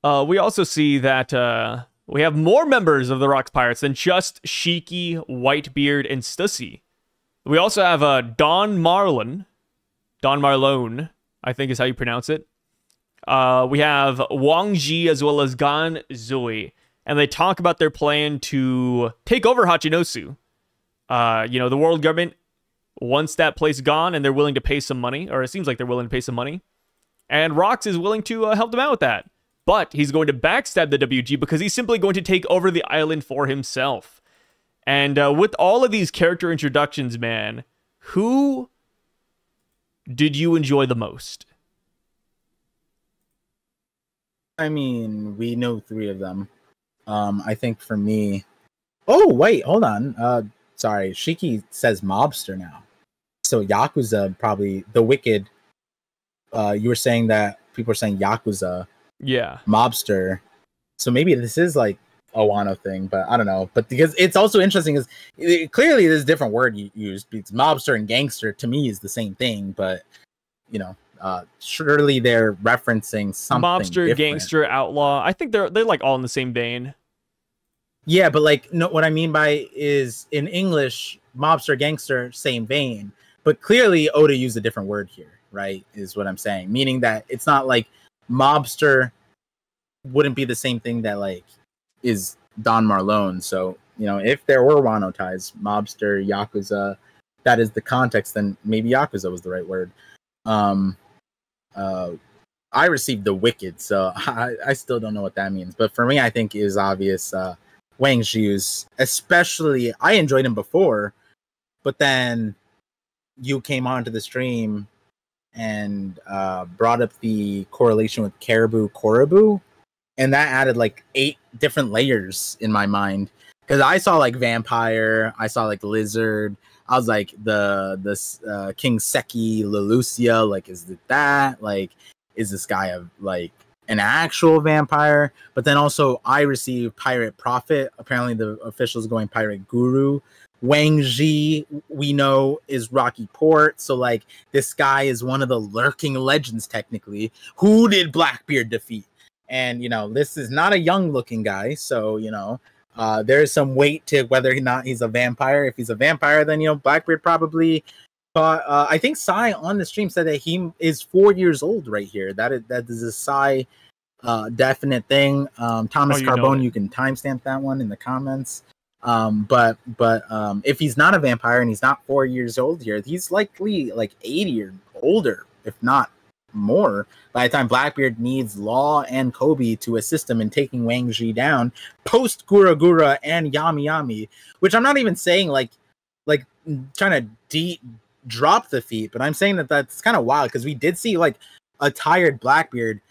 We also see that we have more members of the Rocks Pirates than just Shiki, Whitebeard, and Stussy. We also have Don Marlon, I think is how you pronounce it. We have Wang Ji as well as Gan Zui, and they talk about their plan to take over Hachinosu. The world government wants that place gone, and they're willing to pay some money, or it seems like they're willing to pay some money. And Rox is willing to help them out with that. But he's going to backstab the WG because he's simply going to take over the island for himself. And with all of these character introductions, man, who did you enjoy the most? I mean, we know 3 of them. I think for me... Oh, wait, hold on. Sorry, Shiki says mobster now. So Yakuza, probably the Wicked. You were saying that people are saying Yakuza. Yeah. Mobster. So maybe this is like a Wano thing, but I don't know. But because it's also interesting is clearly there's a different word you use, because mobster and gangster to me is the same thing, but surely they're referencing something mobster, different. Gangster, outlaw. I think they're like all in the same vein. Yeah, but like no, what I mean by is in English, mobster, gangster, same vein. But clearly Oda used a different word here, right? Is what I'm saying. Meaning that it's not like mobster wouldn't be the same thing that like is Don Marlon. So, if there were Wano ties, mobster, Yakuza, that is the context, then maybe Yakuza was the right word. I received the Wicked, so I still don't know what that means. But for me, I think it is obvious. Wang Jiu's, especially, I enjoyed him before, but then you came onto the stream and brought up the correlation with Caribou Korobu, and that added like 8 different layers in my mind, because I saw like vampire, I saw like lizard, I was like the King Seki Lelucia, like is it that, like is this guy like an actual vampire? But then also I received Pirate Prophet. Apparently the officials going Pirate Guru. Wang Ji, we know, is Rocky Port. So like this guy is one of the lurking legends technically. Who did Blackbeard defeat? And this is not a young looking guy. So there's some weight to whether or not he's a vampire. If he's a vampire, then Blackbeard probably. But I think Sai on the stream said that he is 4 years old right here. That is a Sai definite thing. Thomas Carbone, you can timestamp that one in the comments. But if he's not a vampire and he's not 4 years old here, he's likely like 80 or older, if not more, by the time Blackbeard needs Law and Kobe to assist him in taking Wang Zhi down post Gura Gura and Yami Yami, which I'm not even saying like trying to drop the feat, but I'm saying that that's kind of wild because we did see like a tired Blackbeard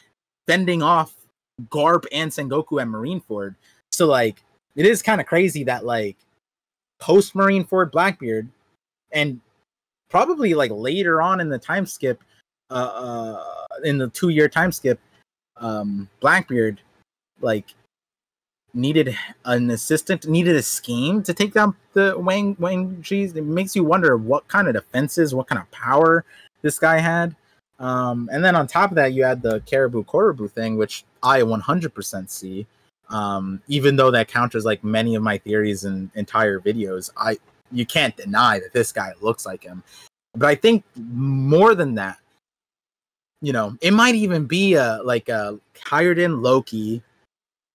fending off Garp and Sengoku at Marineford. So like it is kind of crazy that like post Marineford Blackbeard and probably like later on in the time skip, in the 2-year time skip, Blackbeard like needed an assistant, needed a scheme to take down the Wang Zhi's. It makes you wonder what kind of defenses, what kind of power this guy had. And then on top of that, you had the Caribou Korobu thing, which I 100% see. Even though that counters like many of my theories in entire videos, you can't deny that this guy looks like him. But I think more than that, you know, it might even be a hired in Loki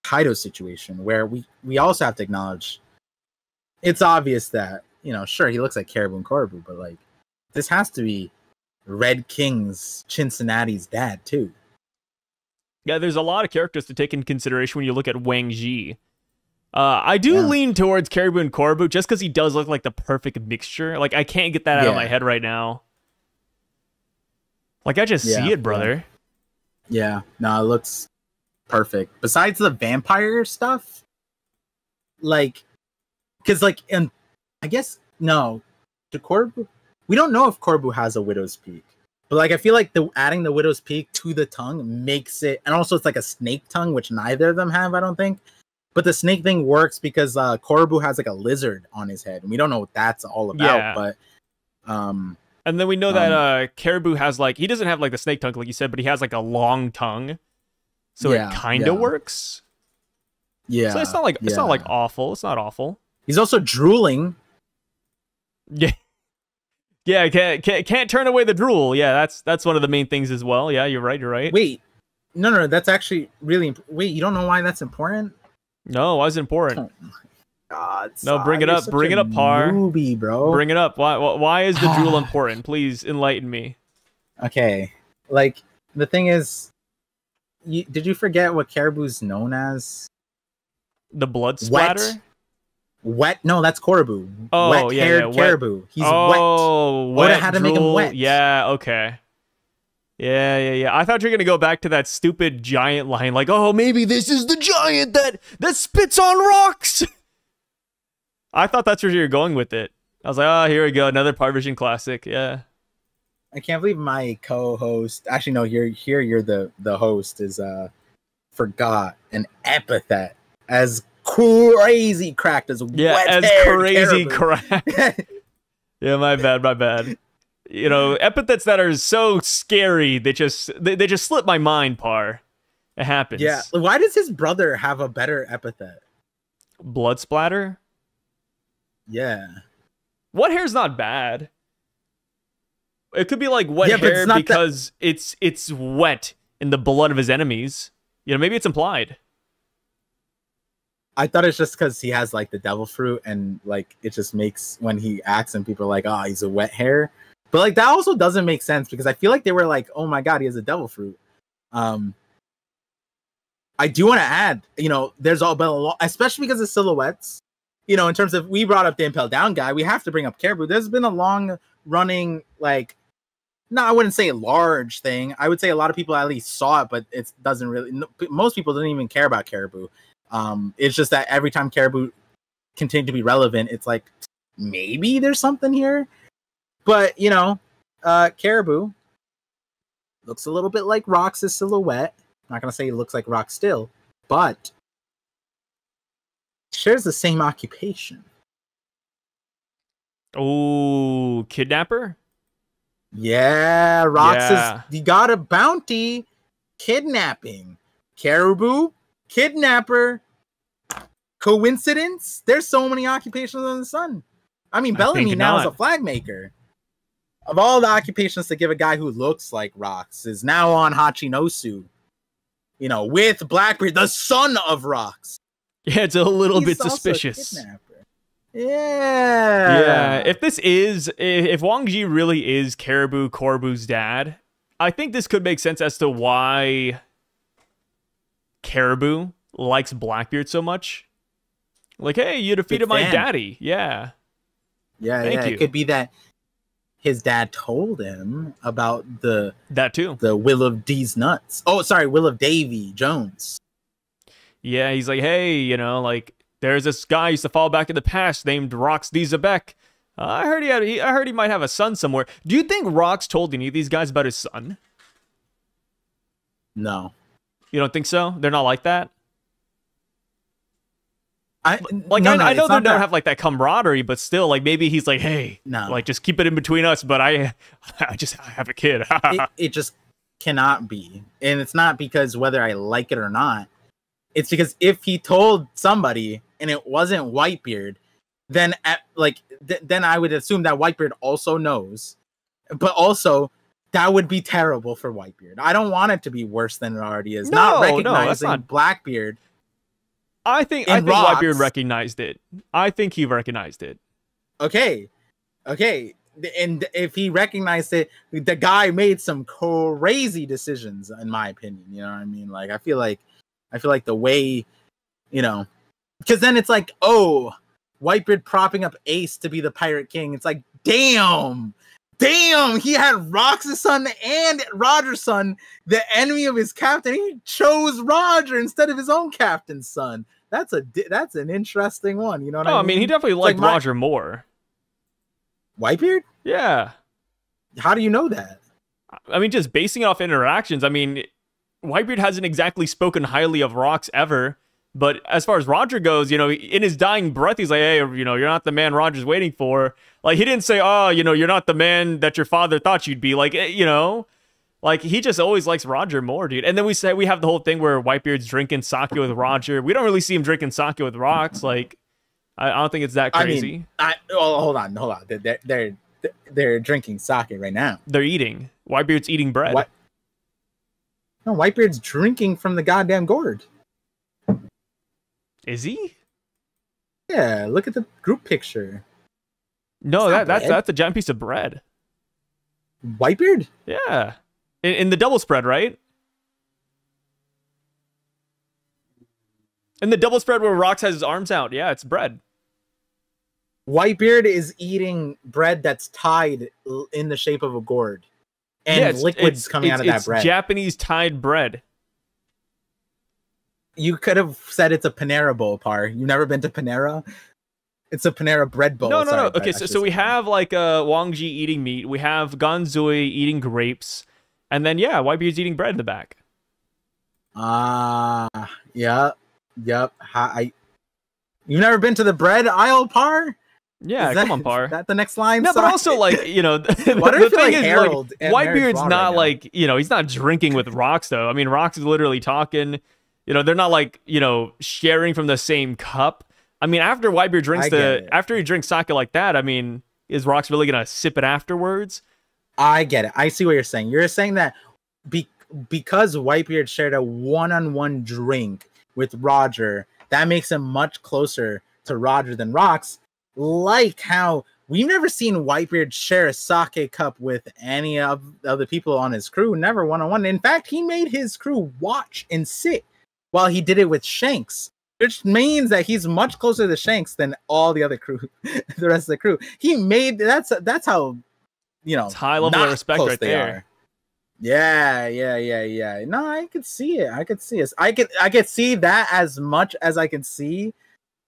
Kaido situation where we also have to acknowledge it's obvious that, you know, sure, he looks like Caribou and Korobu, but like this has to be Red King's Cincinnati's dad too. Yeah, there's a lot of characters to take into consideration when you look at Wang Zhi. I do lean towards Caribou and Korobu just because he does look like the perfect mixture. Like, I can't get that out of my head right now. Like, I just see it, brother. Yeah, no, it looks perfect. Besides the vampire stuff, like, because, like, and I guess, no, to Korobu, we don't know if Korobu has a Widow's Peak. But, like, I feel like adding the Widow's Peak to the tongue makes it, and also it's like a snake tongue, which neither of them have, I don't think. But the snake thing works because Korobu has like a lizard on his head, and we don't know what that's all about. But and then we know that Caribou has like, he doesn't have like the snake tongue like you said, but he has like a long tongue, so it kind of works. Yeah, so it's not like it's not like awful. It's not awful. He's also drooling. Yeah. Yeah, can't turn away the drool. Yeah, that's one of the main things as well. Yeah, you're right. You're right. Wait, no, that's actually really. Wait, you don't know why that's important? No, why is it important? Oh my God! No, bring it up. Bring it up, Par. Newbie, bro. Bring it up. Why is the drool important? Please enlighten me. Okay, like the thing is, did you forget what Caribou's known as? The blood splatter. Wet? No, that's Korobu. Oh, wet-haired Caribou. He's wet. Wet. Oda had to make him wet. Yeah, okay. Yeah. I thought you were gonna go back to that stupid giant line, like, oh, maybe this is the giant that spits on rocks. I thought that's where you were going with it. I was like, oh, here we go, another Parvision classic. Yeah. I can't believe my co-host. Actually, no, you're the host. Is forgot an epithet as crazy cracked as crazy cracked. Yeah, my bad. You know, epithets that are so scary, they just slip my mind, Par. It happens. Yeah. Why does his brother have a better epithet? Blood splatter? Yeah. Wet hair's not bad. It could be like wet hair because it's wet in the blood of his enemies. You know, maybe it's implied. I thought it's just because he has like the devil fruit and like it just makes when he acts and people are like, oh, he's a wet hair. But like that also doesn't make sense because I feel like they were like, oh my God, he has a devil fruit. I do want to add, you know, there's all been a lot, especially because of silhouettes. You know, in terms of we brought up the Impel Down guy, we have to bring up Caribou. There's been a long running, like, no, I wouldn't say large thing. I would say a lot of people at least saw it, but it doesn't really. Most people didn't even care about Caribou. It's just that every time Caribou continued to be relevant, it's like maybe there's something here. But you know, Caribou looks a little bit like Rox's silhouette. I'm not gonna say he looks like Rox still, but shares the same occupation. Oh, kidnapper? Yeah, Rox is he got a bounty kidnapping. Caribou, kidnapper. Coincidence? There's so many occupations on the sun. I mean, Bellamy now is a flag maker. Of all the occupations to give a guy who looks like Rox is now on Hachinosu. You know, with Blackbeard, the son of Rox. Yeah, it's a little bit suspicious. Yeah. If Wang Ji really is Caribou Corbu's dad, I think this could make sense as to why Caribou likes Blackbeard so much. Like, hey, you defeated my daddy. Yeah. Yeah. It could be that his dad told him about that too. The Will of D's nuts. Oh, sorry, Will of Davy Jones. Yeah, he's like, hey, like, there's this guy who used to fall back in the past named Rox D. Xebec. I heard he might have a son somewhere. Do you think Rox told any of these guys about his son? No. You don't think so? They're not like that? I know they don't have like that camaraderie, but still, like, maybe he's like, hey, like, just keep it in between us, but I have a kid. it just cannot be. And it's not because whether I like it or not. It's because if he told somebody and it wasn't Whitebeard, then then I would assume that Whitebeard also knows. But also, that would be terrible for Whitebeard. I don't want it to be worse than it already is. Not recognizing Blackbeard. I think Whitebeard recognized it. I think he recognized it. Okay. And if he recognized it, the guy made some crazy decisions, in my opinion. You know what I mean? Like, I feel like the way, because then it's like, oh, Whitebeard propping up Ace to be the Pirate King. It's like, damn, he had Rox's son and Roger's son, the enemy of his captain. He chose Roger instead of his own captain's son. That's an interesting one. You know what I mean? I mean, he definitely liked Roger more. Whitebeard? Yeah. How do you know that? I mean, just basing it off interactions. I mean, Whitebeard hasn't exactly spoken highly of Rox ever, but as far as Roger goes, in his dying breath, he's like, hey, you're not the man Roger's waiting for. Like, he didn't say, oh, you're not the man that your father thought you'd be. Like, like, he just always likes Roger more, dude. And then we have the whole thing where Whitebeard's drinking sake with Roger. We don't really see him drinking sake with Rox. Like, I don't think it's that crazy. Hold on. They're drinking sake right now. They're eating. Whitebeard's eating bread. No, Whitebeard's drinking from the goddamn gourd. Is he? Yeah, look at the group picture. No, that's a giant piece of bread. Whitebeard? Yeah. In the double spread, right? In the double spread where Rox has his arms out. Yeah, it's bread. Whitebeard is eating bread that's tied in the shape of a gourd. And liquids coming out of that bread. It's Japanese tied bread. You could have said it's a Panera bowl, Par. You've never been to Panera? It's a Panera bread bowl. No. Okay, so we have like Wang Ji eating meat. We have Ganzui eating grapes. And then, yeah, Whitebeard's eating bread in the back. Yep. You've never been to the bread aisle, Par? Yeah, come on, Par. That the next line? No, but also, like, the thing is, Harold like, Whitebeard's not like, he's not drinking with Rox, though. I mean, Rox is literally talking. They're not like, sharing from the same cup. I mean, after Whitebeard drinks after he drinks sake like that, I mean, is Rox really gonna sip it afterwards? I get it. I see what you're saying. You're saying that because Whitebeard shared a one-on-one drink with Roger, that makes him much closer to Roger than Rox. Like how we've never seen Whitebeard share a sake cup with any of the people on his crew, never one-on-one. In fact, he made his crew watch and sit while he did it with Shanks, which means that he's much closer to Shanks than all the other crew, the rest of the crew. He made that's how it's high level of respect right there. Yeah. No, I could see it. I could see that as much as I can see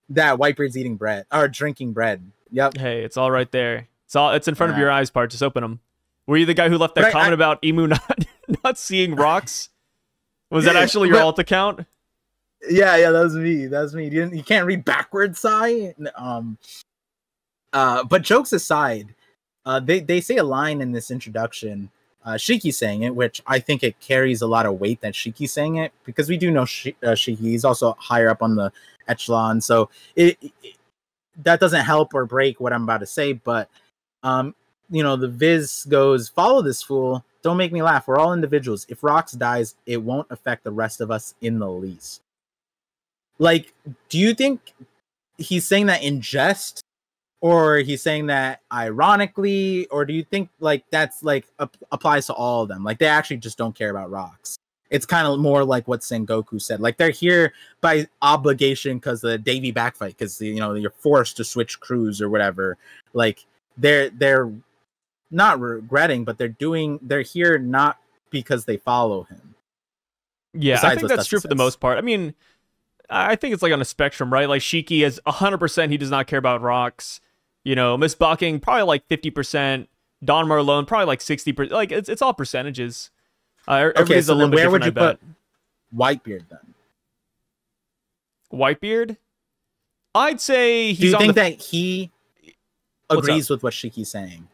that Whitebeard's eating bread or drinking bread. Yep. Hey, it's all right there. It's in front of your eyes, Part. Just open them. Were you the guy who left that comment about Emu not seeing Rox? Was that actually your alt account? Yeah, that was me. You can't read backwards, Sai. But jokes aside, they say a line in this introduction. Shiki saying it, which I think it carries a lot of weight that Shiki saying it, because we do know Shiki. He's also higher up on the echelon, so that doesn't help or break what I'm about to say. But the Viz goes, follow this fool. Don't make me laugh. We're all individuals. If Rox dies, it won't affect the rest of us in the least. Like, do you think he's saying that in jest, or he's saying that ironically, or do you think like that's like applies to all of them? Like they actually just don't care about rocks. It's kind of more like what Sengoku said. Like they're here by obligation because the Davy backfight, because you're forced to switch crews or whatever. Like they're not regretting, but they're here not because they follow him. Yeah, I think that's true for the most part. I mean, I think it's like on a spectrum, right? Like Shiki is 100% he does not care about rocks. Miss Bucking probably like 50%. Don Marlone probably like 60%. Like it's all percentages. Everybody's so a little bit where different, would you put Whitebeard then? Whitebeard? I'd say he's. Do you think that he agrees with what Shiki's saying?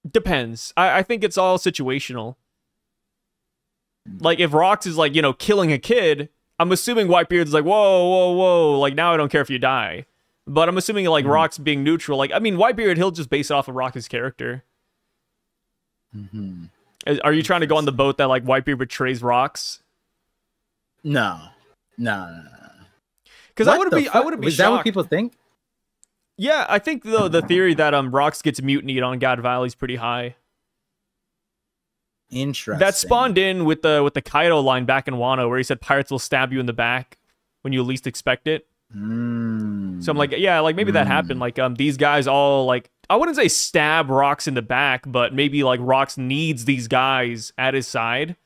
Depends. I think it's all situational. Like if Rocks is like killing a kid, I'm assuming Whitebeard's like whoa, like now I don't care if you die. But I'm assuming like Rocks being neutral. Like I mean Whitebeard, he'll just base it off of Rock's character. Are you trying to go on the boat that like Whitebeard betrays Rocks? No. Because I wouldn't be shocked. Is that what people think? Yeah, I think though the theory that Rocks gets mutinied on God Valley is pretty high. Interesting. That spawned in with the Kaido line back in Wano where he said pirates will stab you in the back when you least expect it. So I'm like, yeah, like maybe that happened. Like these guys all like, I wouldn't say stab Rocks in the back, but maybe like Rocks needs these guys at his side,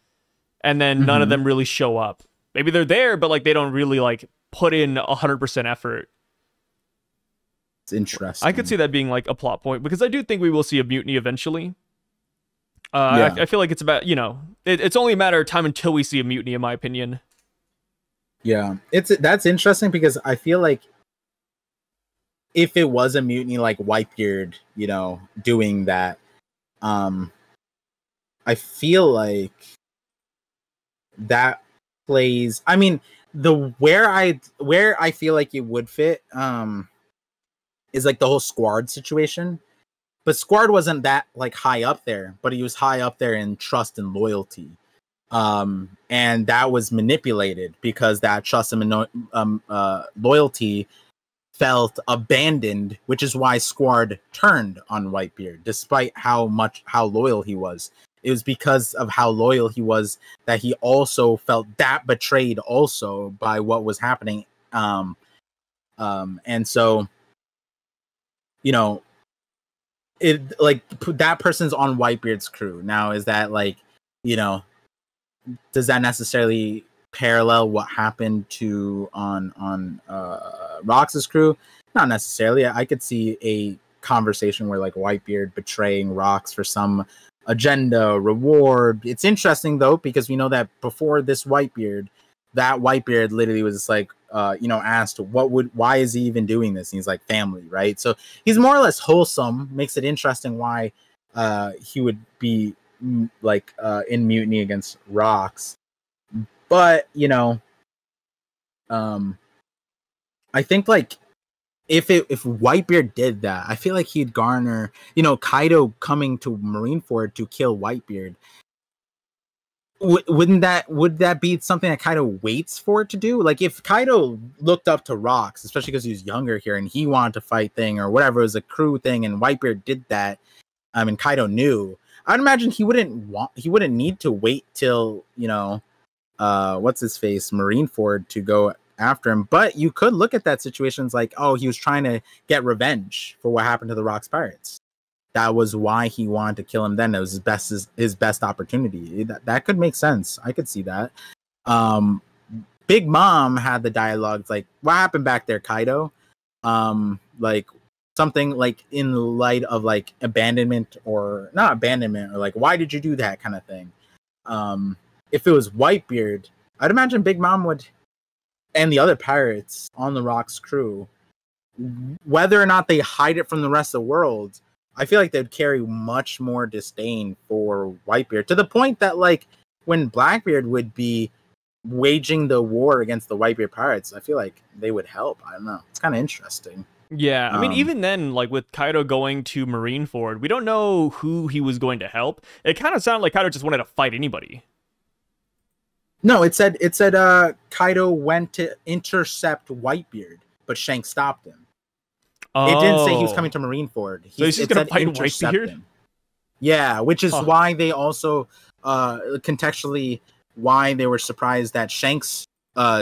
and then none of them really show up. Maybe they're there, but like they don't really like put in 100% effort. It's interesting. I could see that being like a plot point because I do think we will see a mutiny eventually. I feel like it's about it's only a matter of time until we see a mutiny, in my opinion. Yeah, that's interesting because I feel like if it was a mutiny like Whitebeard, doing that, I feel like that plays. I mean, where I feel like it would fit is like the whole Squad situation. But Squad wasn't that like high up there, but he was high up there in trust and loyalty. And that was manipulated because that trust and loyalty felt abandoned, which is why Squad turned on Whitebeard, despite how loyal he was. It was because of how loyal he was that he also felt that betrayed also by what was happening. And so, it like that person's on Whitebeard's crew now. Is that like does that necessarily parallel what happened to on Rox's crew? Not necessarily. I could see a conversation where like Whitebeard betraying Rox for some agenda reward. It's interesting though because we know that before this Whitebeard, that Whitebeard literally was like asked why is he even doing this, and he's like family, right? So he's more or less wholesome. Makes it interesting why he would be like in mutiny against Rox. But I think like if Whitebeard did that, I feel like he'd garner Kaido coming to Marineford to kill Whitebeard. Would that be something that Kaido waits for it to do? Like if Kaido looked up to Rox, especially because he was younger here and he wanted to fight thing or whatever, it was a crew thing, and Whitebeard did that, and Kaido knew, I'd imagine he wouldn't need to wait till what's his face Marineford to go after him. But you could look at that situation as like, oh, he was trying to get revenge for what happened to the Rox pirates. That was why he wanted to kill him then. It was his best opportunity. That could make sense. I could see that. Big Mom had the dialogues like, what happened back there, Kaido? Like something like in light of like abandonment or not abandonment, or like, why did you do that kind of thing? If it was Whitebeard, I'd imagine Big Mom would, and the other pirates on the Rox crew, whether or not they hide it from the rest of the world, I feel like they'd carry much more disdain for Whitebeard, to the point that like when Blackbeard would be waging the war against the Whitebeard pirates, I feel like they would help. I don't know. It's kind of interesting. Yeah, I mean, even then, like with Kaido going to Marineford, we don't know who he was going to help. It kind of sounded like Kaido just wanted to fight anybody. No, it said Kaido went to intercept Whitebeard, but Shanks stopped him. It didn't say he was Oh. coming to Marineford. So he's just it gonna said fight intercept Whitebeard? him. Yeah, which is Huh. why they also contextually why they were surprised that Shanks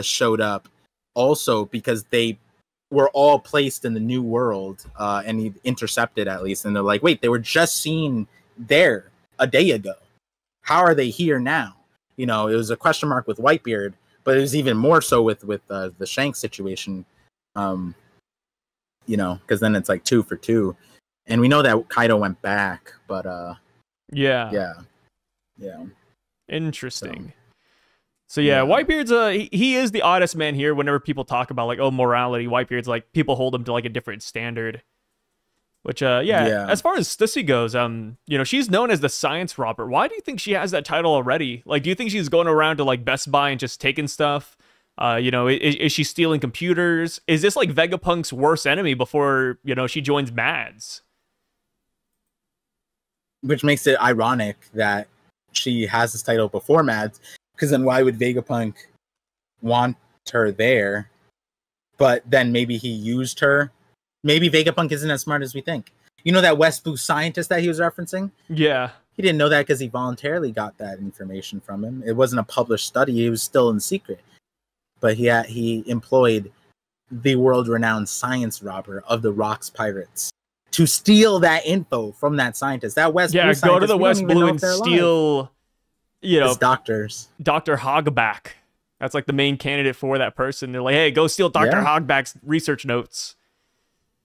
showed up also, because they were all placed in the new world and he intercepted at least, and they're like, wait, they were just seen there a day ago. How are they here now? You know, it was a question mark with Whitebeard, but it was even more so with the Shanks situation. You know, because then it's like 2 for 2. And we know that Kaido went back, but Yeah. yeah. Interesting. So yeah, Whitebeard's he is the oddest man here. Whenever people talk about like, oh, morality, Whitebeard's like, people hold him to like a different standard. Which as far as Stussy goes, you know, she's known as the science robber. Why do you think she has that title already? Like, do you think she's going around to like Best Buy and just taking stuff? You know, is she stealing computers? Is this like Vegapunk's worst enemy before, you know, she joins Mads? Which makes it ironic that she has this title before Mads, because then why would Vegapunk want her there? But then maybe he used her. Maybe Vegapunk isn't as smart as we think. You know that West Blue scientist that he was referencing? Yeah. He didn't know that because he voluntarily got that information from him. It wasn't a published study. It was still in secret. But he employed the world-renowned science robber of the Rocks Pirates to steal that info from that scientist. That West Blue scientist, go to the West Blue and steal, you know, his doctors. Dr. Hogback. That's like the main candidate for that person. They're like, hey, go steal Dr. Hogback's research notes.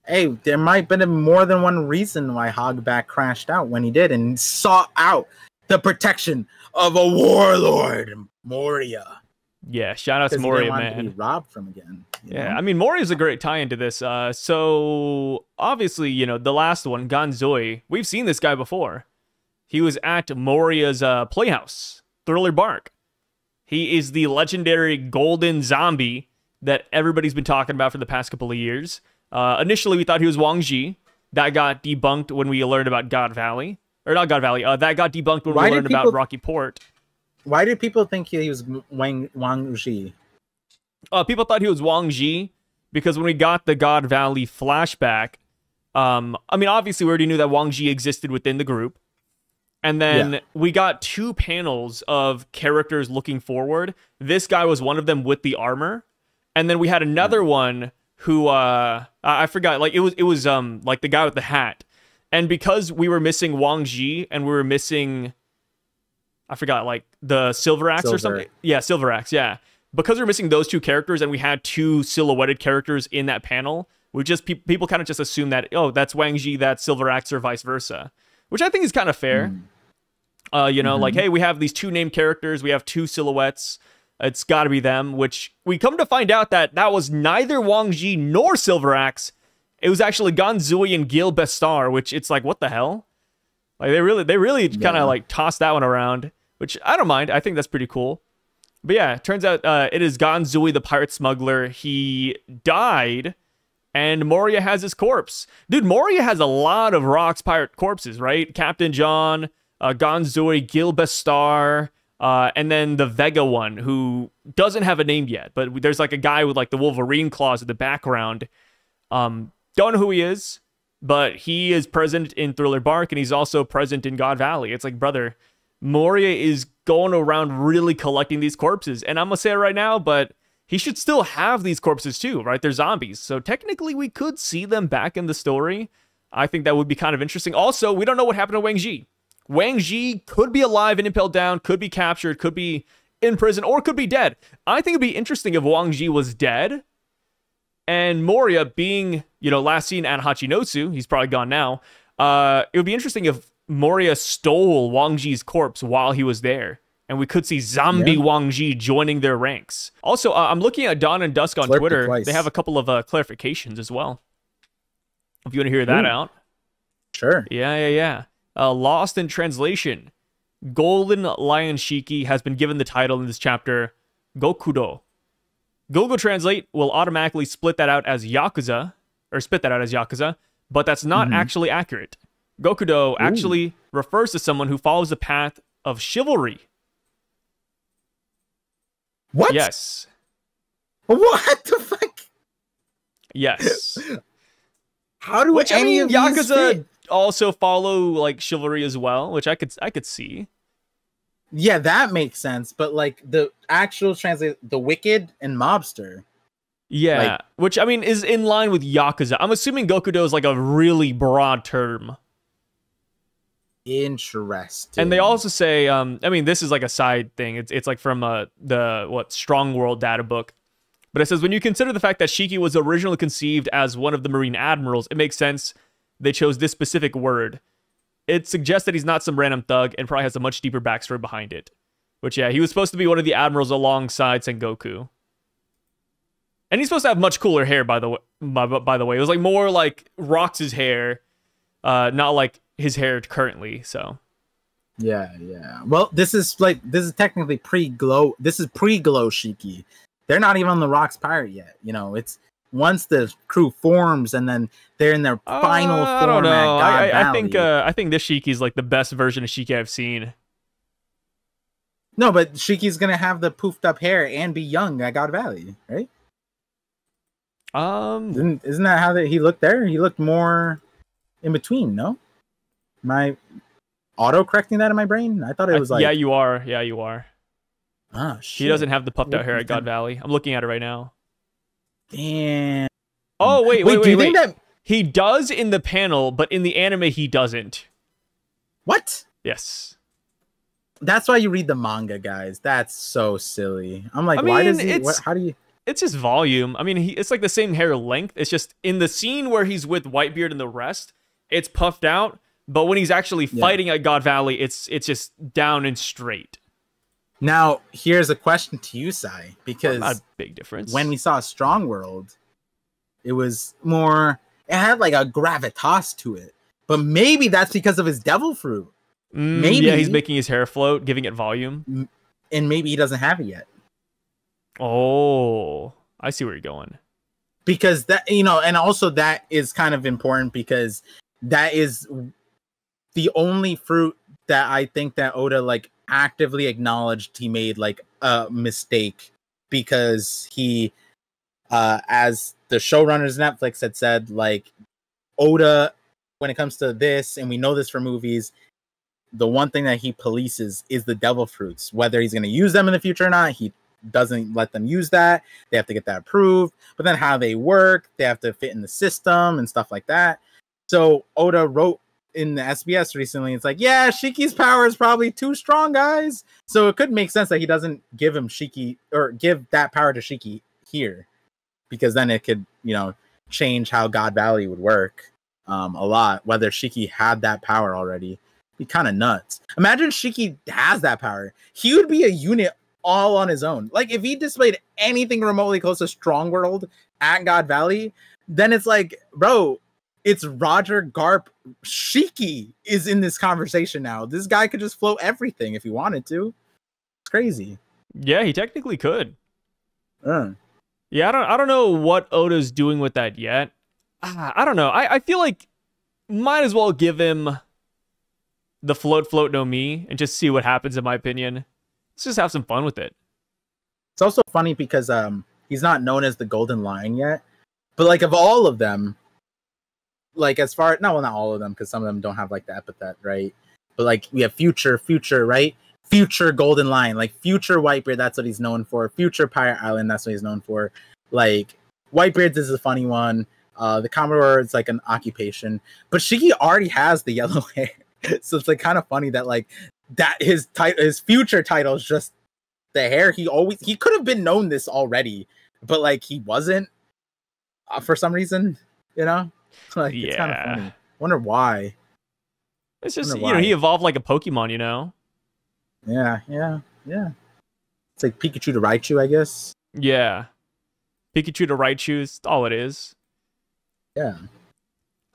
Hey, there might have been more than one reason why Hogback crashed out when he did and sought out the protection of a warlord, Moria. Yeah, shout out to Moria, man. To be robbed from again. Yeah, I mean, Moria's a great tie into this. So obviously, you know, the last one, Ganzoi, we've seen this guy before. He was at Moria's playhouse, Thriller Bark. He is the legendary golden zombie that everybody's been talking about for the past couple of years. Initially, we thought he was Wang Ji. That got debunked when we learned about God Valley. Or not God Valley. That got debunked when we learned about Rocky Port. Why did people think he was Wang Ji? People thought he was Wang Ji because when we got the God Valley flashback, I mean, obviously, we already knew that Wang Ji existed within the group. And then we got 2 panels of characters looking forward. This guy was one of them with the armor. And then we had another one who I forgot, like it was like the guy with the hat. And because we were missing Wang Ji and we were missing, I forgot, like the Silver Axe or something. Yeah, Silver Axe, yeah. Because we were missing those 2 characters and we had 2 silhouetted characters in that panel, we just people kind of just assume that, oh, that's Wang Ji, that's Silver Axe, or vice versa. Which I think is kind of fair. You know, like, hey, we have these 2 named characters, we have 2 silhouettes. It's got to be them, which we come to find out that was neither Wang Ji nor Silver Axe. It was actually Ganzui and Gil Bestar, which it's like, what the hell? Like they really kind of like tossed that one around, which I don't mind. I think that's pretty cool. But yeah, it turns out it is Ganzui, the pirate smuggler. He died, and Moria has his corpse. Dude, Moria has a lot of Rocks pirate corpses, right? Captain John, Ganzui, Gil Bestar, and then the Vega one, who doesn't have a name yet, but there's like a guy with like the Wolverine claws in the background. Don't know who he is, but he is present in Thriller Bark, and he's also present in God Valley. It's like, brother, Moria is going around really collecting these corpses, and I'm gonna say it right now, but he should still have these corpses too, right? They're zombies, so technically we could see them back in the story. I think that would be kind of interesting. Also, we don't know what happened to Wang Ji. Wang Ji could be alive and impaled down, could be captured, could be in prison, or could be dead. I think it'd be interesting if Wang Ji was dead, and Moria being, you know, last seen at Hachinosu, he's probably gone now. It would be interesting if Moria stole Wang Ji's corpse while he was there, and we could see zombie Wang Ji joining their ranks. Also, I'm looking at Dawn and Dusk on Twitter. They have a couple of clarifications as well. If you want to hear that out. Sure. Yeah. Lost in translation. Golden Lion Shiki has been given the title in this chapter, Gokudo. Google Translate will automatically split that out as Yakuza, but that's not actually accurate. Gokudo actually refers to someone who follows the path of chivalry. What? Yes. What the fuck? Yes. How do any of these Yakuza fit? also follow like chivalry as well, which I could see. Yeah, that makes sense. But like the actual translate, the wicked and mobster. Yeah, Like, which I mean is in line with Yakuza. I'm assuming Gokudo is like a really broad term. interesting. And they also say, I mean, this is like a side thing. It's like from the Strong World data book. But it says, when you consider the fact that Shiki was originally conceived as one of the Marine admirals, it makes sense they chose this specific word. It suggests that he's not some random thug and probably has a much deeper backstory behind it. Which, yeah, he was supposed to be one of the admirals alongside Sengoku. And he's supposed to have much cooler hair, by the way. It was like more like Rox's hair, not like his hair currently. So, yeah. Well, this is technically pre-glow. This is pre-glow Shiki. They're not even on the Rocks pirate yet. You know, it's once the crew forms and then they're in their final form. I don't know. I think this Shiki is like the best version of Shiki I've seen. No, but Shiki's gonna have the poofed up hair and be young at God Valley, right? Isn't that how he looked there? He looked more in between, no? Am I auto correcting that in my brain? I thought it was like, yeah, you are. Oh shit. He doesn't have the puffed out hair at God Valley. I'm looking at it right now. Damn. Oh wait. Do you think that he does in the panel, but in the anime he doesn't? What? Yes. That's why you read the manga, guys. That's so silly. I'm like, why does he? How do you? It's just volume. I mean, it's like the same hair length. It's just in the scene where he's with Whitebeard and the rest, it's puffed out. But when he's actually fighting at God Valley, it's just down and straight. Now, here's a question to you, Sai, because not a big difference. When we saw Strong World, it was more. It had like a gravitas to it, but maybe that's because of his devil fruit. Maybe he's making his hair float, giving it volume, and maybe he doesn't have it yet. Oh, I see where you're going. Because that, and also that is kind of important because that is the only fruit that I think that Oda like actively acknowledged he made like a mistake, because he, as the showrunners Netflix had said, like Oda, when it comes to this, and we know this from movies, the one thing that he polices is the devil fruits. Whether he's going to use them in the future or not, he doesn't let them use that. They have to get that approved. But then how they work, they have to fit in the system and stuff like that. So Oda wrote in the SBS recently, it's like, yeah, Shiki's power is probably too strong, guys. So it could make sense that he doesn't give him Shiki, or give that power to Shiki here, because then it could, change how God Valley would work a lot. Whether Shiki had that power already, be kind of nuts. Imagine Shiki has that power. He would be a unit all on his own. Like if he displayed anything remotely close to Strong World at God Valley, then it's like, bro, it's Roger Garp. Shiki is in this conversation now. This guy could just float everything if he wanted to. It's crazy. Yeah, he technically could. Yeah, I don't know what Oda's doing with that yet. I don't know. I feel like might as well give him the float no me and just see what happens, in my opinion. Let's just have some fun with it. It's also funny because he's not known as the Golden Lion yet. But like of all of them, like as far not all of them, because some of them don't have like the epithet, right? But like we have future, right? Future Golden Lion, like future Whitebeard, that's what he's known for. Future Pirate Island, that's what he's known for. Like Whitebeard's is a funny one. The Commodore is like an occupation, but Shiki already has the yellow hair, so it's like kind of funny that like that his future title is just the hair. He could have been known this already, but like he wasn't for some reason, like it's kind of funny. Wonder why. It's just he evolved like a Pokemon, Yeah. It's like Pikachu to Raichu, I guess. Yeah. Pikachu to Raichu is all it is. Yeah.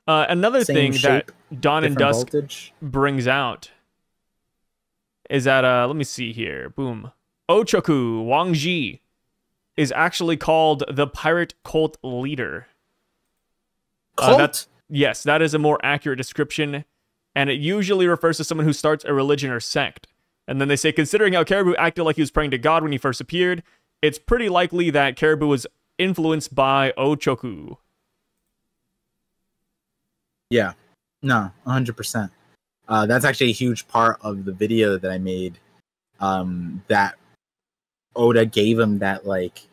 Another Same thing shape, that Dawn and Dusk voltage brings out is that, let me see here. Boom. Ochoku Wangji is actually called the pirate cult leader. Cult? Yes, that is a more accurate description, and it usually refers to someone who starts a religion or sect. And then they say, considering how Caribou acted like he was praying to God when he first appeared, it's pretty likely that Caribou was influenced by Ochoku. Yeah, no, 100%. That's actually a huge part of the video that I made. That Oda gave him that like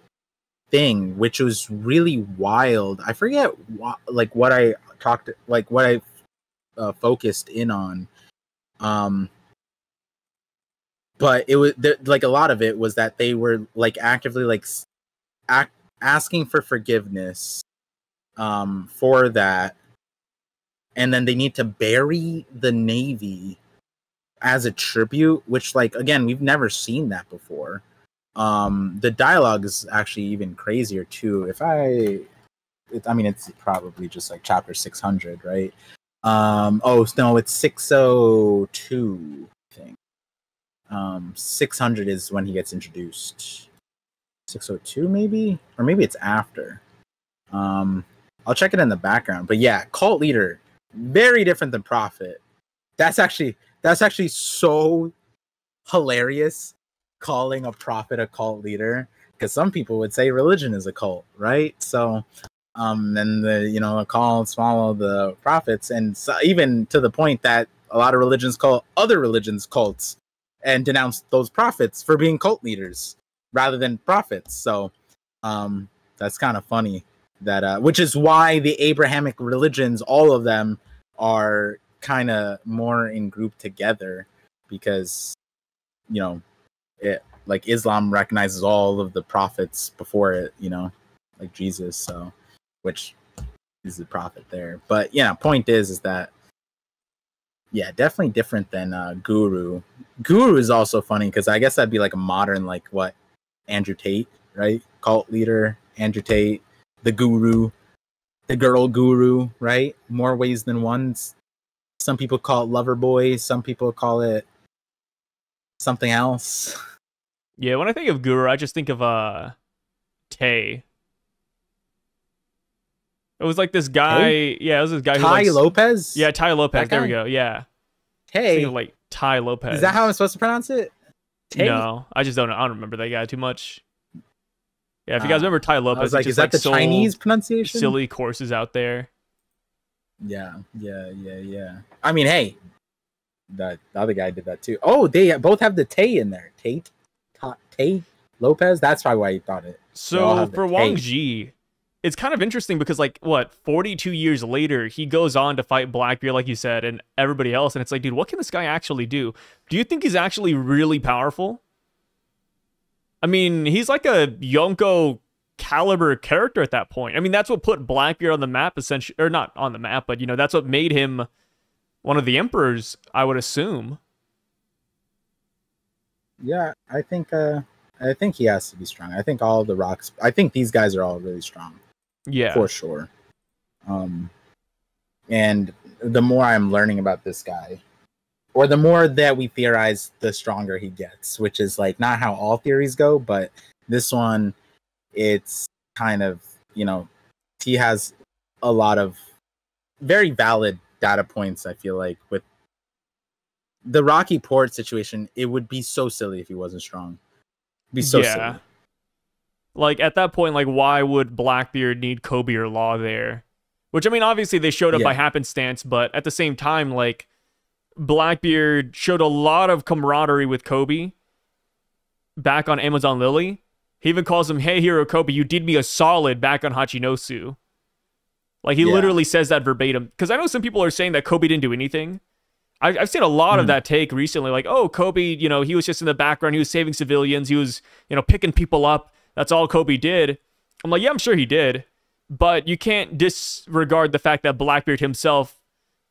thing, which was really wild. I forget what I talked, like what I focused in on. But it was like a lot of it was that they were like actively like asking for forgiveness for that, and then they need to bury the Navy as a tribute, which like again we've never seen that before. The dialogue is actually even crazier too. I mean it's probably just like chapter 600, right? Oh no, it's 602 I think. 600 is when he gets introduced. 602 maybe, or maybe it's after. I'll check it in the background, but yeah, cult leader, very different than prophet. That's actually so hilarious, calling a prophet a cult leader, because some people would say religion is a cult, right? So and the cults follow the prophets, and so, even to the point that a lot of religions call other religions cults and denounce those prophets for being cult leaders rather than prophets. So that's kind of funny that which is why the Abrahamic religions, all of them, are kind of more in group together, because it, like Islam recognizes all of the prophets before it, like Jesus, so which is the prophet there. But yeah, point is that yeah, definitely different than Guru. Guru is also funny because I guess that'd be like a modern, like what, Andrew Tate, right? Cult leader, Andrew Tate, the Guru, the girl Guru, right? More ways than one. Some people call it lover boy. Some people call it something else. Yeah, when I think of Guru, I just think of Tay. It was like this guy. Hey? Yeah, it was this guy. Ty Lopez? Yeah, Ty Lopez. There we go. Yeah. Hey. Think of like Ty Lopez. Is that how I'm supposed to pronounce it? Tay? No, I just don't know. I don't remember that guy too much. Yeah, if you guys remember Ty Lopez, I was like, is that the Chinese pronunciation? Silly courses out there. Yeah. I mean, hey, the other guy did that too. Oh, they both have the Tay in there. Tay Lopez. That's probably why you thought it. So for Wang Ji, it's kind of interesting because, like, 42 years later, he goes on to fight Blackbeard, like you said, and everybody else. And it's like, dude, what can this guy actually do? Do you think he's actually really powerful? I mean, he's like a Yonko caliber character at that point. I mean, that's what put Blackbeard on the map, essentially, or not on the map, but that's what made him one of the emperors, I would assume. Yeah, I think he has to be strong. I think all the rocks. I think these guys are all really strong. Yeah, for sure. And the more I'm learning about this guy, or the more that we theorize, the stronger he gets, which is like not how all theories go, but this one, it's kind of, he has a lot of very valid data points. I feel like with the Rocky Port situation, it would be so silly if he wasn't strong. It'd be so silly. Like, at that point, like, why would Blackbeard need Kobe or Law there? Which, I mean, obviously they showed up by happenstance, but at the same time, like, Blackbeard showed a lot of camaraderie with Kobe back on Amazon Lily. He even calls him, "Hey, hero Kobe, you did me a solid" back on Hachinosu. Like, he literally says that verbatim. Because I know some people are saying that Kobe didn't do anything. I've seen a lot of that take recently. Like, oh, Kobe, he was just in the background. He was saving civilians. He was, picking people up. That's all Kobe did. I'm like, yeah, I'm sure he did. But you can't disregard the fact that Blackbeard himself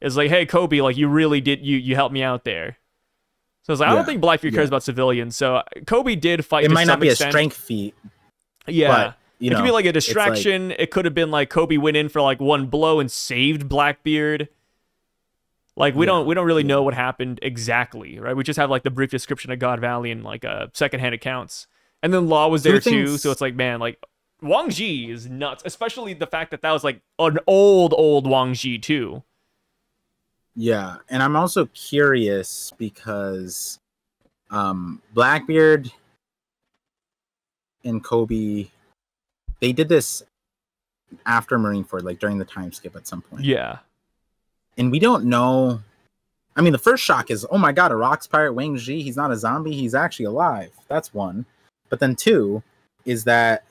is like, hey, Kobe, like, you really did, you helped me out there. So I was like, I don't think Blackbeard cares about civilians. So Kobe did fight. It might not be a strength feat. Yeah. But, it could be like a distraction. It could have been like Kobe went in for like one blow and saved Blackbeard. Like, we don't really know what happened exactly, right? We just have like the brief description of God Valley and like secondhand accounts. And then Law was there too, so it's like, man, like, Wang Ji is nuts. Especially the fact that was like an old Wang Ji too. Yeah, and I'm also curious because Blackbeard and Kobe, they did this after Marineford, like during the time skip at some point. Yeah. and we don't know. I mean, the first shock is, oh my god, a rocks pirate Wang Ji. He's not a zombie. He's actually alive. That's one. But then two is that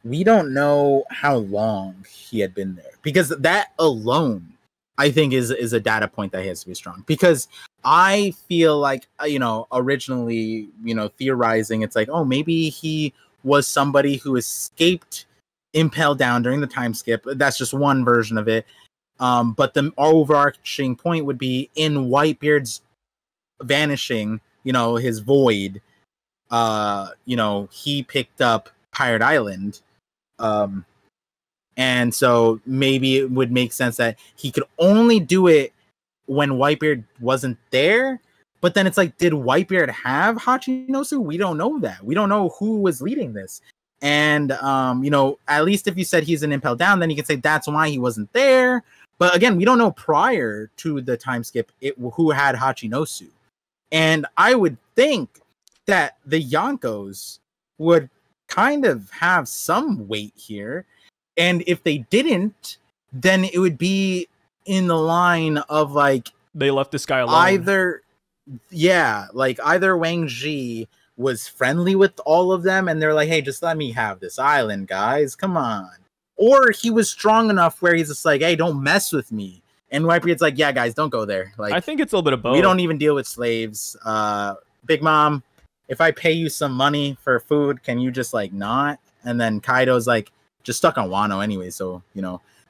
we don't know how long he had been there, because that alone, I think, is a data point that has to be strong. Because I feel like, originally, theorizing, it's like, oh, maybe he was somebody who escaped impaled down during the time skip. That's just one version of it. But the overarching point would be in Whitebeard's vanishing, his void, he picked up Pirate Island. And so maybe it would make sense that he could only do it when Whitebeard wasn't there. But then it's like, did Whitebeard have Hachinosu? We don't know that. We don't know who was leading this. And, at least if you said he's an impel down, then you could say that's why he wasn't there. But again, we don't know prior to the time skip who had Hachinosu. And I would think that the Yonkos would kind of have some weight here. And if they didn't, then it would be in the line of like, they left this guy alone. Either Wang Ji was friendly with all of them and they're like, hey, just let me have this island, guys. Come on. Or he was strong enough where he's just like, hey, don't mess with me. And Whitebeard's like, yeah, guys, don't go there. Like, I think it's a little bit of both. We don't even deal with slaves. Big Mom, if I pay you some money for food, can you just like not? And then Kaido's like just stuck on Wano anyway, so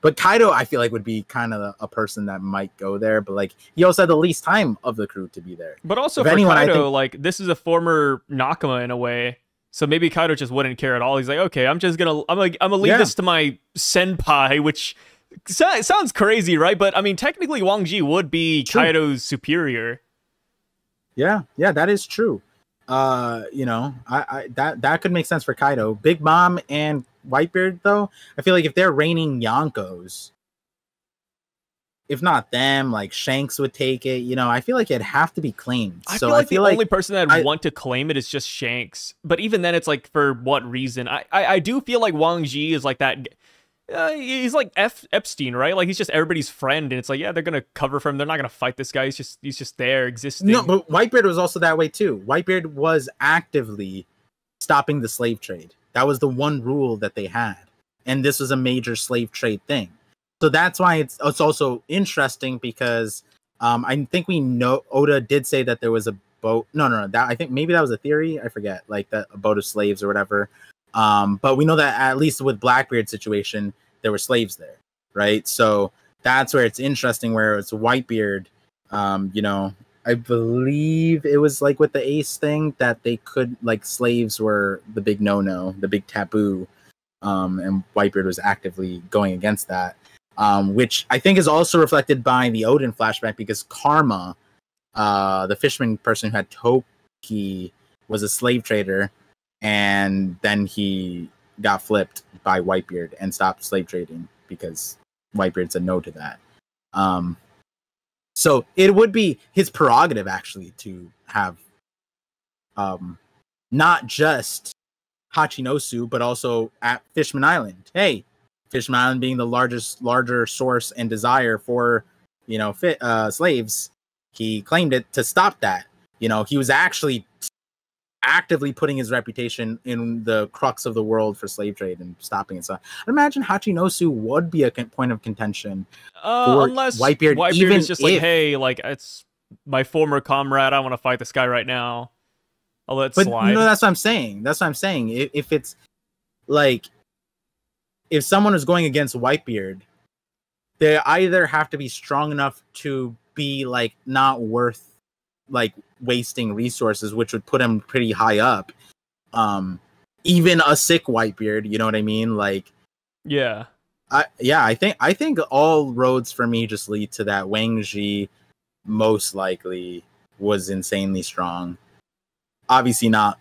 But Kaido, I feel like, would be kind of a person that might go there, but like he also had the least time of the crew to be there. But also for Kaido, like this is a former Nakama in a way, so maybe Kaido just wouldn't care at all. He's like, okay, I'm gonna leave this to my senpai, which sounds crazy, right? But I mean, technically, Wang Ji would be Kaido's superior. Yeah, that is true. That could make sense for Kaido. Big Mom and Whitebeard, though, I feel like if they're reigning Yonkos, if not them, like Shanks would take it. I feel like it'd have to be claimed. I feel like the only person that'd want to claim it is just Shanks. But even then, it's like, for what reason? I do feel like Wang Ji is like that. He's like Epstein, right? Like he's just everybody's friend, and it's like, yeah, they're gonna cover for him. They're not gonna fight this guy. He's just there existing. No, but Whitebeard was also that way too. Whitebeard was actively stopping the slave trade. That was the one rule that they had, and this was a major slave trade thing. So that's why it's also interesting, because I think we know Oda did say that there was a boat. No. That, I think maybe that was a theory. I forget, like a boat of slaves or whatever. But we know that at least with Blackbeard's situation, there were slaves there, right? So that's where it's interesting, where it's Whitebeard. I believe it was like with the Ace thing that they could, like, slaves were the big no-no, the big taboo. And Whitebeard was actively going against that, which I think is also reflected by the Odin flashback, because Karma, the fisherman person who had Toki, was a slave trader. And then he got flipped by Whitebeard and stopped slave trading because Whitebeard said no to that. So it would be his prerogative, actually, to have not just Hachinosu, but also at Fishman Island. Hey, Fishman Island being the larger source and desire for, slaves, he claimed it to stop that. He was actually actively putting his reputation in the crux of the world for slave trade and stopping it. So I imagine Hachinosu would be a point of contention for unless Whitebeard even is just like, hey, like, it's my former comrade, I want to fight this guy right now. I'll let it slide. No, that's what I'm saying. If it's like, if someone is going against Whitebeard, they either have to be strong enough to be like not worth like wasting resources, which would put him pretty high up. Even a sick Whitebeard, you know what I mean? Like, yeah. I think all roads for me just lead to that. Wang Ji most likely was insanely strong. Obviously not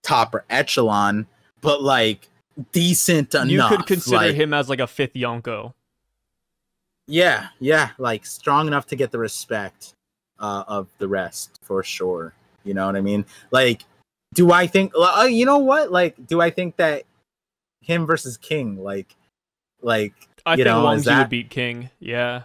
top echelon, but like decent enough. You could consider him as like a fifth Yonko. Yeah, like strong enough to get the respect of the rest, for sure. You know what I mean? Like, do I think, you know what? Like, do I think that him versus King, like, I think Wang Ji would beat King. Yeah.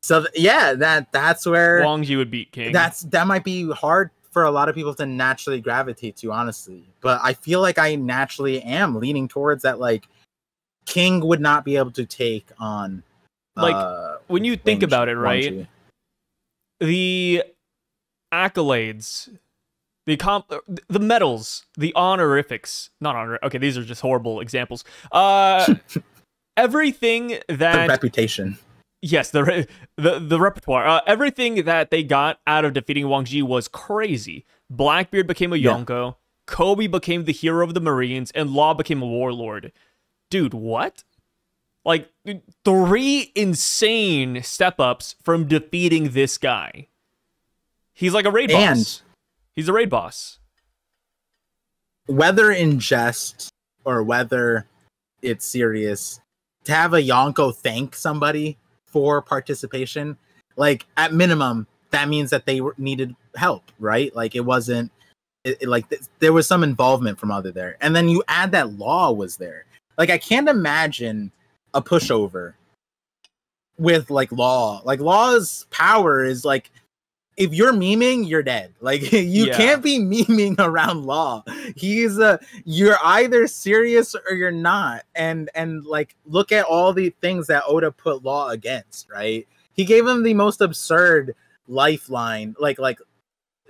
So yeah, that's where Wang Ji would beat King. That might be hard for a lot of people to naturally gravitate to, honestly. But I feel like I naturally am leaning towards that. Like King would not be able to take on. Like when you think about it, right? The accolades, the medals, the honorifics, not honor. Okay, these are just horrible examples. Everything that the reputation. Yes, the repertoire. Everything that they got out of defeating Wang Ji was crazy. Blackbeard became a Yonko, Kobe became the hero of the Marines, and Law became a warlord. Dude, what? Like 3 insane step-ups from defeating this guy. He's like a raid boss. He's a raid boss. Whether in jest or whether it's serious, to have a Yonko thank somebody for participation, like at minimum, that means that they needed help, right? Like it wasn't there was some involvement from other there. And then you add that Law was there. Like I can't imagine a pushover with like Law. Like Law's power is like, if you're memeing, you're dead. Like you can't be memeing around Law. You're either serious or you're not. And like look at all the things that Oda put Law against, right? He gave him the most absurd lifeline, like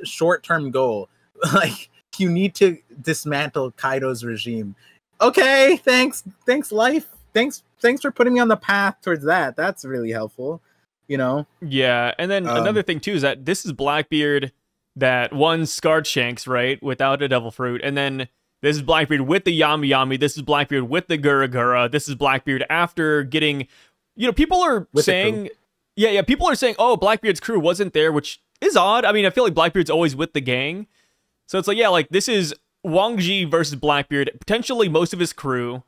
short-term goal. Like you need to dismantle Kaido's regime. Okay, thanks life. Thanks for putting me on the path towards that. That's really helpful. You know? Yeah, and then another thing too is that this is Blackbeard that won Scarred Shanks, right, without a Devil Fruit, and then this is Blackbeard with the Yami Yami, this is Blackbeard with the Gura Gura, this is Blackbeard after getting, people are saying, people are saying, oh, Blackbeard's crew wasn't there, which is odd. I mean, I feel like Blackbeard's always with the gang, so it's like, like this is Wang Ji versus Blackbeard, potentially most of his crew,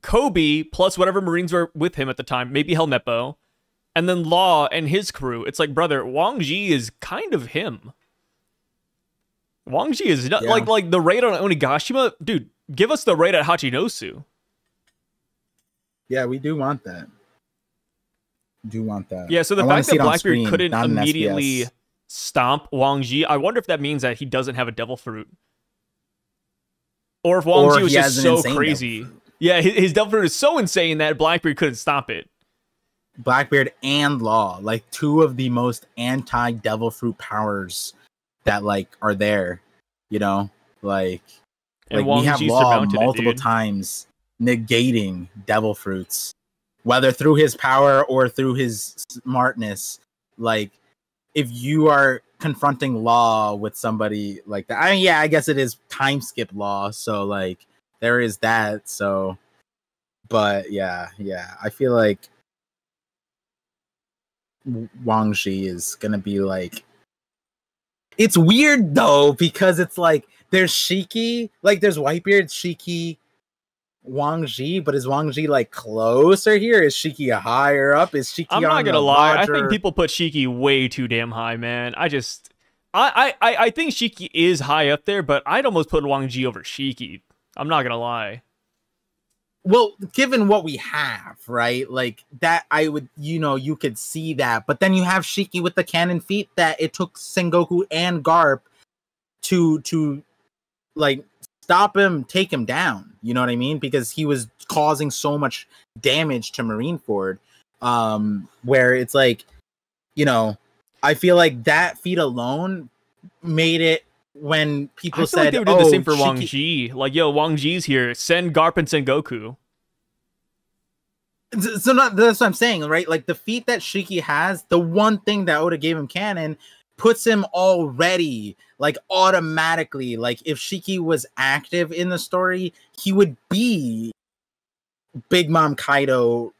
Kobe plus whatever Marines were with him at the time, maybe Helmeppo, and then Law and his crew. It's like, brother, Wang Ji is kind of him. Wang Ji is not, like the raid on Onigashima. Dude, give us the raid at Hachinosu. Yeah, we do want that. Yeah, so the fact that Blackbeard couldn't immediately stomp Wang Ji, I wonder if that means that he doesn't have a Devil Fruit. Or if Wang Ji was just so crazy. Yeah, his Devil Fruit is so insane that Blackbeard couldn't stop it. Blackbeard and Law, like 2 of the most anti-Devil Fruit powers that like are there, like we have Law multiple times negating Devil Fruits, whether through his power or through his smartness. Like if you are confronting Law with somebody like that, I guess it is time skip Law, so like there is that. So, but yeah, I feel like Wang Ji is gonna be like, it's weird though, because it's like there's Shiki, like there's Whitebeard, Shiki, Wang Ji, but is Wang Ji like closer here? Is Shiki higher up? Is Shiki? I'm not gonna lie, I think people put Shiki way too damn high, man. I think Shiki is high up there, but I'd almost put Wang Ji over Shiki. I'm not gonna lie. Well, given what we have, right? Like that, I would, you could see that. But then you have Shiki with the cannon feet that it took Sengoku and Garp to like stop him, take him down. You know what I mean? Because he was causing so much damage to Marineford. Where it's like, I feel like that feat alone made it. When people said, like they did the same for Wang Ji, like, yo, Wang Ji's here, send Garp and Sengoku. So that's what I'm saying, right? Like the feat that Shiki has, the one thing that Oda gave him canon puts him already, like automatically, like if Shiki was active in the story, he would be Big Mom Kaido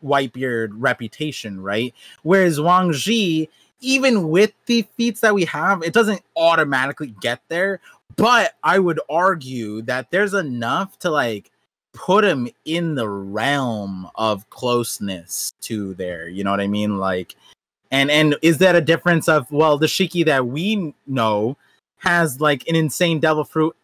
Whitebeard reputation, right? Whereas Wang Ji, even with the feats that we have, it doesn't automatically get there. But I would argue that there's enough to like put him in the realm of closeness to there. You know what I mean? Like, and is that a difference of, well, the Shiki that we know has like an insane Devil Fruit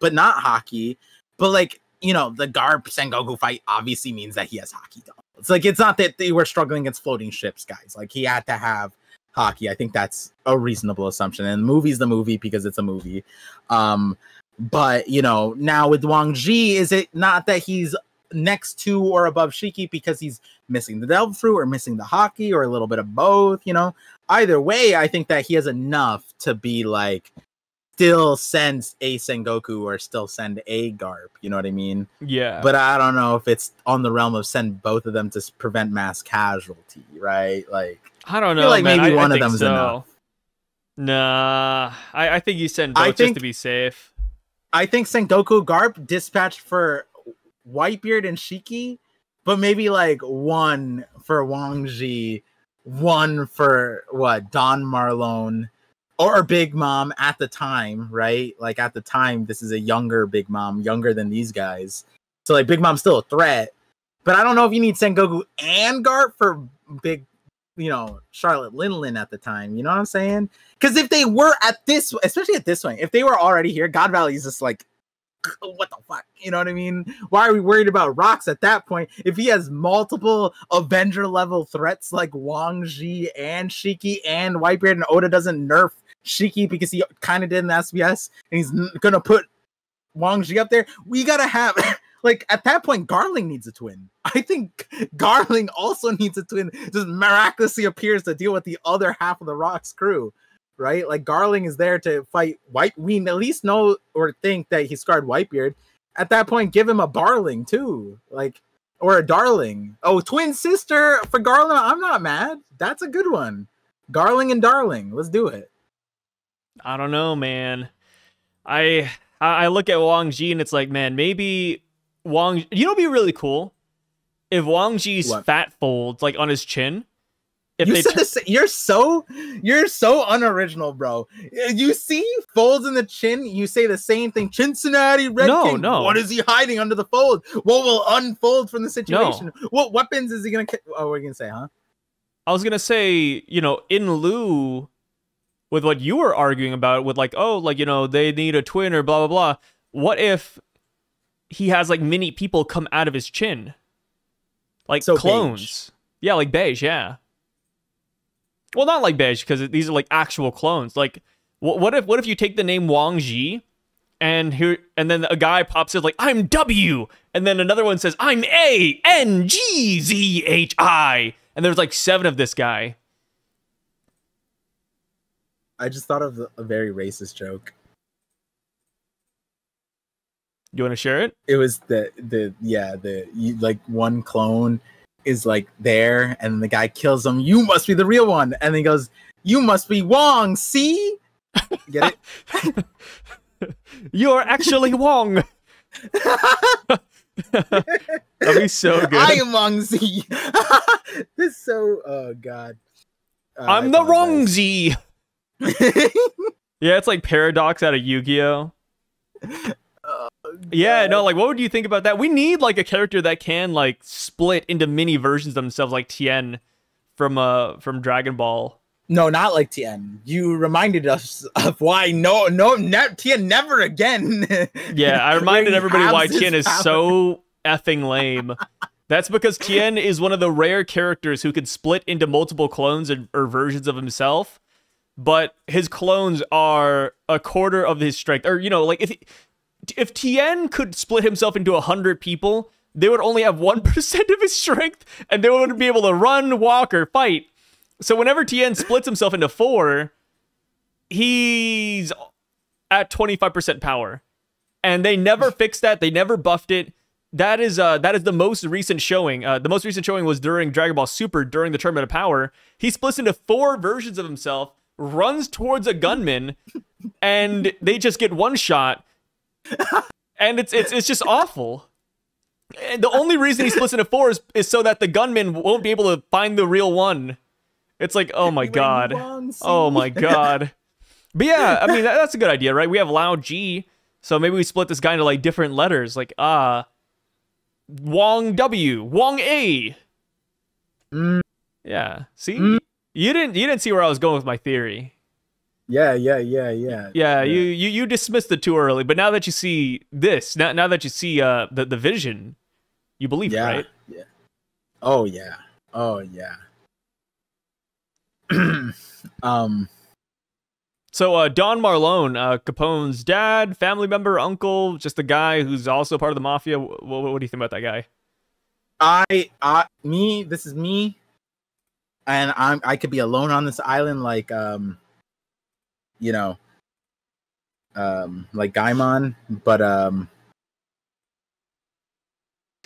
but not Haki, but like, the Garp Sengoku fight obviously means that he has Haki though. It's like, it's not that they were struggling against floating ships, guys. Like, he had to have hockey. I think that's a reasonable assumption. And the movie's the movie because it's a movie. But, you know, now with Wang Ji, is it not that he's next to or above Shiki because he's missing the Devil Fruit or missing the hockey or a little bit of both, you know? Either way, I think that he has enough to be like, still send a Sengoku or still send a Garp, you know what I mean? Yeah. But I don't know if it's on the realm of send both of them to prevent mass casualty, right? Like, I don't know, I feel like man. maybe one I of them is so. enough. Nah, I think you send both just to be safe. I think Sengoku Garp dispatched for Whitebeard and Shiki, but maybe like one for Wang Ji, one for Don Marlon, or Big Mom at the time, right? Like at the time, this is a younger Big Mom, younger than these guys. So like Big Mom's still a threat, but I don't know if you need Sengoku and Garp for big, you know, Charlotte Linlin at the time. You know what I'm saying? Because if they were at this, especially at this point, if they were already here, God Valley is just like, what the fuck? You know what I mean? Why are we worried about rocks at that point? If he has multiple Avenger level threats like Wang Ji and Shiki and Whitebeard, and Oda doesn't nerf Shiki because he kind of did in the SBS, and he's gonna put Wang Ji up there, we gotta have like at that point Garling needs a twin. I think Garling also needs a twin, just miraculously appears to deal with the other half of the Rocks crew. Right? Like Garling is there to fight White. We at least know or think that he scarred Whitebeard. At that point, give him a Barling too. Like, or a Darling. Oh, twin sister for Garling. I'm not mad. That's a good one. Garling and Darling. Let's do it. I don't know, man. I look at Wang Ji and it's like, man, maybe Wang. You know, what'd be really cool if Wang Ji's fat folds like on his chin. If you said this, you're so unoriginal, bro. You see folds in the chin, you say the same thing. Cincinnati Red King. No. What is he hiding under the fold? What will unfold from the situation? No. What weapons is he gonna? Oh, what are you gonna say, huh? I was gonna say, you know, in lieu with what you were arguing about, with like, oh, like, you know, they need a twin or blah blah blah. What if he has like mini people come out of his chin, like so clones? Beige. Yeah, like beige. Yeah. Well, not like beige, because these are like actual clones. Like, what if you take the name Wang Ji, and then a guy pops in like, I'm W, and then another one says, I'm ANGZHI, and there's like 7 of this guy. I just thought of a very racist joke. You want to share it? It was like one clone is like there, and the guy kills him. You must be the real one, and he goes, "You must be Wong." See, get it? You're actually Wong. That'd be so good. I am Wong Z. This is so. Oh God. I'm the wrong Z. Yeah, it's like Paradox out of Yu-Gi-Oh. Yeah, no, like, what would you think about that? We need, like, a character that can, like, split into mini versions of themselves, like Tien from Dragon Ball. No, not like Tien. You reminded us of why Tien never again. Yeah, I reminded everybody why Tien is so effing lame. That's because Tien is one of the rare characters who can split into multiple clones or versions of himself, but his clones are a quarter of his strength. Or, you know, like, if Tien could split himself into 100 people, they would only have 1% of his strength, and they wouldn't be able to run, walk, or fight. So whenever Tien splits himself into 4, he's at 25% power. And they never fixed that. They never buffed it. That is the most recent showing. The most recent showing was during Dragon Ball Super, during the Tournament of Power. He splits into 4 versions of himself, runs towards a gunman, and they just get one shot. And it's just awful. And the only reason he splits into 4 is so that the gunman won't be able to find the real one. It's like, oh my god. Oh my god. But yeah, I mean, that's a good idea, right? We have Lao G, so maybe we split this guy into like different letters, like Wong W, Wong A. Yeah. See? You didn't see where I was going with my theory. Yeah. Yeah, you dismissed it too early, but now that you see this, now that you see the vision, you believe it, right? Oh yeah. Oh yeah. So Don Marlone, Capone's dad, family member, uncle, just a guy who's also part of the mafia. What do you think about that guy? This is me, and I could be alone on this island, like you know, like Gaimon, but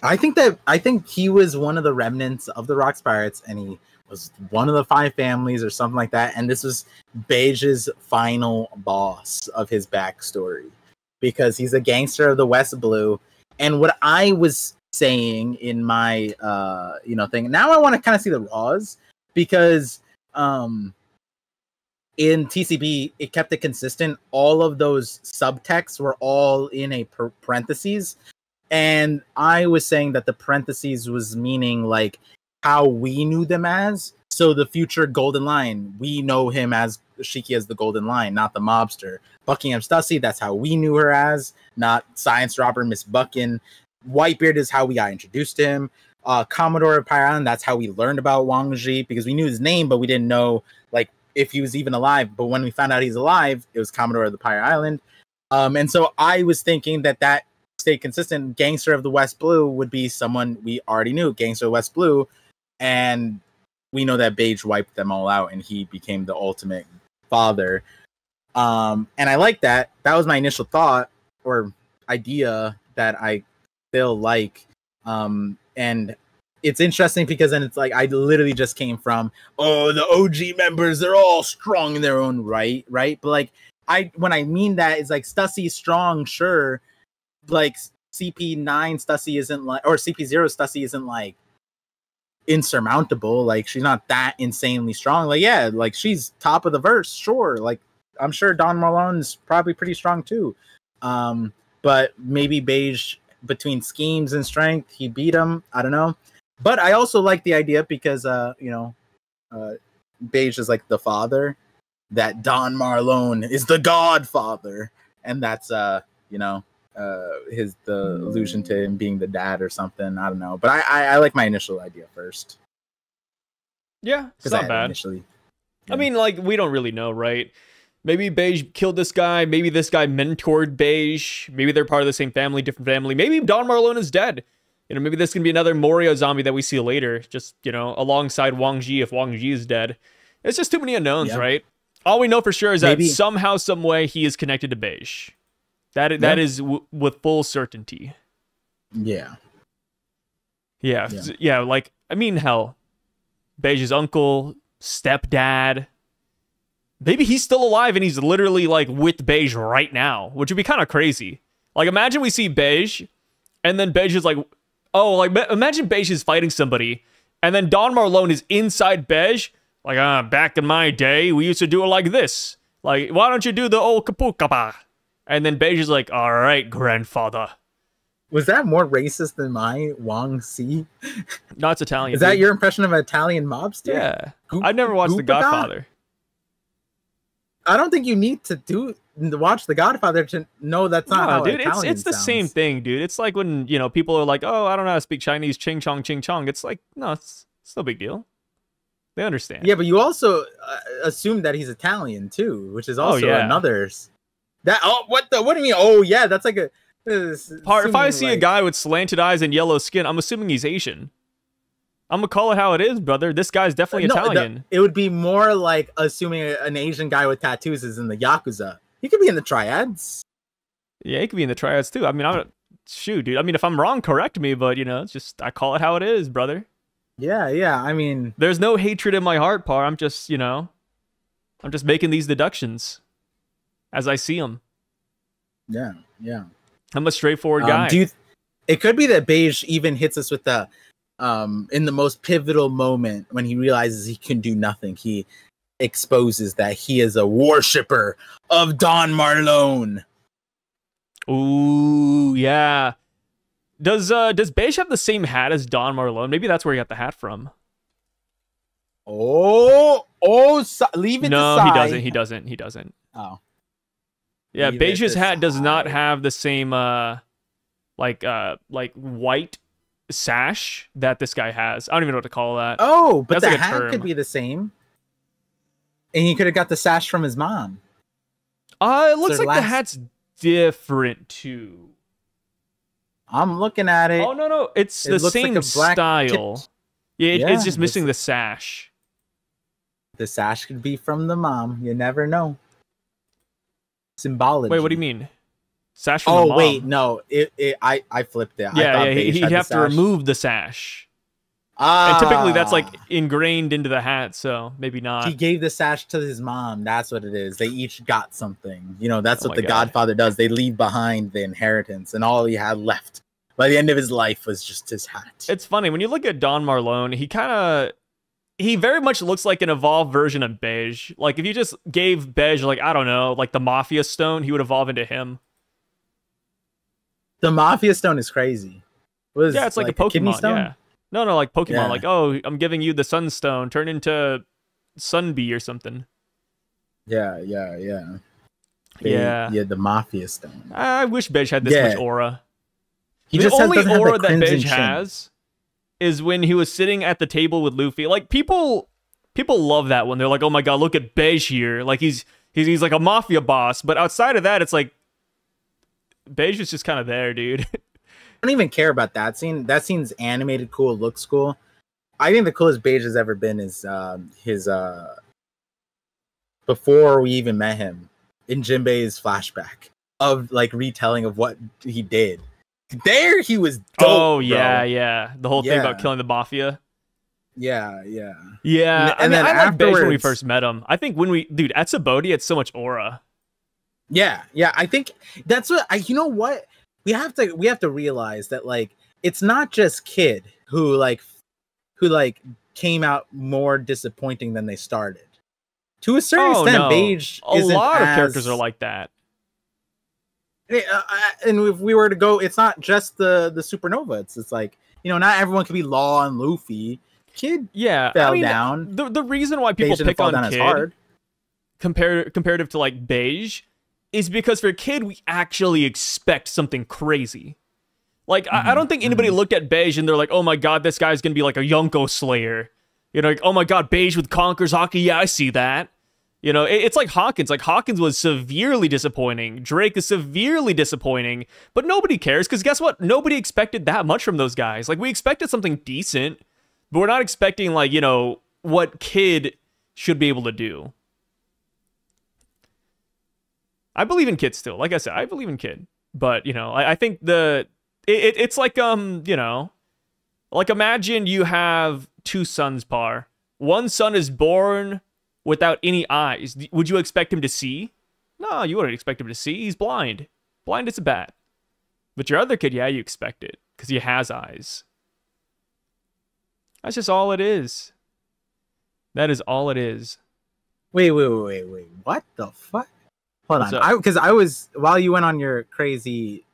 I think he was one of the remnants of the Rocks Pirates, and he was one of the 5 families or something like that. And this was Beige's final boss of his backstory, because he's a gangster of the West Blue. And what I was saying in my thing, now I want to kind of see the raws, because in TCB it kept it consistent. All of those subtexts were all in a parentheses. And I was saying that the parentheses was meaning like how we knew them as. So the future Golden Line, we know him as Shiki as the Golden Line, not the mobster. Buckingham Stussy, that's how we knew her as, not Science Dropper Miss Buckin. Whitebeard is how we got introduced to him. Commodore of Pirate Island, that's how we learned about Wang Ji, because we knew his name, but we didn't know like if he was even alive. But when we found out he's alive, it was Commodore of the Pirate Island. And so I was thinking that stay consistent. Gangster of the West Blue would be someone we already knew, Gangster of West Blue, and we know that Beige wiped them all out and he became the ultimate father. And I like that. That was my initial thought or idea that I still like. And it's interesting because then it's like I literally just came from, oh, the OG members, they're all strong in their own right? But like when I mean that, it's like Stussy's strong, sure. Like CP9 Stussy isn't like, or CP0 Stussy isn't like insurmountable. Like she's not that insanely strong. Like yeah, like she's top of the verse, sure. Like I'm sure Don Marlone's probably pretty strong too. But maybe Beige, between schemes and strength, he beat him. I don't know. But I also like the idea because Beige is like the father, that Don Marlone is the godfather, and that's the allusion to him being the dad or something. I don't know, but I like my initial idea first. Yeah, it's not bad. Initially, I mean, like, we don't really know, right? Maybe Beige killed this guy. Maybe this guy mentored Beige. Maybe they're part of the same family, different family. Maybe Don Marlone is dead. Maybe this can be another Morio zombie that we see later, just, alongside Wang Ji if Wang Ji is dead. It's just too many unknowns, right? All we know for sure is that somehow, some way, he is connected to Beige. That is with full certainty. Yeah. Like, I mean, hell, Beige's uncle, stepdad, maybe he's still alive and he's literally like with Beige right now, which would be kind of crazy. Like, imagine we see Beige, and then Beige is like, oh, like imagine Beige is fighting somebody, and then Don Marlone is inside Beige, like, back in my day, we used to do it like this. Like, why don't you do the old kapukapa? And then Beige is like, all right, grandfather. Was that more racist than my Wang Si? No, it's Italian. Is that your impression of an Italian mobster? Yeah. I've never watched The Godfather. I don't think you need to watch The Godfather to know that's not how dude, Italian it's the sounds. same thing, dude. It's like when, people are like, oh, I don't know how to speak Chinese, ching chong, ching chong. It's like, no, it's no big deal. They understand. Yeah, but you also assume that he's Italian too, which is also another. What do you mean? Oh yeah, that's like a. If I see a guy with slanted eyes and yellow skin, I'm assuming he's Asian. I'm gonna call it how it is, brother. This guy's definitely Italian. It would be more like assuming an Asian guy with tattoos is in the Yakuza. He could be in the Triads. Yeah, he could be in the Triads too. I mean, shoot, dude. I mean, if I'm wrong, correct me, but it's just I call it how it is, brother. Yeah. I mean, there's no hatred in my heart, Par. I'm just, I'm just making these deductions as I see them. Yeah. I'm a straightforward guy. It could be that Beige even hits us with the, in the most pivotal moment when he realizes he can do nothing. He exposes that he is a worshipper of Don Marlone. Ooh, yeah. Does Beige have the same hat as Don Marlone? Maybe that's where he got the hat from. Leave it. No, he doesn't. Oh. Yeah, Beige's hat does not have the same like white sash that this guy has. I don't even know what to call that. Oh, but That's the like a hat term. could be the same. And he could have got the sash from his mom. It looks like the hat's different too. I'm looking at it. Oh no, it's the same like style. Yeah, it's just missing the sash. The sash could be from the mom. You never know. Symbology. Wait, what do you mean? Sash from the mom? Oh wait, no. I flipped it. Yeah, he'd have to remove the sash. And typically that's like ingrained into the hat, so maybe not. He gave the sash to his mom. That's what it is. They each got something. You know, that's what the Godfather does. They leave behind the inheritance, and all he had left by the end of his life was just his hat. It's funny when you look at Don Marlone. He very much looks like an evolved version of Beige. Like if you just gave Beige, like I don't know, like the Mafia Stone, he would evolve into him. The Mafia Stone is crazy. Yeah, it's like a Pokemon. Yeah. No, like Pokemon. Yeah. Like, oh, I'm giving you the Sunstone. Turn into Sunbee or something. Yeah. The Mafia Stone. I wish Beige had this much aura. The only aura that Beige has is when he was sitting at the table with Luffy. Like people love that one. They're like, oh my god, look at Beige here. Like he's like a mafia boss. But outside of that, it's like Beige is just kind of there, dude. I don't even care about that scene. That scene's animated cool, looks cool. I think the coolest Beige has ever been is his before we even met him in Jinbei's flashback of like retelling of what he did. There he was dope. Oh yeah. The whole thing about killing the mafia. Yeah. And then I liked Beige when we first met him. I think at Saboti, it's so much aura. Yeah. I think that's what you know what? We have to realize that like it's not just Kid who came out more disappointing than they started. To a certain extent, Beige a lot of characters are like that. And if we were to go, it's not just the Supernova. It's like, you know, not everyone can be Law and Luffy. Kid fell down. The reason why people pick on Kid comparative to like Beige is because for Kid, we actually expect something crazy. Like, I don't think anybody looked at Beige and they're like, oh my god, this guy's gonna be like a Yonko Slayer. You know, like, oh my god, Beige with Conquers Haki, yeah, I see that. You know, it's like Hawkins. Like, Hawkins was severely disappointing. Drake is severely disappointing. But nobody cares, because guess what? Nobody expected that much from those guys. Like, we expected something decent, but we're not expecting, like, you know, what Kid should be able to do. I believe in Kid still. Like I said, I believe in Kid. But, you know, I think it's like, you know, like imagine you have two sons, Par. One son is born without any eyes. Would you expect him to see? No, you wouldn't expect him to see. He's blind. Blind as a bat. But your other kid, yeah, you expect it. Because he has eyes. That's just all it is. That is all it is. Wait. What the fuck? Hold on. Because I was, while you went on your crazy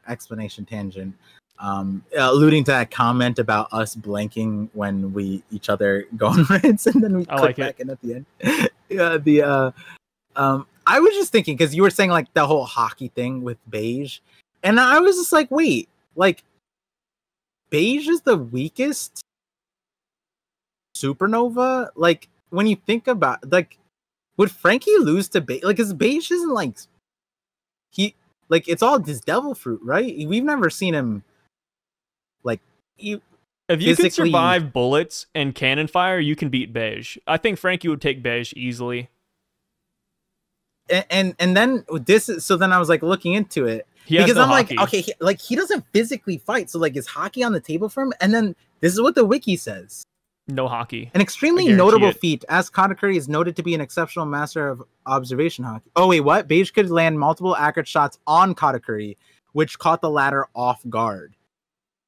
explanation tangent, alluding to that comment about us blanking when we each other go on rants and then we click back in at the end. I was just thinking, because you were saying like the whole hockey thing with Beige, and I was just like, wait, like Beige is the weakest supernova? Like when you think about, like, would Frankie lose to Beige? Like, because Beige isn't like it's all this devil fruit, right? We've never seen him like if you can survive bullets and cannon fire, you can beat Beige. I think Frankie would take Beige easily. And then this is, so then I was like looking into it because I'm hockey. Like, okay, he doesn't physically fight, so like is hockey on the table for him? And then this is what the wiki says. No hockey. An extremely notable feat, as Katakuri is noted to be an exceptional master of observation hockey. Oh wait, what? Beige could land multiple accurate shots on Katakuri, which caught the latter off guard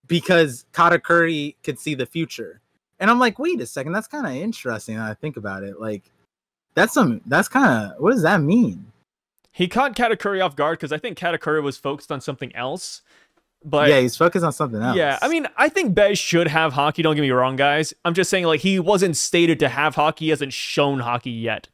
because Katakuri could see the future. And I'm like, wait a second, that's kind of interesting when I think about it. Like, that's kind of, what does that mean? He caught Katakuri off guard because I think Katakuri was focused on something else. But yeah, he's focused on something else. Yeah, I mean, I think Beige should have hockey, don't get me wrong, guys. I'm just saying, like, he wasn't stated to have hockey, he hasn't shown hockey yet.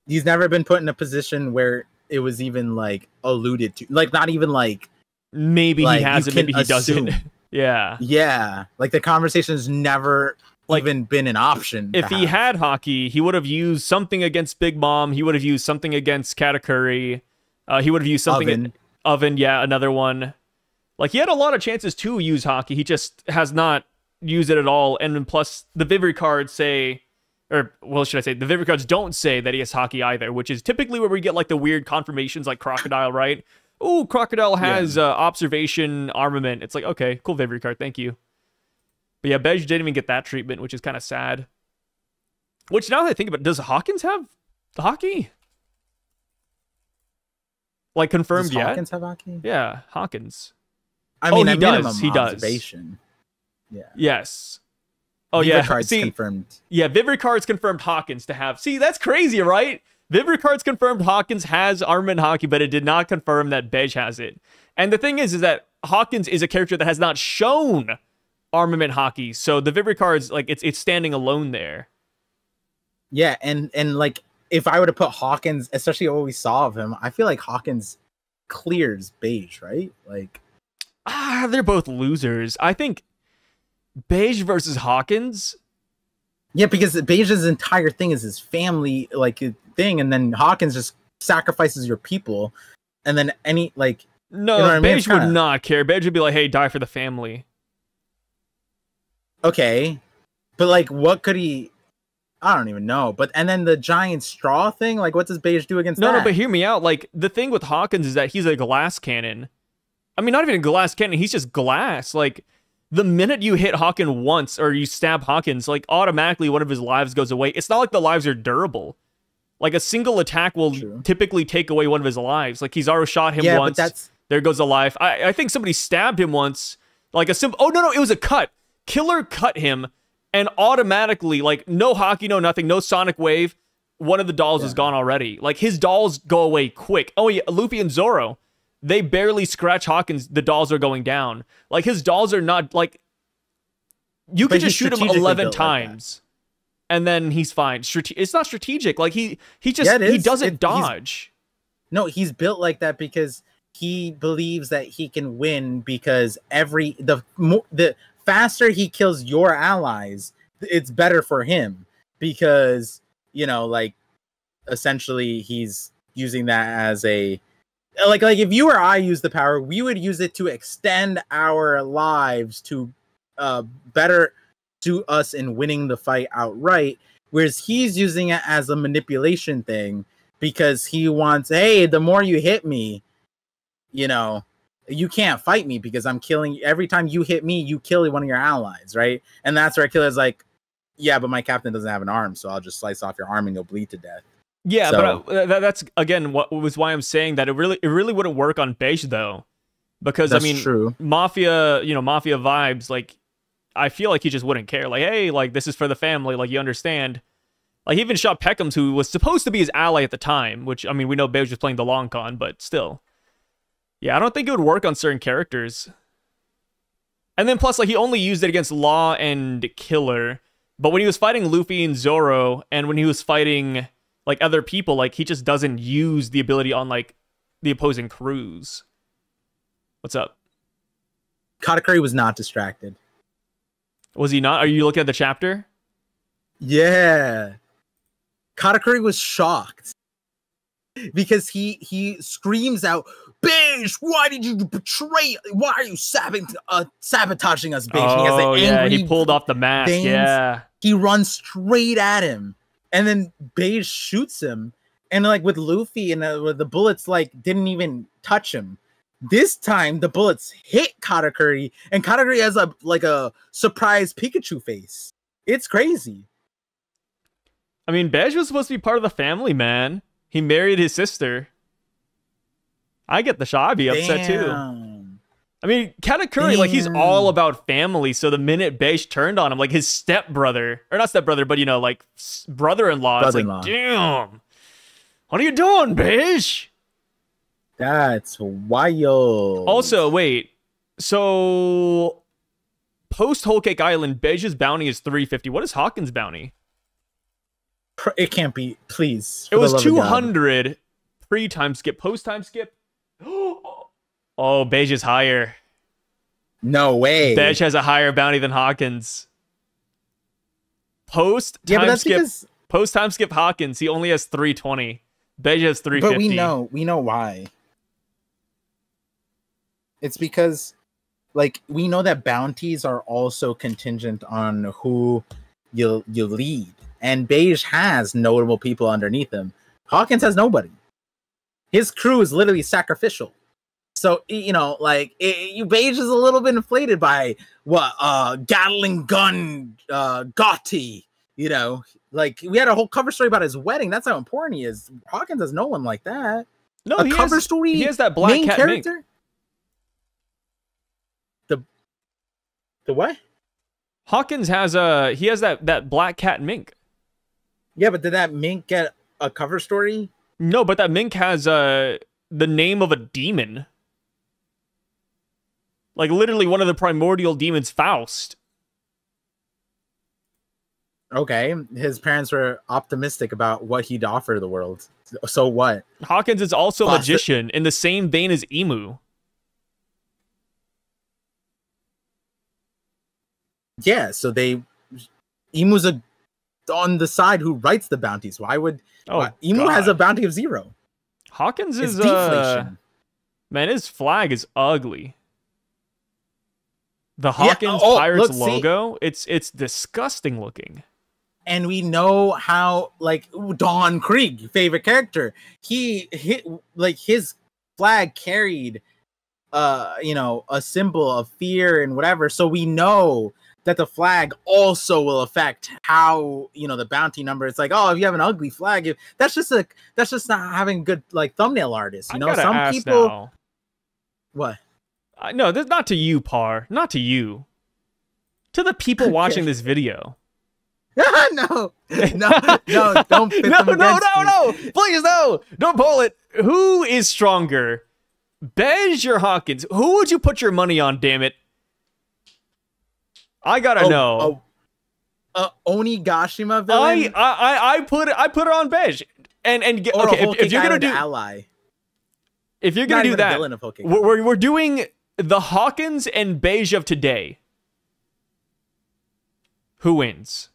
He's never been put in a position where it was even, like, alluded to. Like, not even, like... Maybe he has it, maybe he doesn't. Yeah. Yeah, like the conversation's never even been an option. If he had hockey, he would have used something against Big Mom. He would have used something against Katakuri. He would have used something Oven. Yeah, another one. Like, he had a lot of chances to use hockey. He just has not used it at all. And then plus, the Vivre cards say, or well, should I say, the Vivre cards don't say that he has hockey either, which is typically where we get like the weird confirmations, like Crocodile, right? Oh, Crocodile has observation armament. It's like, okay, cool Vivre card, thank you. But yeah, Bej didn't even get that treatment, which is kind of sad. Which, now that I think about it, does Hawkins have hockey? Like, confirmed yet? Does Hawkins have hockey? Yeah, Hawkins. I mean, he does. He does. Observation. Yeah. Yes. Oh, Vivre yeah. cards See, confirmed. Yeah, Vivre cards confirmed Hawkins to have. See, that's crazy, right? Vivre cards confirmed Hawkins has armament hockey, but it did not confirm that Bej has it. And the thing is that Hawkins is a character that has not shown armament hockey, so the Vivre cards, like, it's standing alone there. Yeah, and like, if I were to put Hawkins, especially what we saw of him, I feel like Hawkins clears Bej, right? Like, they're both losers. I think Bej versus Hawkins. Yeah, because Bej's entire thing is his family, like, thing, and then Hawkins just sacrifices your people, and then no, you know what I mean? Bej would not care. Bej would be like, hey, die for the family. Okay, but like, what could he? I don't even know. But and then the giant straw thing, like, what does Bej do against that? No, but hear me out. Like, the thing with Hawkins is that he's a glass cannon. I mean, not even a glass cannon. He's just glass. Like, the minute you hit Hawkins once or you stab Hawkins, like, automatically one of his lives goes away. It's not like the lives are durable. Like, a single attack will typically take away one of his lives. Like, he's already shot him once. But there goes a life. I think somebody stabbed him once. Like, a simple. Oh, no, it was a cut. Killer cut him, and automatically, like, no hockey, no nothing, no sonic wave, one of the dolls is gone already. Like, his dolls go away quick. Oh, yeah, Luffy and Zoro, they barely scratch Hawkins, the dolls are going down. Like, his dolls are not, like, you could just shoot him 11 times, and then he's fine. It's not strategic. Like, he doesn't dodge. No, he's built like that because he believes that he can win, because the faster he kills your allies, it's better for him, because, you know, like, essentially he's using that as a like if you or I use the power, we would use it to extend our lives to better suit us in winning the fight outright, whereas he's using it as a manipulation thing because he wants, hey, the more you hit me, you know, you can't fight me because I'm killing. Every time you hit me, you kill one of your allies, right? And that's where Killer's like, yeah, but my captain doesn't have an arm, so I'll just slice off your arm and you'll bleed to death. Yeah, so, but that's again what was why I'm saying that it really wouldn't work on Bej though, because I mean, true. Mafia vibes. Like, I feel like he just wouldn't care. Like, hey, like, this is for the family. Like, you understand. Like, he even shot Peckham's, who was supposed to be his ally at the time. Which, I mean, we know Bej was playing the long con, but still. Yeah, I don't think it would work on certain characters. And then plus, like, he only used it against Law and Killer. But when he was fighting Luffy and Zoro, and when he was fighting, like, other people, like, he just doesn't use the ability on, like, the opposing crews. What's up? Katakuri was not distracted. Was he not? Are you looking at the chapter? Yeah. Katakuri was shocked. Because he screams out, Bej, why did you betray? Why are you sabotaging us, Bej? Oh, he pulled off the mask, yeah. He runs straight at him. And then Bej shoots him. And, like, with Luffy, and the bullets, like, didn't even touch him. This time, the bullets hit Katakuri, and Katakuri has a surprise Pikachu face. It's crazy. I mean, Bej was supposed to be part of the family, man. He married his sister. I get the shot. I'd be upset too. I mean, Katakuri, like, he's all about family. So the minute Bej turned on him, like, his stepbrother, or not stepbrother, but, you know, like, brother-in-law, it's like, damn, what are you doing, Bej? That's wild. Also, wait. So, post Whole Cake Island, Bej's bounty is 350. What is Hawkins' bounty? It can't be, please. It was 200 pre-time skip. Post-time skip? Oh, Bej is higher. No way. Beige has a higher bounty than Hawkins. Post time skip Hawkins, he only has 320. Beige has 350. But we know why. It's because, like, we know that bounties are also contingent on who you lead, and Beige has notable people underneath him. Hawkins has nobody. His crew is literally sacrificial. So, you know, like, Beige is a little bit inflated by Gatling gun Gotti. You know, like, we had a whole cover story about his wedding. That's how important he is. Hawkins has no one like that. No, he has that black cat character. Mink. The what? Hawkins has that black cat mink. Yeah, but did that mink get a cover story? No, but that mink has the name of a demon. Like, literally one of the primordial demons, Faust. Okay, his parents were optimistic about what he'd offer the world. So what? Hawkins is also a magician in the same vein as Emu. Yeah, so Emu's on the side who writes the bounties. Why would Emu has a bounty of 0? Hawkins is deflation. Man, his flag is ugly. The Hawkins Pirates logo, it's disgusting looking. And we know how, like, Don Krieg, favorite character, his flag carried you know, a symbol of fear and whatever. So we know that the flag also will affect how, you know, the bounty number. It's like, oh, if you have an ugly flag, that's just not having good, like, thumbnail artists. You know, some people. Now. What? No, this not to you, Par. Not to you. To the people watching this video. No, don't pit them against me. Please, no. Don't pull it. Who is stronger? Beige or Hawkins? Who would you put your money on, damn it? I gotta know. Onigashima villain. I put it on Beige. And okay, if you're gonna do ally, if you're gonna do that, we're doing the Hawkins and Beige of today. Who wins?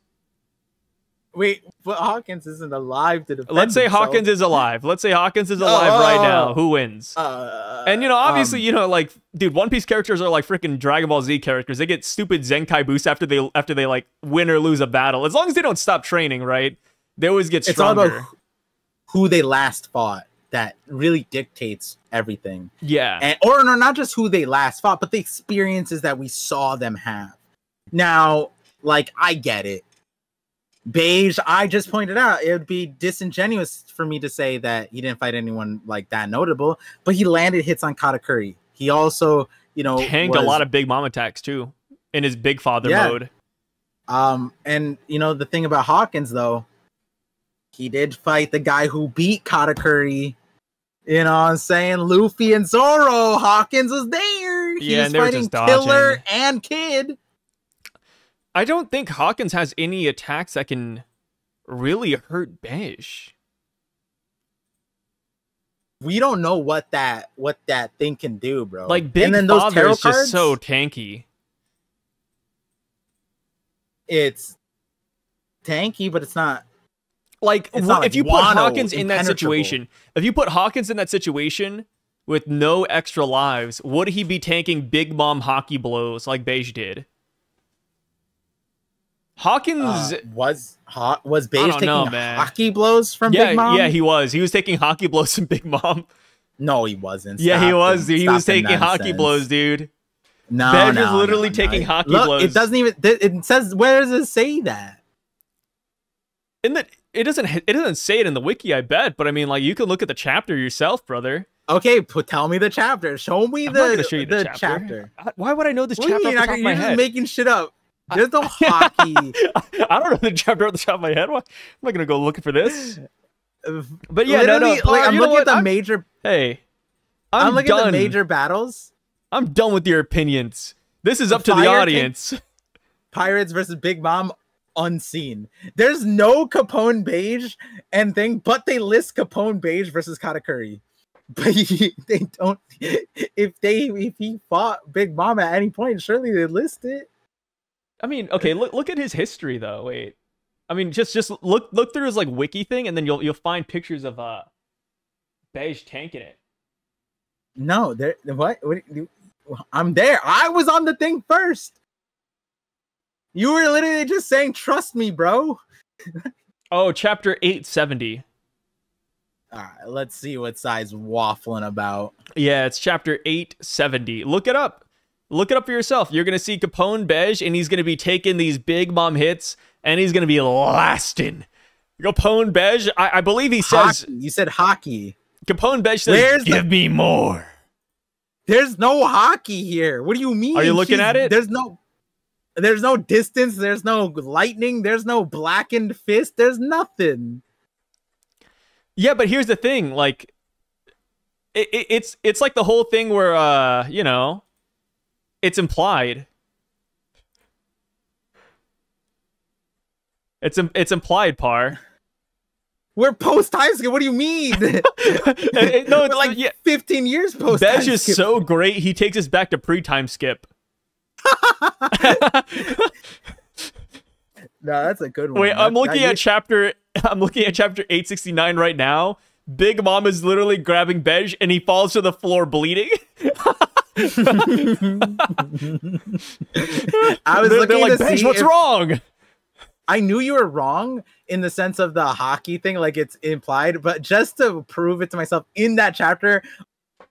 Wait, but Hawkins isn't alive to defend Let's say himself. Hawkins is alive. Let's say Hawkins is alive right now. Who wins? And, you know, obviously, you know, like, dude, One Piece characters are like freaking Dragon Ball Z characters. They get stupid Zenkai boosts after they like win or lose a battle. As long as they don't stop training, right? They always get stronger. It's all about who they last fought that really dictates everything. Yeah. And or not just who they last fought, but the experiences that we saw them have. Now, like, I get it. Beige, I just pointed out, it would be disingenuous for me to say that he didn't fight anyone like that notable, but he landed hits on Katakuri. He also, you know, tanked a lot of big mom attacks too in his big father mode. And you know, the thing about Hawkins though, he did fight the guy who beat Katakuri. You know what I'm saying? Luffy and Zoro. Hawkins was there. He was fighting Killer and Kid. I don't think Hawkins has any attacks that can really hurt Beige. We don't know what that thing can do, bro. Like, Big Father is just so tanky. It's tanky, but it's not. Like, if you put Hawkins in that situation, with no extra lives, would he be tanking Big Mom hockey blows like Beige did? Hawkins was Beige taking hockey blows from Big Mom? Yeah, he was. He was taking hockey blows from Big Mom. No, he wasn't. He was. Dude. He was taking hockey blows, dude. Beige was literally taking hockey blows. It doesn't even. It says, where does it say that? It doesn't say it in the wiki, I bet. But I mean, like, you can look at the chapter yourself, brother. Okay, tell me the chapter. Show me I'm not gonna show you the chapter. Why would I know this chapter off the top of my head? You're just making shit up. There's no hockey. I don't know the chapter off the top of my head. I'm not gonna go looking for this. But yeah, like, I'm looking at the major. Hey, I'm looking at the major battles. I'm done with your opinions. This is up to the audience. Pirates versus Big Mom, unseen. There's no Capone Beige and thing, but they list Capone Beige versus Katakuri. But they don't. If he fought Big Mom at any point, surely they list it. I mean, okay, look at his history though. Wait, I mean, just look through his like wiki thing, and then you'll find pictures of Beige tanking it. No, there. What? I'm there. I was on the thing first. You were literally just saying, "Trust me, bro." Oh, chapter 870. All right, let's see what size waffling about. Yeah, it's chapter 870. Look it up. Look it up for yourself. You're gonna see Capone Beige, and he's gonna be taking these Big Mom hits, and he's gonna be lasting. Capone Beige, I believe he says. Hockey. You said hockey. Capone Beige says, "Give me more." There's no hockey here. What do you mean? Are you looking at it? There's no distance. There's no lightning. There's no blackened fist. There's nothing. Yeah, but here's the thing. Like, it's like the whole thing where you know, it's implied. It's implied, Par. We're post time skip. What do you mean? No, it's like 15 years post. Beige is so great. He takes us back to pre-time skip. No, that's a good one. Wait, I'm looking at chapter 869 right now. Big Mom is literally grabbing Beige, and he falls to the floor bleeding. I was they're like, Beige, what's wrong? I knew you were wrong in the sense of the hockey thing, like it's implied, but just to prove it to myself, in that chapter,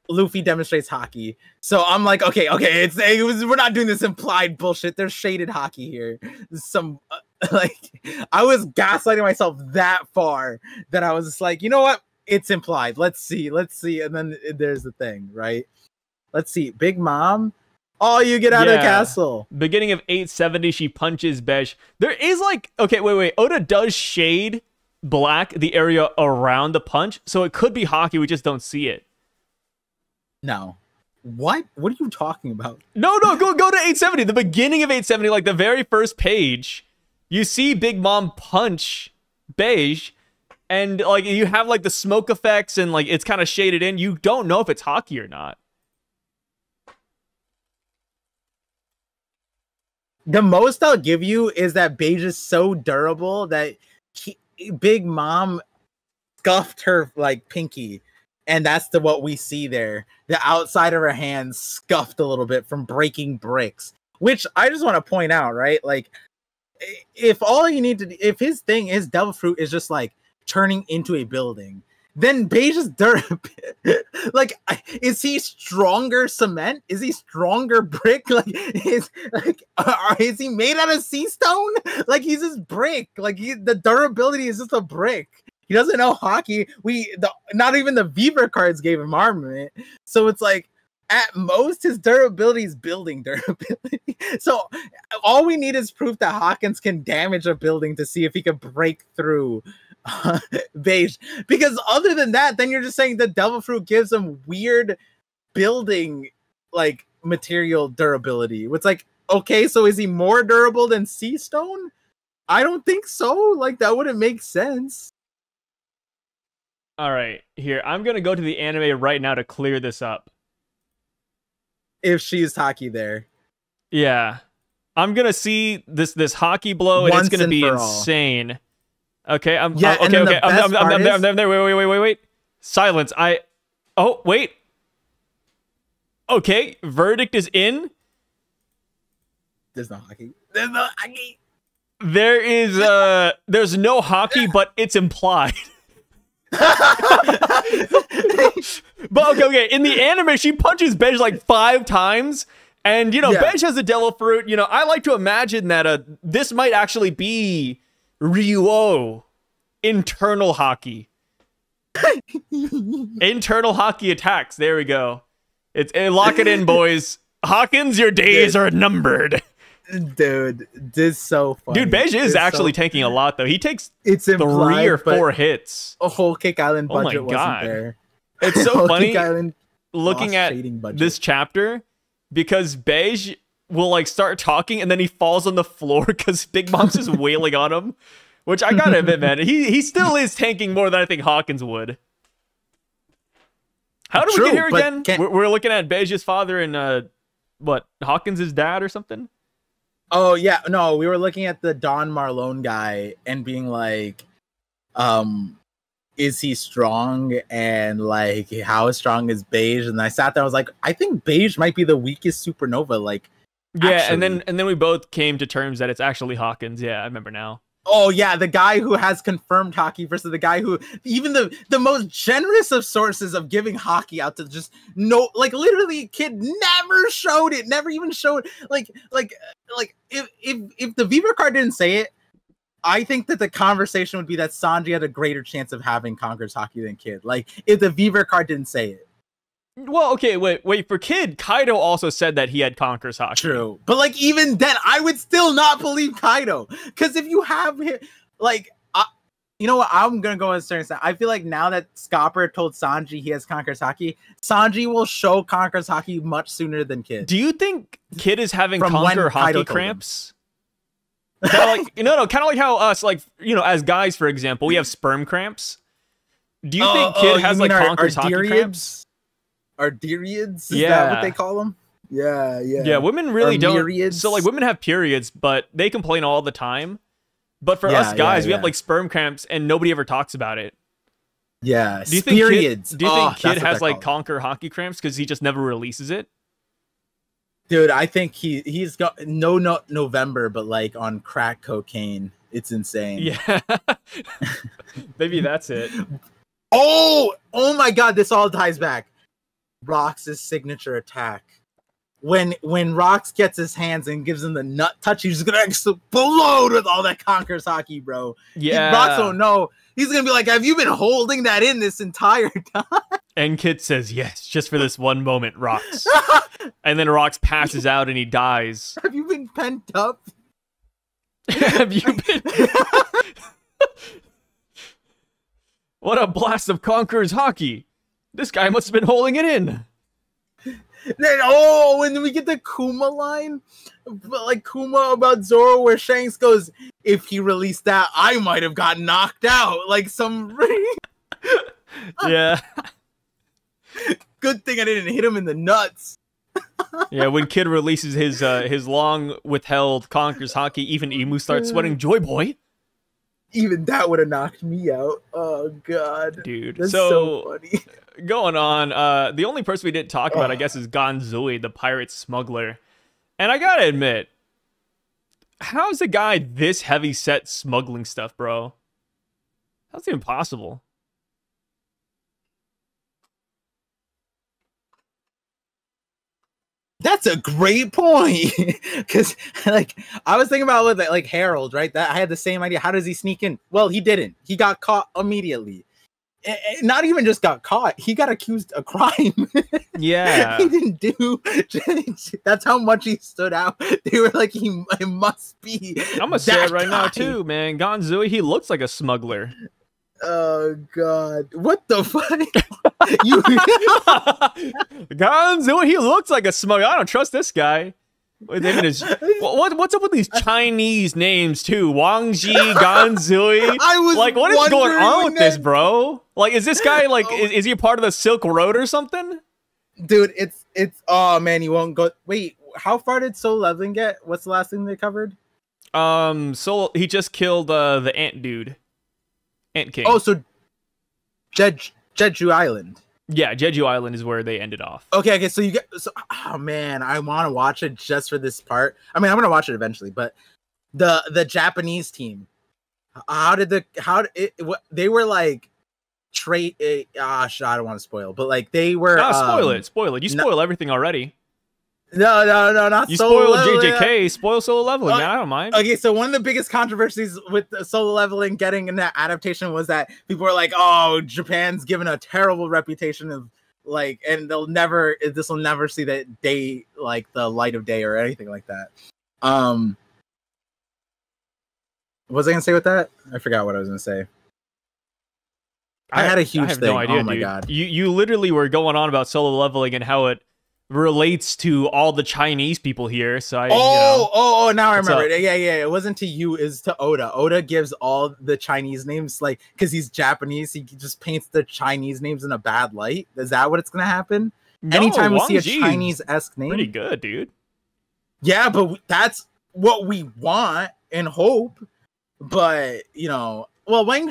Luffy demonstrates hockey. So I'm like, okay, we're not doing this implied bullshit. There's shaded hockey here. Some like, I was gaslighting myself that far that I was just like, you know what? It's implied. Let's see. And then there's the thing, right? Let's see. Big Mom. Oh, you get out of the castle. Beginning of 870, she punches Beige. There is like, okay, wait. Oda does shade black the area around the punch, so it could be hockey. We just don't see it. No. What are you talking about? No, go to 870. The beginning of 870, like the very first page, you see Big Mom punch Beige, and like you have like the smoke effects, and like it's kind of shaded in. You don't know if it's hockey or not. The most I'll give you is that Beige is so durable that Big Mom scuffed her like pinky, and that's what we see there. The outside of her hand scuffed a little bit from breaking bricks, which I just want to point out, right? Like, if all you need to do, if his devil fruit is just like turning into a building, then Beige's like, is he stronger cement? Is he stronger brick? Like, is he made out of sea stone? Like, he's just brick. Like, the durability is just a brick. He doesn't know hockey. Not even the Viver cards gave him armament. So it's like, at most, his durability is building durability. So all we need is proof that Hawkins can damage a building to see if he can break through Beige. Because other than that, then you're just saying the devil fruit gives him weird building like material durability. It's like, okay, so is he more durable than sea stone? I don't think so. Like, that wouldn't make sense. All right, here, I'm gonna go to the anime right now to clear this up. If she's hockey there. Yeah. I'm gonna see this hockey blow, and it's gonna be insane. Okay, I'm there. Wait. Silence. Oh, wait. Okay, verdict is in. There's no hockey. There's no hockey, but it's implied. But okay, in the anime, she punches Beige like 5 times, and you know, Beige has a devil fruit. You know, I like to imagine that this might actually be Ryuo internal hockey. Internal hockey attacks. There we go. Lock it in, boys. Hawkins, your days are numbered. Dude, this is so funny. Dude, Beige is actually tanking a lot, though. He takes 3 or 4 hits. A whole Kick Island budget wasn't there. It's so funny looking at this chapter, because Beige will like start talking and then he falls on the floor because Big Mom's just wailing on him. Which I gotta admit, man, he still is tanking more than I think Hawkins would. How did we get here again? Can't... We're looking at Beige's father and what, Hawkins' dad or something? Oh yeah, no, we were looking at the Don Marlone guy and being like, is he strong, and like how strong is Beige? And I sat there, I was like, I think Beige might be the weakest supernova. Like, yeah, actually. and then we both came to terms that it's actually Hawkins. Yeah, I remember now. Oh yeah, the guy who has confirmed hockey versus the guy who, even the most generous of sources of giving hockey out to just no, like literally kid never showed it, never even showed like if the Viva card didn't say it, I think that the conversation would be that Sanji had a greater chance of having Conqueror's hockey than Kid. Like if the Viva card didn't say it. Well, okay, wait. For Kid, Kaido also said that he had Conqueror's hockey. True, but like even then, I would still not believe Kaido, because if you have like, you know what? I'm gonna go on a certain side. I feel like now that Scopper told Sanji he has Conqueror's hockey, Sanji will show Conqueror's hockey much sooner than Kid. Do you think Kid is having Conqueror hockey cramps? Kind of like kind of like how us, like as guys, for example, we have sperm cramps. Do you think Kid has like Conqueror's hockey cramps? Arderians? Is that what they call them? Yeah. Yeah, women really don't. So like women have periods, but they complain all the time. But for us guys, we have like sperm cramps and nobody ever talks about it. Yeah, do you think periods. Do you think Kid has like Conqueror hockey cramps because he just never releases it? Dude, I think he's got no November, but like on crack cocaine. It's insane. Yeah. Maybe that's it. Oh my god, this all ties back. Rox's signature attack. When Rox gets his hands and gives him the nut touch, he's gonna explode with all that Conqueror's hockey, bro. Yeah. Rox don't know. He's gonna be like, have you been holding that in this entire time? And Kid says, yes, just for this one moment, Rox. And then Rox passes out and he dies. Have you been pent up? Have you been... What a blast of Conqueror's hockey. This guy must have been holding it in. Then, when we get the Kuma line, like Kuma about Zoro, where Shanks goes, if he released that, I might have got knocked out. Like some... Yeah. Good thing I didn't hit him in the nuts. Yeah, when Kid releases his long withheld Conqueror's hockey, even Emu starts sweating joy boy. Even that would have knocked me out. Oh god, dude, that's so funny. Going on, the only person we didn't talk about, I guess, is Ganzui, the pirate smuggler. And I gotta admit, how's a guy this heavy set smuggling stuff, bro? How's it even possible? That's a great point. Because, like, I was thinking about with like Harald, right? That I had the same idea. How does he sneak in? Well, he didn't. He got caught immediately. Not even just got caught. He got accused of crime. Yeah, he didn't do. That's how much he stood out. They were like, it must be. I'm gonna say it right now too, man. Ganzui, he looks like a smuggler. Oh god, what the fuck? Ganzui, he looks like a smuggler. I don't trust this guy. What's up with these Chinese names too? Wang Ji, Ganzui. I was like, what is going on with this, bro? Like, is this guy like, is he a part of the Silk Road or something? Dude, it's. Oh man, you won't go. Wait, how far did Solo Leveling get? What's the last thing they covered? Solo, he just killed the ant dude. Ant King. Oh, so Jeju Island. Yeah, Jeju Island is where they ended off. Okay, so you get oh man, I want to watch it just for this part. I mean, I'm gonna watch it eventually, but the Japanese team, they were like trade. I don't want to spoil, but like they were. Spoil it. You spoil everything already. No, not you Solo spoiled JJK. Spoil Solo Leveling, man. I don't mind. Okay, so one of the biggest controversies with Solo Leveling getting in that adaptation was that people were like, "Oh, Japan's given a terrible reputation of like, and this will never see that day, like the light of day or anything like that." What was I gonna say with that? I forgot what I was gonna say. I had a huge thing. No idea, oh my dude. god! You literally were going on about Solo Leveling and how it relates to all the Chinese people here. So Now I remember up? it. Yeah. It wasn't to you, it's to Oda. Oda gives all the Chinese names, like, because he's Japanese, he just paints the Chinese names in a bad light. Is that what it's gonna happen? No, Anytime we Wang see a Ji Chinese-esque name, pretty good, dude. Yeah, but that's what we want and hope. But well, Wang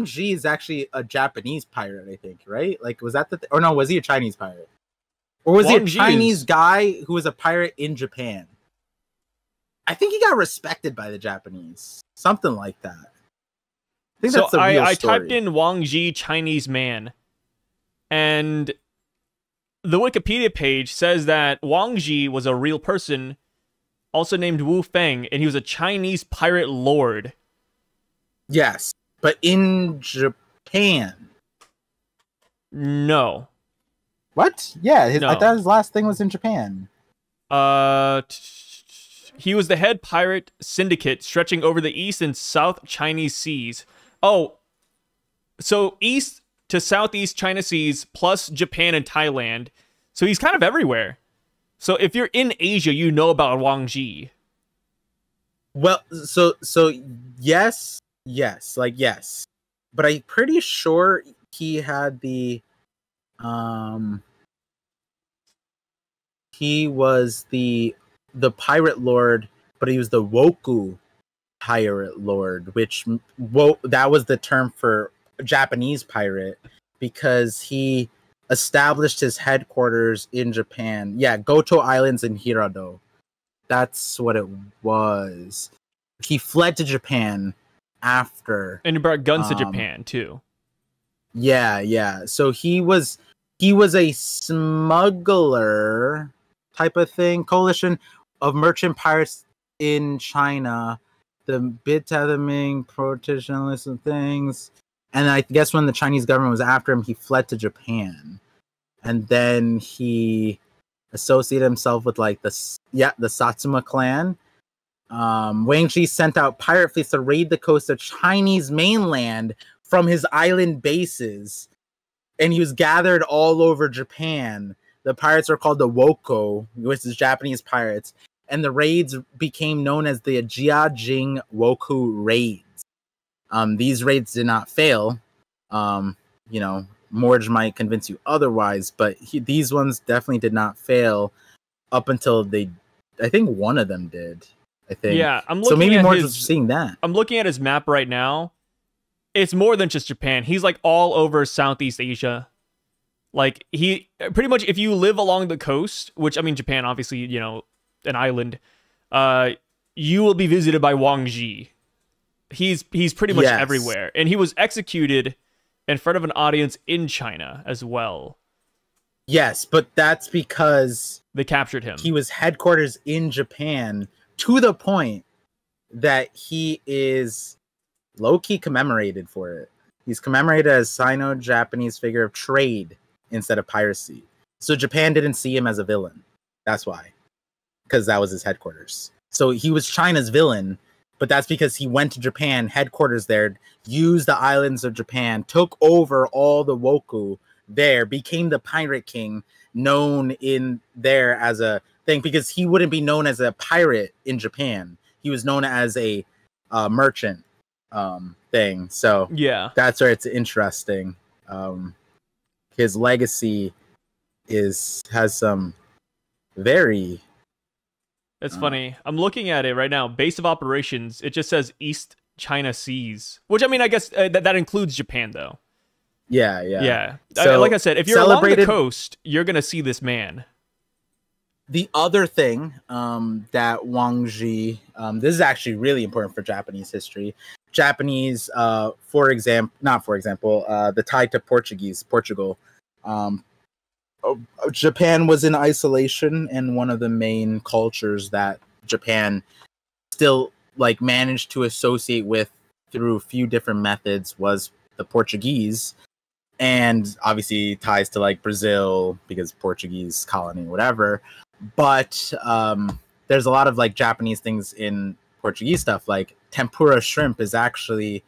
Ji is actually a Japanese pirate, I think, right? Like, was that or no? Was he a Chinese pirate? Or was he a Chinese guy who was a pirate in Japan? I think he got respected by the Japanese. Something like that. I think that's the real story. I typed in Wang Ji Chinese man, and the Wikipedia page says that Wang Ji was a real person, also named Wu Feng, and he was a Chinese pirate lord. Yes, but in Japan. No. What? Yeah, I thought his last thing was in Japan. He was the head pirate syndicate stretching over the East and South Chinese seas. Oh, so East to Southeast China seas plus Japan and Thailand. So he's kind of everywhere. So if you're in Asia, you know about Wang Ji. Well, so yes, but I'm pretty sure he had the he was the pirate lord, but he was the Woku pirate lord, which that was the term for Japanese pirate, because he established his headquarters in Japan. Yeah, Goto Islands in Hirado. That's what it was. He fled to Japan after, and he brought guns to Japan too. Yeah. So he was a smuggler type of thing, coalition of merchant pirates in China, the Bitataming protectionist and things. And I guess when the Chinese government was after him, he fled to Japan, and then he associated himself with like the Satsuma clan. Wang Ji sent out pirate fleets to raid the coast of Chinese mainland from his island bases, and he was gathered all over Japan. The pirates are called the Woko, which is Japanese pirates, and the raids became known as the Jiajing Woku raids. These raids did not fail. Morge might convince you otherwise, but these ones definitely did not fail up until I think one of them did. I think. Yeah, I'm looking. So maybe Morge was seeing that. I'm looking at his map right now. It's more than just Japan. He's like all over Southeast Asia. Like, he pretty much, if you live along the coast, which, I mean, Japan, obviously, an island, you will be visited by Wang Ji. He's pretty much everywhere. And he was executed in front of an audience in China as well. Yes, but that's because they captured him. He was headquarters in Japan, to the point that he is low-key commemorated for it. He's commemorated as Sino-Japanese figure of trade instead of piracy. So Japan didn't see him as a villain. That's why. Because that was his headquarters. So he was China's villain, but that's because he went to Japan, headquarters there, used the islands of Japan, took over all the Woku there, became the pirate king, known in there as a thing, because he wouldn't be known as a pirate in Japan. He was known as a merchant thing. So yeah, that's where it's interesting. His legacy has some very... It's funny. I'm looking at it right now. Base of operations, it just says East China Seas, which, I mean, I guess that includes Japan, though. Yeah. So, like I said, if you're along the coast, you're going to see this man. The other thing that Wang Ji, this is actually really important for Japanese history. Japanese, the tie to Portugal. Japan was in isolation, and one of the main cultures that Japan still managed to associate with through a few different methods was the Portuguese, and obviously ties to Brazil because Portuguese colony, whatever. But there's a lot of Japanese things in Portuguese stuff, like tempura shrimp is actually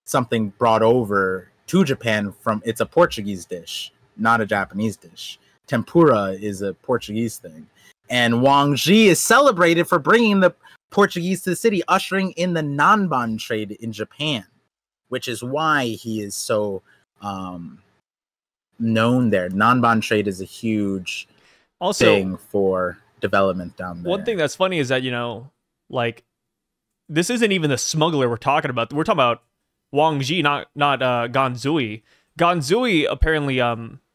something brought over to Japan from, it's a Portuguese dish, not a Japanese dish. tempura is a Portuguese thing. And Wang Zhi is celebrated for bringing the Portuguese to the city, ushering in the nanban trade in Japan, which is why he is so known there. Nanban trade is a huge thing for development down there. One thing that's funny is that, you know, like, this isn't even the smuggler we're talking about. We're talking about Wang Zhi, not Ganzui. Ganzui apparently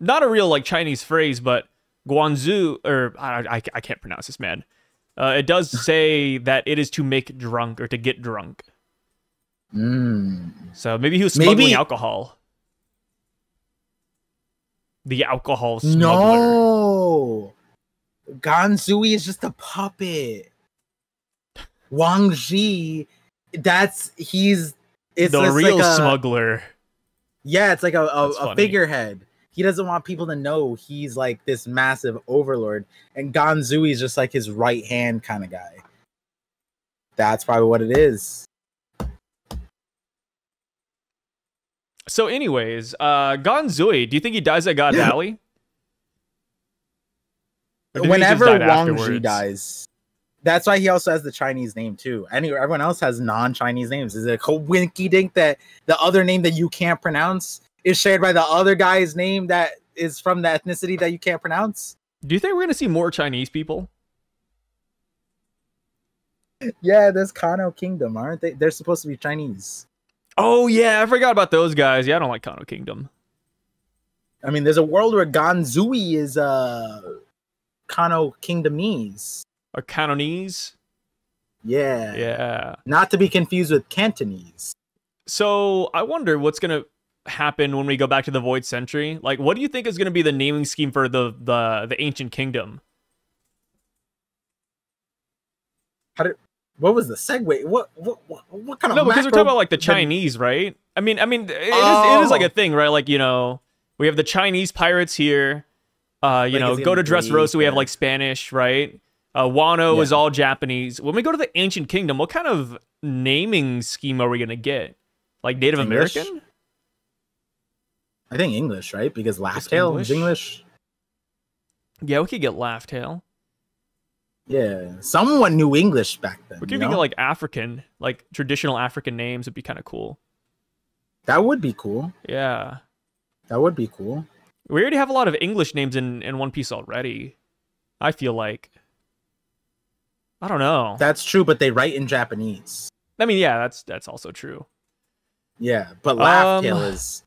not a real like Chinese phrase, but Guanzu, or I can't pronounce this, man. It does say that it is to make drunk or to get drunk. So maybe he was smuggling alcohol. The alcohol smuggler. No, Ganzui is just a puppet. Wang Zhi, it's the real like smuggler. Yeah, it's like a figurehead. He doesn't want people to know he's like this massive overlord, and Ganzui is just like his right hand kind of guy. That's probably what it is. So, anyways, Ganzui, do you think he dies at God Valley? Whenever Wang Zhi dies, that's why he also has the Chinese name too. Everyone else has non-Chinese names. Is it a coinky dink that the other name that you can't pronounce is shared by the other guy's name that is from the ethnicity that you can't pronounce? Do you think we're gonna see more Chinese people? Yeah, there's Kano Kingdom, aren't they? They're supposed to be Chinese. Oh yeah, I forgot about those guys. Yeah, I don't like Kano Kingdom. I mean, there's a world where Ganzui is Kano Kingdomese. Or Cantonese? Yeah. Yeah. Not to be confused with Cantonese. So I wonder what's gonna happen when we go back to the Void Century. Like, what do you think is gonna be the naming scheme for the Ancient Kingdom? What was the segue? What kind of No, because we're talking about like the Chinese, right? I mean, it is like a thing, right? Like, you know, we have the Chinese pirates here. You know, go to Dressrosa, we have like Spanish, right? Wano is all Japanese. When we go to the Ancient Kingdom, what kind of naming scheme are we gonna get? Like Native English? American? I think English, right? Because Laughtail is English. Yeah, we could get Laughtail. Yeah, someone knew English back then. We could even get like African, like traditional African names would be kind of cool. That would be cool. Yeah. That would be cool. We already have a lot of English names in One Piece already. I feel like. I don't know. That's true, but they write in Japanese. I mean, yeah, that's also true. Yeah, but Laughtail is...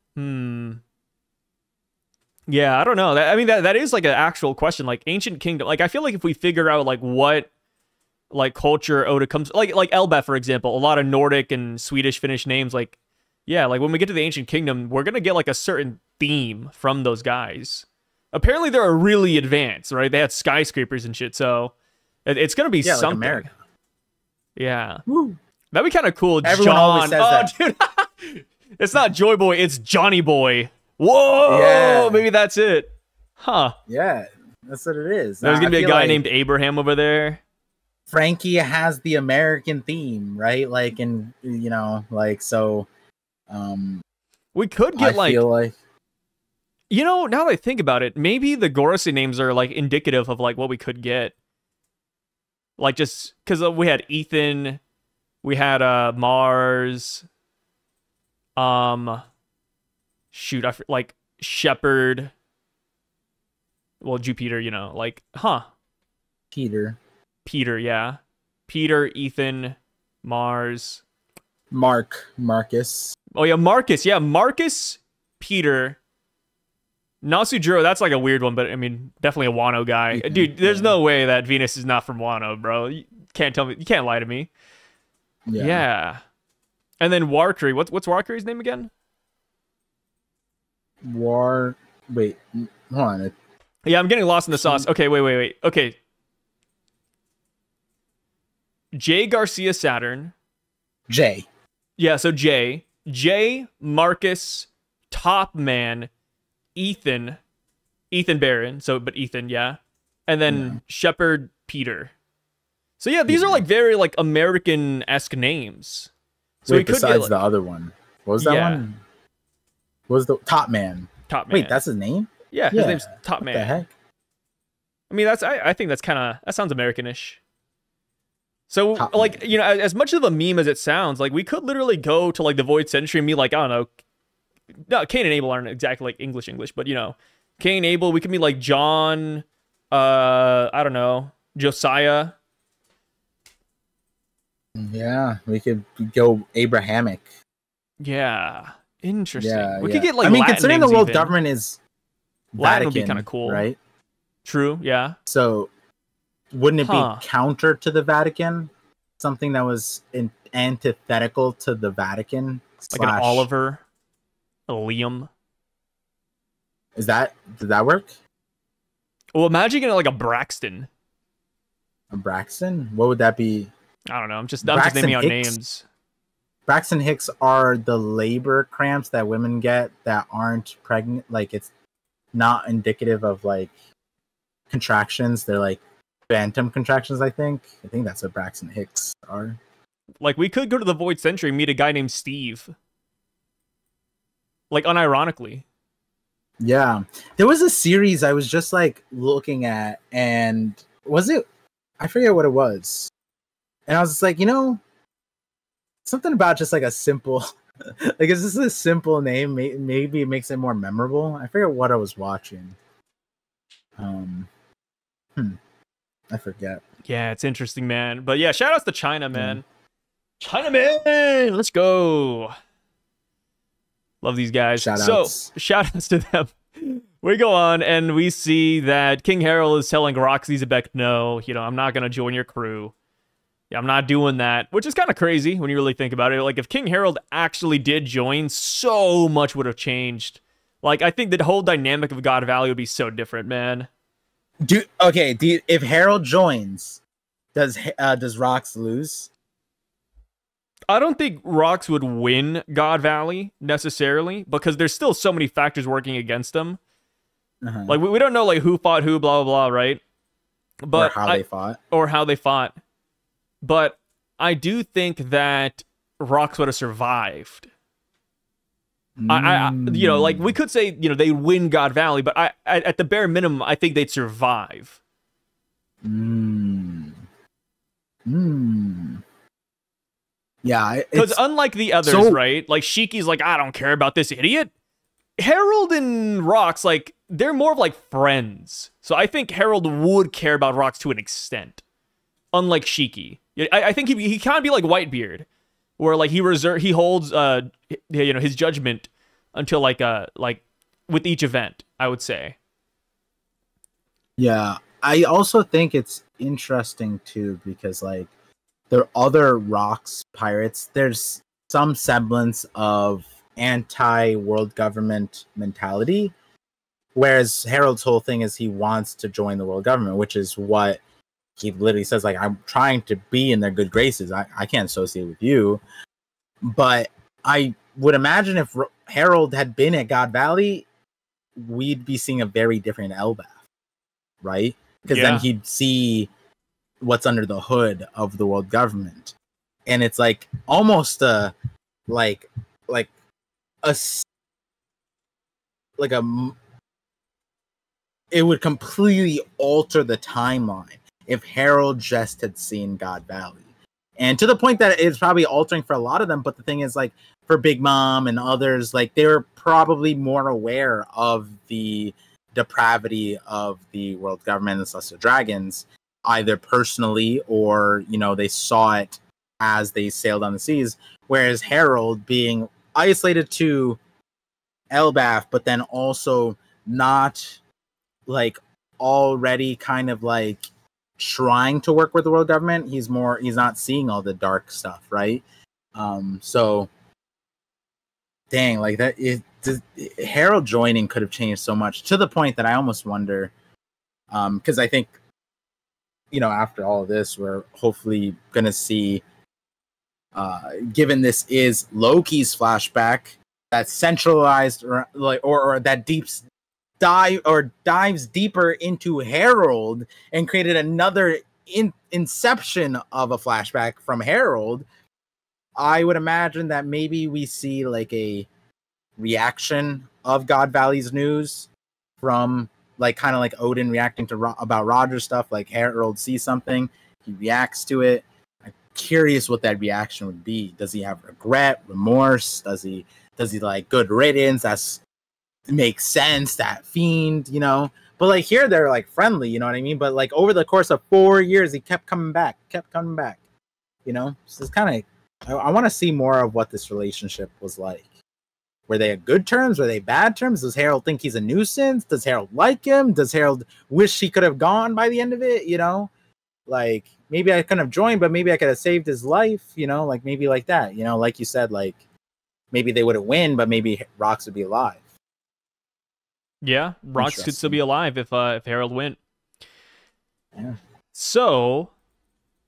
Yeah, I don't know. I mean, that is like an actual question. Like Ancient Kingdom. Like I feel like if we figure out like what like culture Oda comes like Elbeth, for example, a lot of Nordic and Swedish Finnish names. Like yeah, like when we get to the Ancient Kingdom, we're gonna get like a certain theme from those guys. Apparently, they're really advanced, right? They had skyscrapers and shit, so it's gonna be something. Like America. Yeah, woo. That'd be kind of cool. Everyone always says that. Dude, it's not Joy Boy, it's Johnny Boy. Whoa! Yeah. Maybe that's it. Huh. Yeah, that's what it is. There's going to be a guy named Abraham over there. Frankie has the American theme, right? Like, and you know, like, so... we could get I feel like... You know, now that I think about it, maybe the Gorosei names are, like, indicative of, like, what we could get. Like, just... Because we had Ethan. We had, Mars. Shoot, like Shepherd. Well, Jupiter, you know, like, Peter, yeah. Peter, Ethan, Mars. Marcus. Oh, yeah, Marcus. Yeah, Marcus, Peter. Nasujiro, that's like a weird one, but I mean, definitely a Wano guy. Ethan, dude, there's no way that Venus is not from Wano, bro. You can't tell me. You can't lie to me. Yeah. And then Warkri. What's Warkri's name again? Wait, hold on. Yeah, I'm getting lost in the sauce. Okay, wait. Okay. J. Garcia Saturn. J. Yeah, so J, Marcus, Top Man, Ethan Baron. So, but Ethan, yeah. And then Shepherd Peter. So yeah, these are like very like American-esque names. So wait, besides the other one. What was that one? What was the Top Man? Top Man. Wait, that's his name? Yeah, his name's Top Man. What the heck? I mean, I think that sounds Americanish. So, Top like, you know, as much of a meme as it sounds, like, we could literally go to, like, the Void Century and be like, I don't know. No, Cain and Abel aren't exactly, like, English, but, you know, Cain, Abel, we could be like John, I don't know, Josiah. Yeah, we could go Abrahamic. Yeah, interesting. Yeah, We yeah. could get, like, I mean, Latin considering the names world even. government is Latin Vatican, would be kind of cool. right? True, yeah. So, wouldn't it Huh. be counter to the Vatican? Something that was antithetical to the Vatican? Like an Oliver, a Liam. Did that work? Well, imagine getting like a Braxton. A Braxton? What would that be? I don't know. I'm just Braxton naming out Hicks? names. Braxton Hicks are the labor cramps that women get that aren't pregnant. Like, it's not indicative of, like, contractions. They're, like, phantom contractions, I think. I think that's what Braxton Hicks are. Like, we could go to the Void Century and meet a guy named Steve. Like, unironically. Yeah. There was a series I was just, like, looking at, and was it? I forget what it was. And I was just like, you know, something about just, like, a simple... like, is this a simple name? Maybe it makes it more memorable. I forget what I was watching. I forget. Yeah, it's interesting, man. But yeah, shout outs to China, man. China, man! Let's go. Love these guys. Shout so, outs. shout outs to them. We go on and we see that King Harald is telling Roxy Xebec, no, you know, I'm not going to join your crew. Yeah, I'm not doing that, which is kind of crazy when you really think about it. Like, if King Harald actually did join, so much would have changed. Like, I think the whole dynamic of God Valley would be so different, man. If Harald joins, does Rox lose? I don't think Rox would win God Valley necessarily because there's still so many factors working against them. Uh-huh. Like, we don't know, like, who fought who, blah, blah, blah, right? But Or how they fought. But I do think that Rox would have survived. I you know, like, we could say, you know, they win God Valley, but I at the bare minimum, I think they'd survive. Yeah, because unlike the others, right? Like, Shiki's like, I don't care about this idiot. Harald and Rox, like, they're more of like friends. So I think Harald would care about Rox to an extent, unlike Shiki. I think he kind of be like Whitebeard, where like he holds you know, his judgment until like with each event, I would say. Yeah, I also think it's interesting too because like there are other Rox pirates. There's some semblance of anti-world government mentality, whereas Harald's whole thing is he wants to join the world government, which is what he literally says, like, I'm trying to be in their good graces. I can't associate with you. But I would imagine if Harald had been at God Valley, we'd be seeing a very different Elbaf, right? Because then he'd see what's under the hood of the world government. And it's like almost it would completely alter the timeline if Harald just had seen God Valley. And to the point that it's probably altering for a lot of them, but the thing is, like, for Big Mom and others, like, they were probably more aware of the depravity of the world government and the Celestial Dragons, either personally or, you know, they saw it as they sailed on the seas, whereas Harald, being isolated to Elbaf, but then also not, like, already kind of, like, trying to work with the world government, he's not seeing all the dark stuff, right? So dang, like Harald joining could have changed so much, to the point that I almost wonder, because I think, you know, after all of this, we're hopefully gonna see, given this is Loki's flashback, that centralized or that dives deeper into Harald and created another inception of a flashback from Harald. I would imagine that maybe we see like a reaction of God Valley's news from like kind of like Odin reacting to about Roger stuff. Like Harald sees something, he reacts to it. I'm curious what that reaction would be. Does he have regret, remorse? Does he like good riddance? That's makes sense. That fiend, you know. But like here, they're like friendly, you know what I mean? But like over the course of 4 years, he kept coming back, you know. So it's kind of I want to see more of what this relationship was like. Were they at good terms? Were they bad terms? Does Harald think he's a nuisance? Does Harald like him? Does Harald wish he could have gone by the end of it? You know, like maybe I couldn't have joined, but maybe I could have saved his life. You know, like maybe like that. You know, like you said, like maybe they wouldn't win, but maybe Rox would be alive. Yeah, Rox could still be alive if Harald went. Yeah. So,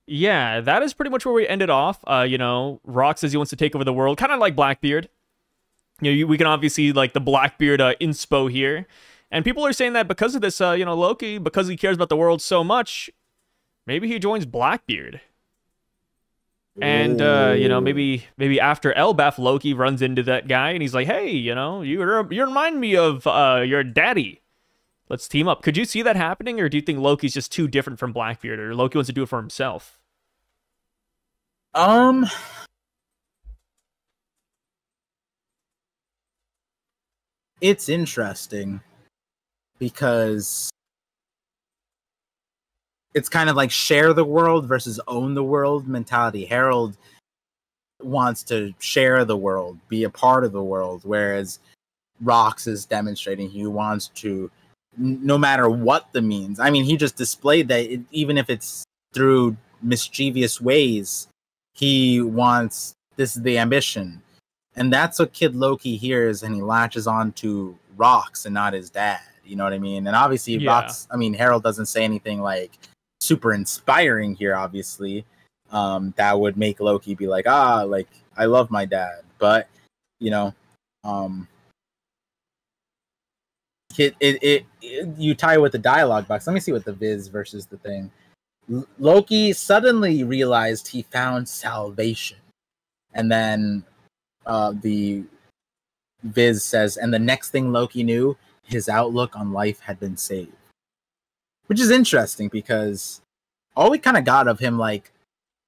yeah, that is pretty much where we ended off. You know, Rox says he wants to take over the world, kind of like Blackbeard. You know, we can obviously like the Blackbeard inspo here, and people are saying that because of this, you know, Loki, because he cares about the world so much, maybe he joins Blackbeard. And you know, maybe after Elbaf, Loki runs into that guy and he's like, "Hey, you know, you remind me of your daddy. Let's team up." Could you see that happening, or do you think Loki's just too different from Blackbeard, or Loki wants to do it for himself? It's interesting because it's kind of like share the world versus own the world mentality. Harald wants to share the world, be a part of the world, whereas Rox is demonstrating he wants to, no matter what the means. I mean, he just displayed that even if it's through mischievous ways, he wants, this is the ambition. And that's what Kid Loki hears, and he latches on to Rox and not his dad. You know what I mean? And obviously, Rox, I mean, Harald doesn't say anything like super inspiring here, obviously. That would make Loki be like, like, I love my dad. But, you know, you tie it with the dialogue box. Let me see what the Viz versus the thing. Loki suddenly realized he found salvation. And then the Viz says, and the next thing Loki knew, his outlook on life had been saved. Which is interesting because all we kind of got of him like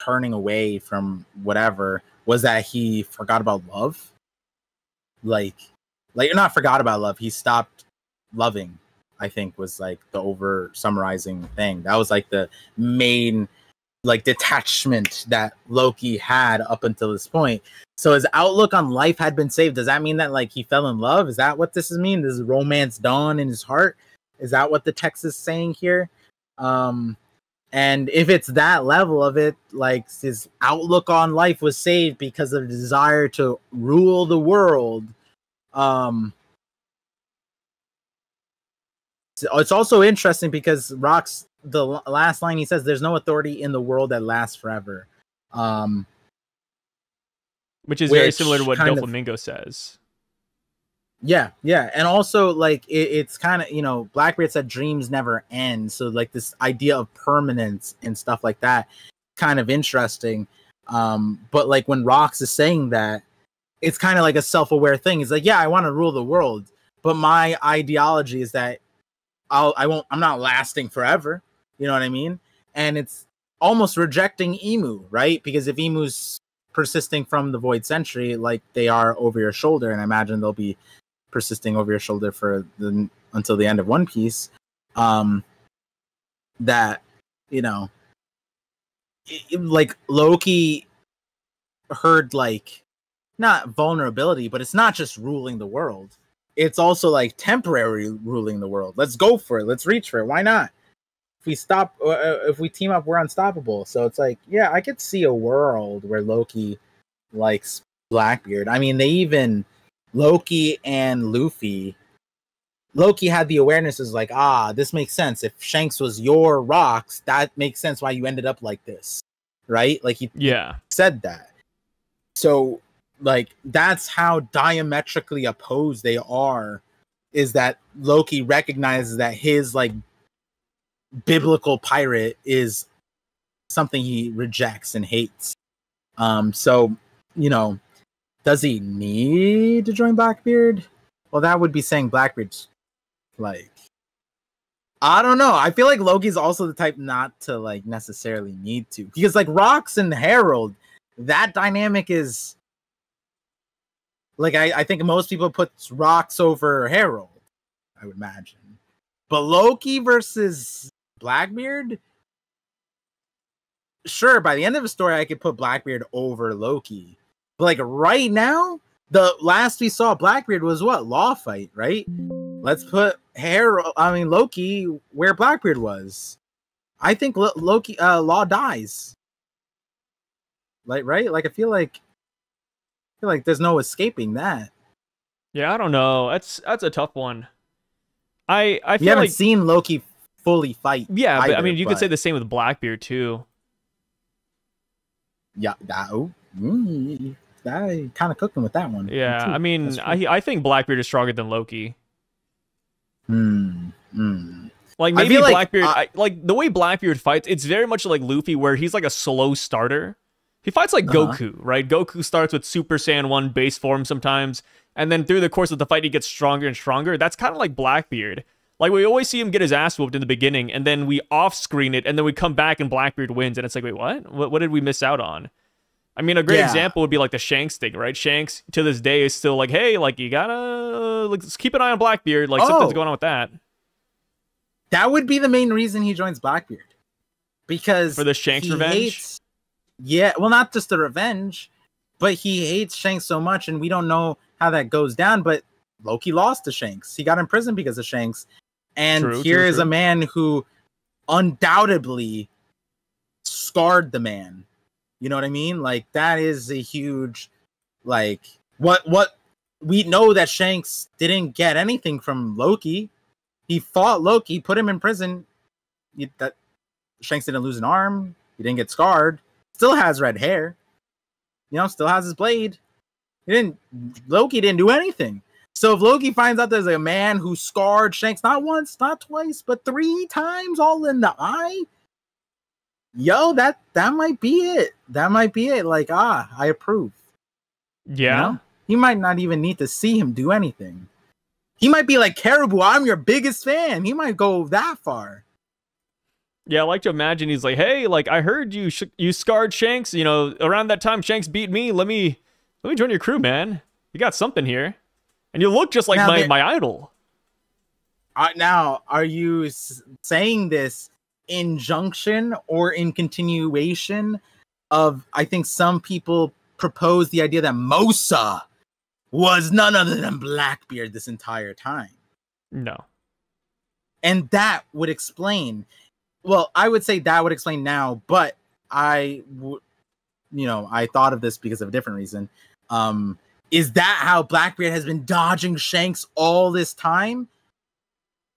turning away from whatever was that he forgot about love. Like not forgot about love, he stopped loving, I think, was like the over summarizing thing. That was like the main like detachment that Loki had up until this point. So his outlook on life had been saved. Does that mean that like he fell in love? Is that what this is mean? Does romance dawn in his heart? Is that what the text is saying here? And if it's that level of it, like his outlook on life was saved because of the desire to rule the world. It's also interesting because Rox, the last line he says, "There's no authority in the world that lasts forever," which is very similar to what Doflamingo says. Yeah, and also like it's kind of, you know, Blackbeard said dreams never end, so like this idea of permanence and stuff like that, kind of interesting. But like when Rox is saying that, it's kind of like a self-aware thing. It's like, yeah, I want to rule the world, but my ideology is that I'm not lasting forever. You know what I mean? And it's almost rejecting Emu, right? Because if Emu's persisting from the Void Century, like they are over your shoulder, and I imagine they'll be persisting over your shoulder for until the end of One Piece, that, you know, like Loki heard like not vulnerability, but it's not just ruling the world. It's also like temporary ruling the world. Let's go for it. Let's reach for it. Why not? If we team up, we're unstoppable. So it's like, yeah, I could see a world where Loki likes Blackbeard. I mean, Loki and Luffy. Loki had the awareness is like, this makes sense. If Shanks was your Rox, that makes sense why you ended up like this, right? Like he said that. So like that's how diametrically opposed they are. Is that Loki recognizes that his like biblical pirate is something he rejects and hates. So, you know, does he need to join Blackbeard? Well, that would be saying Blackbeard's like I don't know. I feel like Loki's also the type not to like necessarily need to, because like Rox and Harald, that dynamic is like I think most people put Rox over Harald, I would imagine. But Loki versus Blackbeard, sure, by the end of the story, I could put Blackbeard over Loki. But like right now, the last we saw Blackbeard was what? Law fight, right? Let's put Loki where Blackbeard was. I think Loki Law dies. Like, right? Like I feel like there's no escaping that. Yeah, I don't know. That's a tough one. I feel we haven't like seen Loki fully fight. Yeah, either, but I mean, you could say the same with Blackbeard too. Yeah, I kind of cooked him with that one. Yeah, I mean, I think Blackbeard is stronger than Loki. Like maybe Blackbeard, like the way Blackbeard fights, it's very much like Luffy, where he's like a slow starter. He fights like Goku, right? Goku starts with Super Saiyan 1 base form sometimes, and then through the course of the fight, he gets stronger and stronger. That's kind of like Blackbeard. Like, we always see him get his ass whooped in the beginning, and then we off-screen it, and then we come back and Blackbeard wins, and it's like, wait, what did we miss out on? I mean, a great example would be like the Shanks thing, right? Shanks, to this day, is still like, hey, like, you gotta let's keep an eye on Blackbeard. Like, something's going on with that. That would be the main reason he joins Blackbeard. Because for the Shanks revenge? Well, not just the revenge, but he hates Shanks so much, and we don't know how that goes down, but Loki lost to Shanks. He got imprisoned because of Shanks. And here is a man who undoubtedly scarred the man. You know what I mean? Like, that is a huge, like, what we know that Shanks didn't get anything from Loki. He fought Loki, put him in prison. That Shanks didn't lose an arm. He didn't get scarred. Still has red hair. You know, still has his blade. Loki didn't do anything. So if Loki finds out there's a man who scarred Shanks not once, not twice, but 3 times, all in the eye, yo, that might be it. That might be it. Like, I approve. Yeah. You know? He might not even need to see him do anything. He might be like, Caribou, I'm your biggest fan. He might go that far. Yeah, I like to imagine he's like, hey, like, I heard you scarred Shanks. You know, around that time Shanks beat me. Let me join your crew, man. You got something here. And you look just like my idol. Now, are you saying this in junction or in continuation of, I think some people propose the idea that Mosa was none other than Blackbeard this entire time? No. And that would explain, well, I would say that would explain now, but I thought of this because of a different reason. Is that how Blackbeard has been dodging Shanks all this time?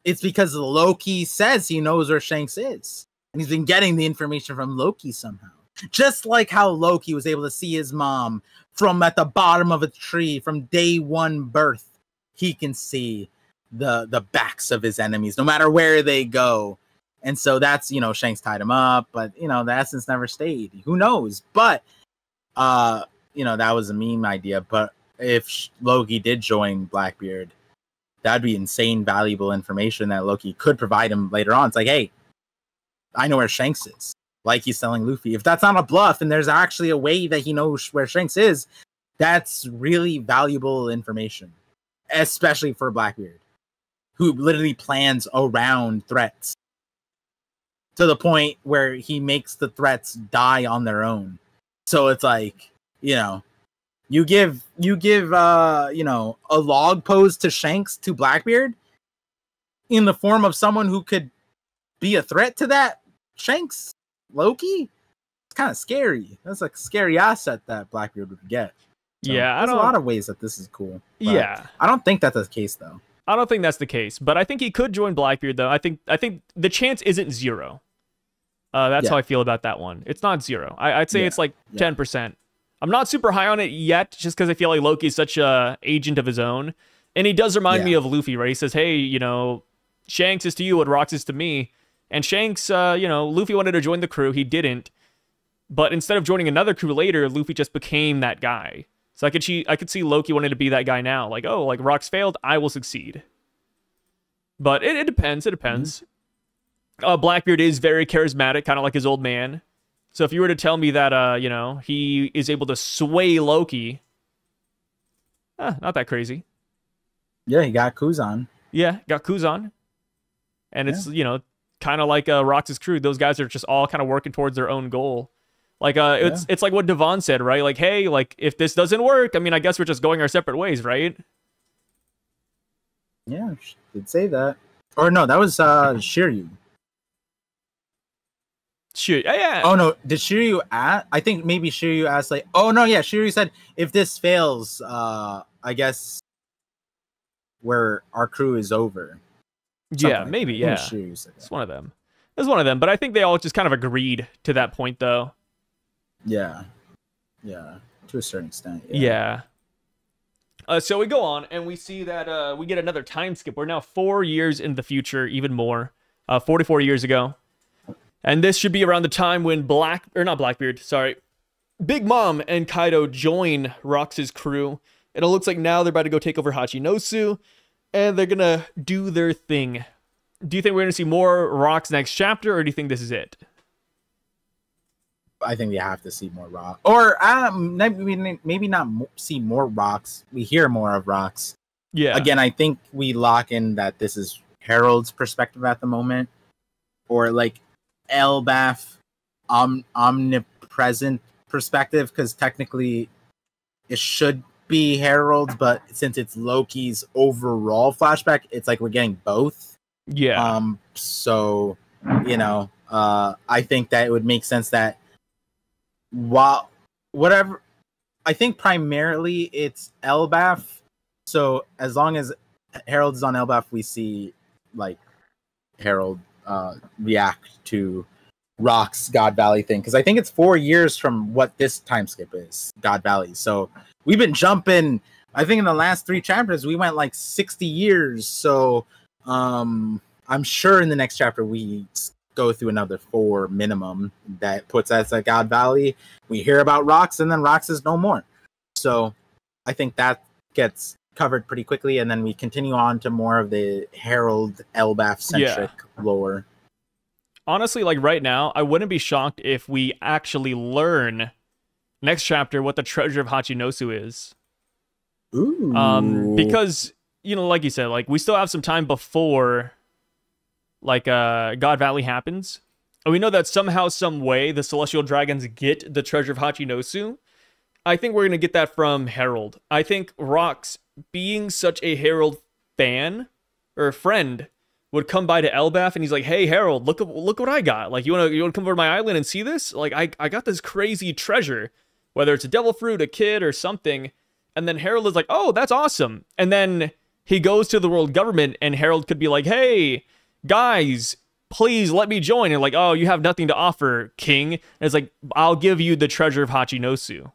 It's because Loki says he knows where Shanks is. And he's been getting the information from Loki somehow. Just like how Loki was able to see his mom from at the bottom of a tree from day 1 birth. He can see the backs of his enemies, no matter where they go. And so that's, Shanks tied him up, but, the essence never stayed. Who knows? But, that was a meme idea, but if Loki did join Blackbeard, that'd be insane valuable information that Loki could provide him later on. It's like, hey, I know where Shanks is. Like he's telling Luffy. If that's not a bluff and there's actually a way that he knows where Shanks is, that's really valuable information. Especially for Blackbeard, who literally plans around threats to the point where he makes the threats die on their own. So it's like, you give a log pose to Shanks to Blackbeard in the form of someone who could be a threat to that Shanks Loki. It's kind of scary. That's a scary asset that Blackbeard would get. So yeah, there's a lot of ways that this is cool. Yeah, I don't think that's the case though. I don't think that's the case, but I think he could join Blackbeard though. I think the chance isn't 0. That's how I feel about that one. It's not 0. I'd say it's like 10%. I'm not super high on it yet, just because I feel like Loki's such a agent of his own. And he does remind me of Luffy, right? He says, hey, Shanks is to you what Rox is to me. And Shanks, Luffy wanted to join the crew. He didn't. But instead of joining another crew later, Luffy just became that guy. So I could see Loki wanting to be that guy now. Like, oh, like Rox failed, I will succeed. But it depends. It depends. Blackbeard is very charismatic, kind of like his old man. So if you were to tell me that, you know, he is able to sway Loki, not that crazy. Yeah, he got Kuzan. Yeah, got Kuzan. And it's, you know, kind of like Rox's crew. Those guys are just all kind of working towards their own goal. Like, it's like what Devon said, right? Like, hey, like, if this doesn't work, I mean, I guess we're just going our separate ways, right? Yeah, did say that. Or no, that was Shiryu. Yeah. Oh no, did Shiryu ask? I think maybe Shiryu asked like, oh no, yeah, Shiryu said if this fails, I guess where our crew is over. Yeah, maybe, yeah. It's one of them. It's one of them, but I think they all just kind of agreed to that point, though. Yeah. Yeah, to a certain extent. Yeah. So we go on, and we see that we get another time skip. We're now 4 years in the future, even more. 44 years ago. And this should be around the time when Big Mom and Kaido join Rox's crew. And it looks like now they're about to go take over Hachinosu, and they're gonna do their thing. Do you think we're gonna see more Rox next chapter, or do you think this is it? I think we have to see more Rox, or maybe not see more Rox. We hear more of Rox. Yeah. Again, I think we lock in that this is Harald's perspective at the moment, or like Elbaf omnipresent perspective, because technically it should be Harald, but since it's Loki's overall flashback, it's like we're getting both. Yeah. So, you know, I think that it would make sense that whatever, I think primarily it's Elbaf. So as long as Harald is on Elbaf, we see like Harald react to Rock's God Valley thing, because I think it's 4 years from what this time skip is, God Valley. So we've been jumping. I think in the last 3 chapters we went like 60 years. So I'm sure in the next chapter we go through another 4 minimum that puts us at God Valley. We hear about Rox, and then Rox is no more. So I think that gets covered pretty quickly, and then we continue on to more of the Harald Elbaf centric lore. Honestly, like right now, I wouldn't be shocked if we actually learn next chapter what the treasure of Hachinosu is. Ooh. Because, you know, like you said, like we still have some time before like God Valley happens. And we know that somehow, some way, the Celestial Dragons get the treasure of Hachinosu. I think we're going to get that from Harald. I think Rox, being such a Harald fan or friend, would come by to Elbaf, and he's like, "Hey Harald, look what I got. Like, you wanna come over to my island and see this? Like, I got this crazy treasure, whether it's a devil fruit, a kid, or something." And then Harald is like, "Oh, that's awesome." And then he goes to the world government, and Harald could be like, "Hey guys, please let me join." And like, "Oh, you have nothing to offer, King." And it's like, "I'll give you the treasure of Hachinosu."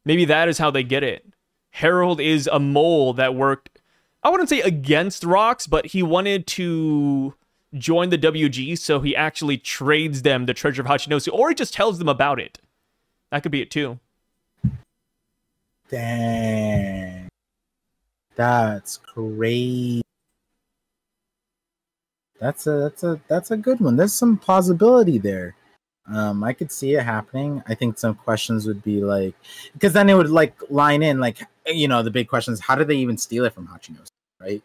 Maybe that is how they get it. Harald is a mole that worked, I wouldn't say against Rox, but he wanted to join the WG, so he actually trades them the treasure of Hachinosu, or he just tells them about it. That could be it too. Dang. That's crazy. That's a good one. There's some plausibility there. I could see it happening. I think some questions would be like, because then it would like line in, like, you know, the big questions: how did they even steal it from Hachinosu, right?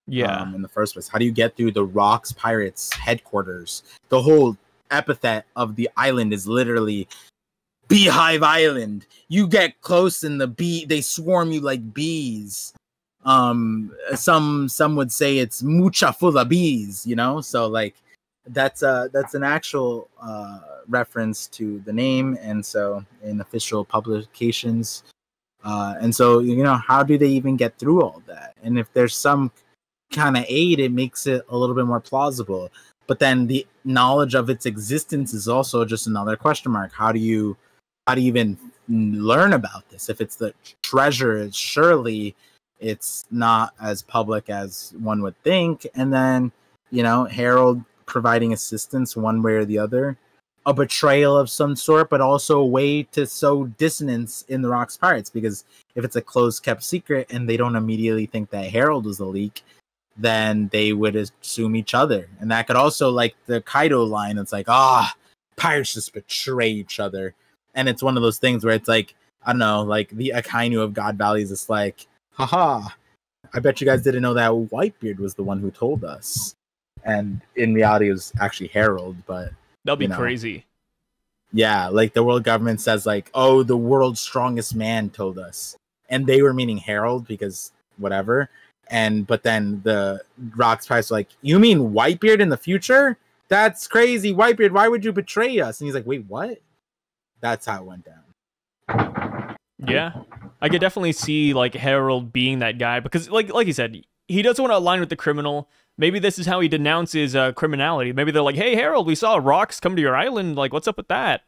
Yeah. In the first place, how do you get through the Rox Pirates headquarters? The whole epithet of the island is literally Beehive Island. You get close, and they swarm you like bees. Some would say it's mucha full of bees, you know. So like, that's an actual reference to the name, and so in official publications, and so, you know, how do they even get through all that? And if there's some kind of aid, it makes it a little bit more plausible. But then the knowledge of its existence is also just another question mark. How do you even learn about this? If it's the treasure, surely it's not as public as one would think. And then, you know, Harald providing assistance one way or the other, a betrayal of some sort, but also a way to sow dissonance in the Rox Pirates, because if it's a closed kept secret and they don't immediately think that Harald was the leak, then they would assume each other. And that could also, like the Kaido line, it's like, pirates just betray each other. And it's one of those things where it's like, I don't know, like the Akainu of God Valley is just like, haha, I bet you guys didn't know that Whitebeard was the one who told us. And in reality, it was actually Harald, but... That'll be crazy. Yeah, like the world government says like, oh, the world's strongest man told us. And they were meaning Harald because whatever. But then the Rocks Pirates were like, you mean Whitebeard in the future? That's crazy. Whitebeard, why would you betray us? And he's like, wait, what? That's how it went down. Yeah. I could definitely see like Harald being that guy because like you said, he doesn't want to align with the criminal. Maybe this is how he denounces criminality. Maybe they're like, hey, Harald, we saw rocks come to your island. Like, what's up with that?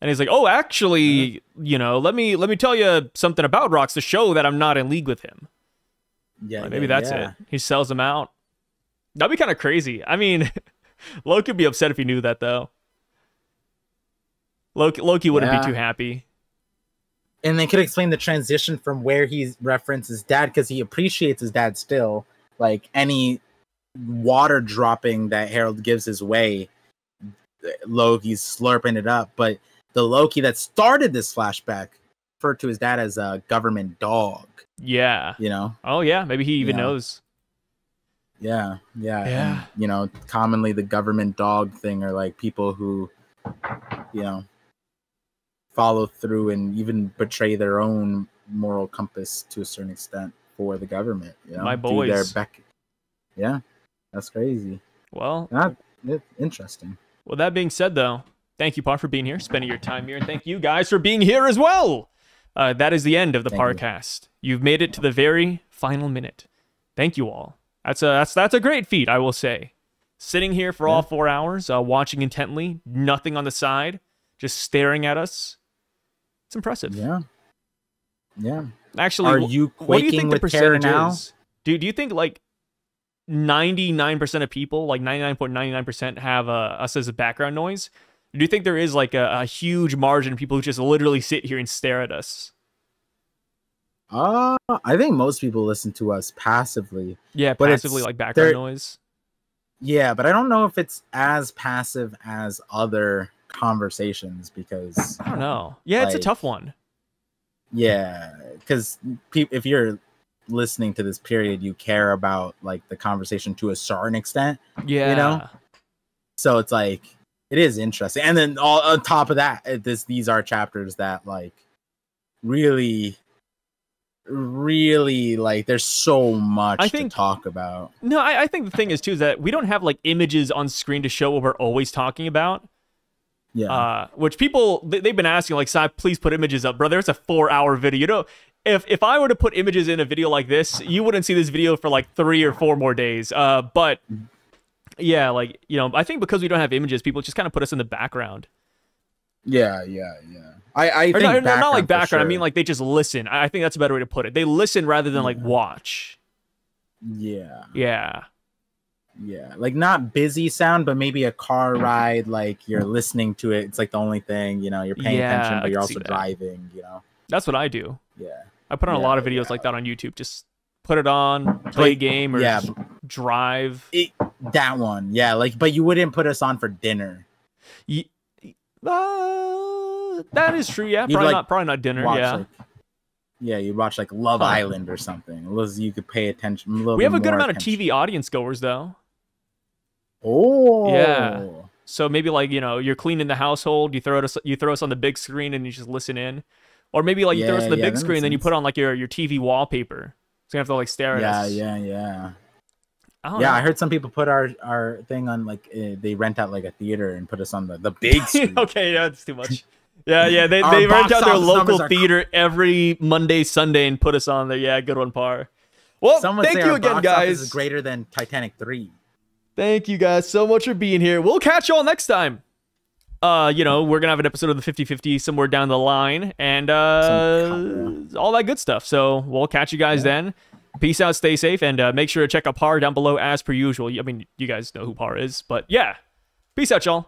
And he's like, oh, actually, let me tell you something about rocks to show that I'm not in league with him. Yeah, like, maybe that's it. He sells them out. That'd be kind of crazy. I mean, Loki would be upset if he knew that, though. Loki wouldn't be too happy. And they could explain the transition from where he referenced his dad, because he appreciates his dad still. Like, any water dropping that Harald gives his way, Loki's slurping it up. But the Loki that started this flashback referred to his dad as a government dog. Yeah. Oh, yeah. Maybe he even knows. Yeah. And, commonly the government dog thing are like people who, follow through and even betray their own moral compass to a certain extent for the government. My boys. Yeah. That's crazy. Well, interesting. Well, that being said, though, thank you, Par, for being here, spending your time here, and thank you guys for being here as well. That is the end of the Parcast. You've made it to the very final minute. Thank you all. That's a great feat, I will say. Sitting here for all 4 hours, watching intently, nothing on the side, just staring at us. It's impressive. Yeah. Actually, are you what do you think the percentage now? is? Do you think like 99% of people, like 99.99%, have us as a background noise? Do you think there is like a huge margin of people who just literally sit here and stare at us? I think most people listen to us passively. Yeah, but passively, like background noise. Yeah, but I don't know if it's as passive as other conversations because I don't know. Yeah, it's a tough one. Yeah, because if you're listening to this period, you care about like the conversation to a certain extent. Yeah, so it's like it is interesting. And then on top of that, these are chapters that like really like there's so much to talk about. No, I think the thing is too is that we don't have like images on screen to show what we're always talking about. Yeah. Which people they've been asking like, "Sai, please put images up, brother. It's a 4-hour video." If I were to put images in a video like this, you wouldn't see this video for like 3 or 4 more days. But yeah, like I think because we don't have images, people just kind of put us in the background. Yeah. I think not like background. Sure. I mean like they just listen. I think that's a better way to put it. They listen rather than like watch. Yeah, like not busy sound, but maybe a car ride, like you're listening to it. It's like the only thing, you're paying attention, but you're also driving, That's what I do. Yeah. I put on a lot of videos like that on YouTube. Just put it on, play a game, or just drive. That one. Yeah, like, but you wouldn't put us on for dinner. That is true, yeah. Probably not dinner, yeah. You'd watch like Love Island or something. You could pay attention. We have a good amount of TV audience goers, though. Oh. Yeah. So maybe like, you're cleaning the household, you throw us on the big screen and you just listen in. Or maybe like you throw us on the big screen, then you put on like your TV wallpaper. So you have to like stare at us. Yeah. I heard some people put our thing on like they rent out like a theater and put us on the big screen. Okay, yeah, that's too much. Yeah, they rent out their local theater every Monday, Sunday and put us on there. Yeah, good one, Par. Well, thank you again, guys. Is greater than Titanic 3. Thank you guys so much for being here. We'll catch y'all next time. We're gonna have an episode of the 50/50 somewhere down the line, and all that good stuff. So we'll catch you guys then. Peace out, stay safe, and make sure to check out Par down below as per usual. I mean, you guys know who Par is, but yeah. Peace out, y'all.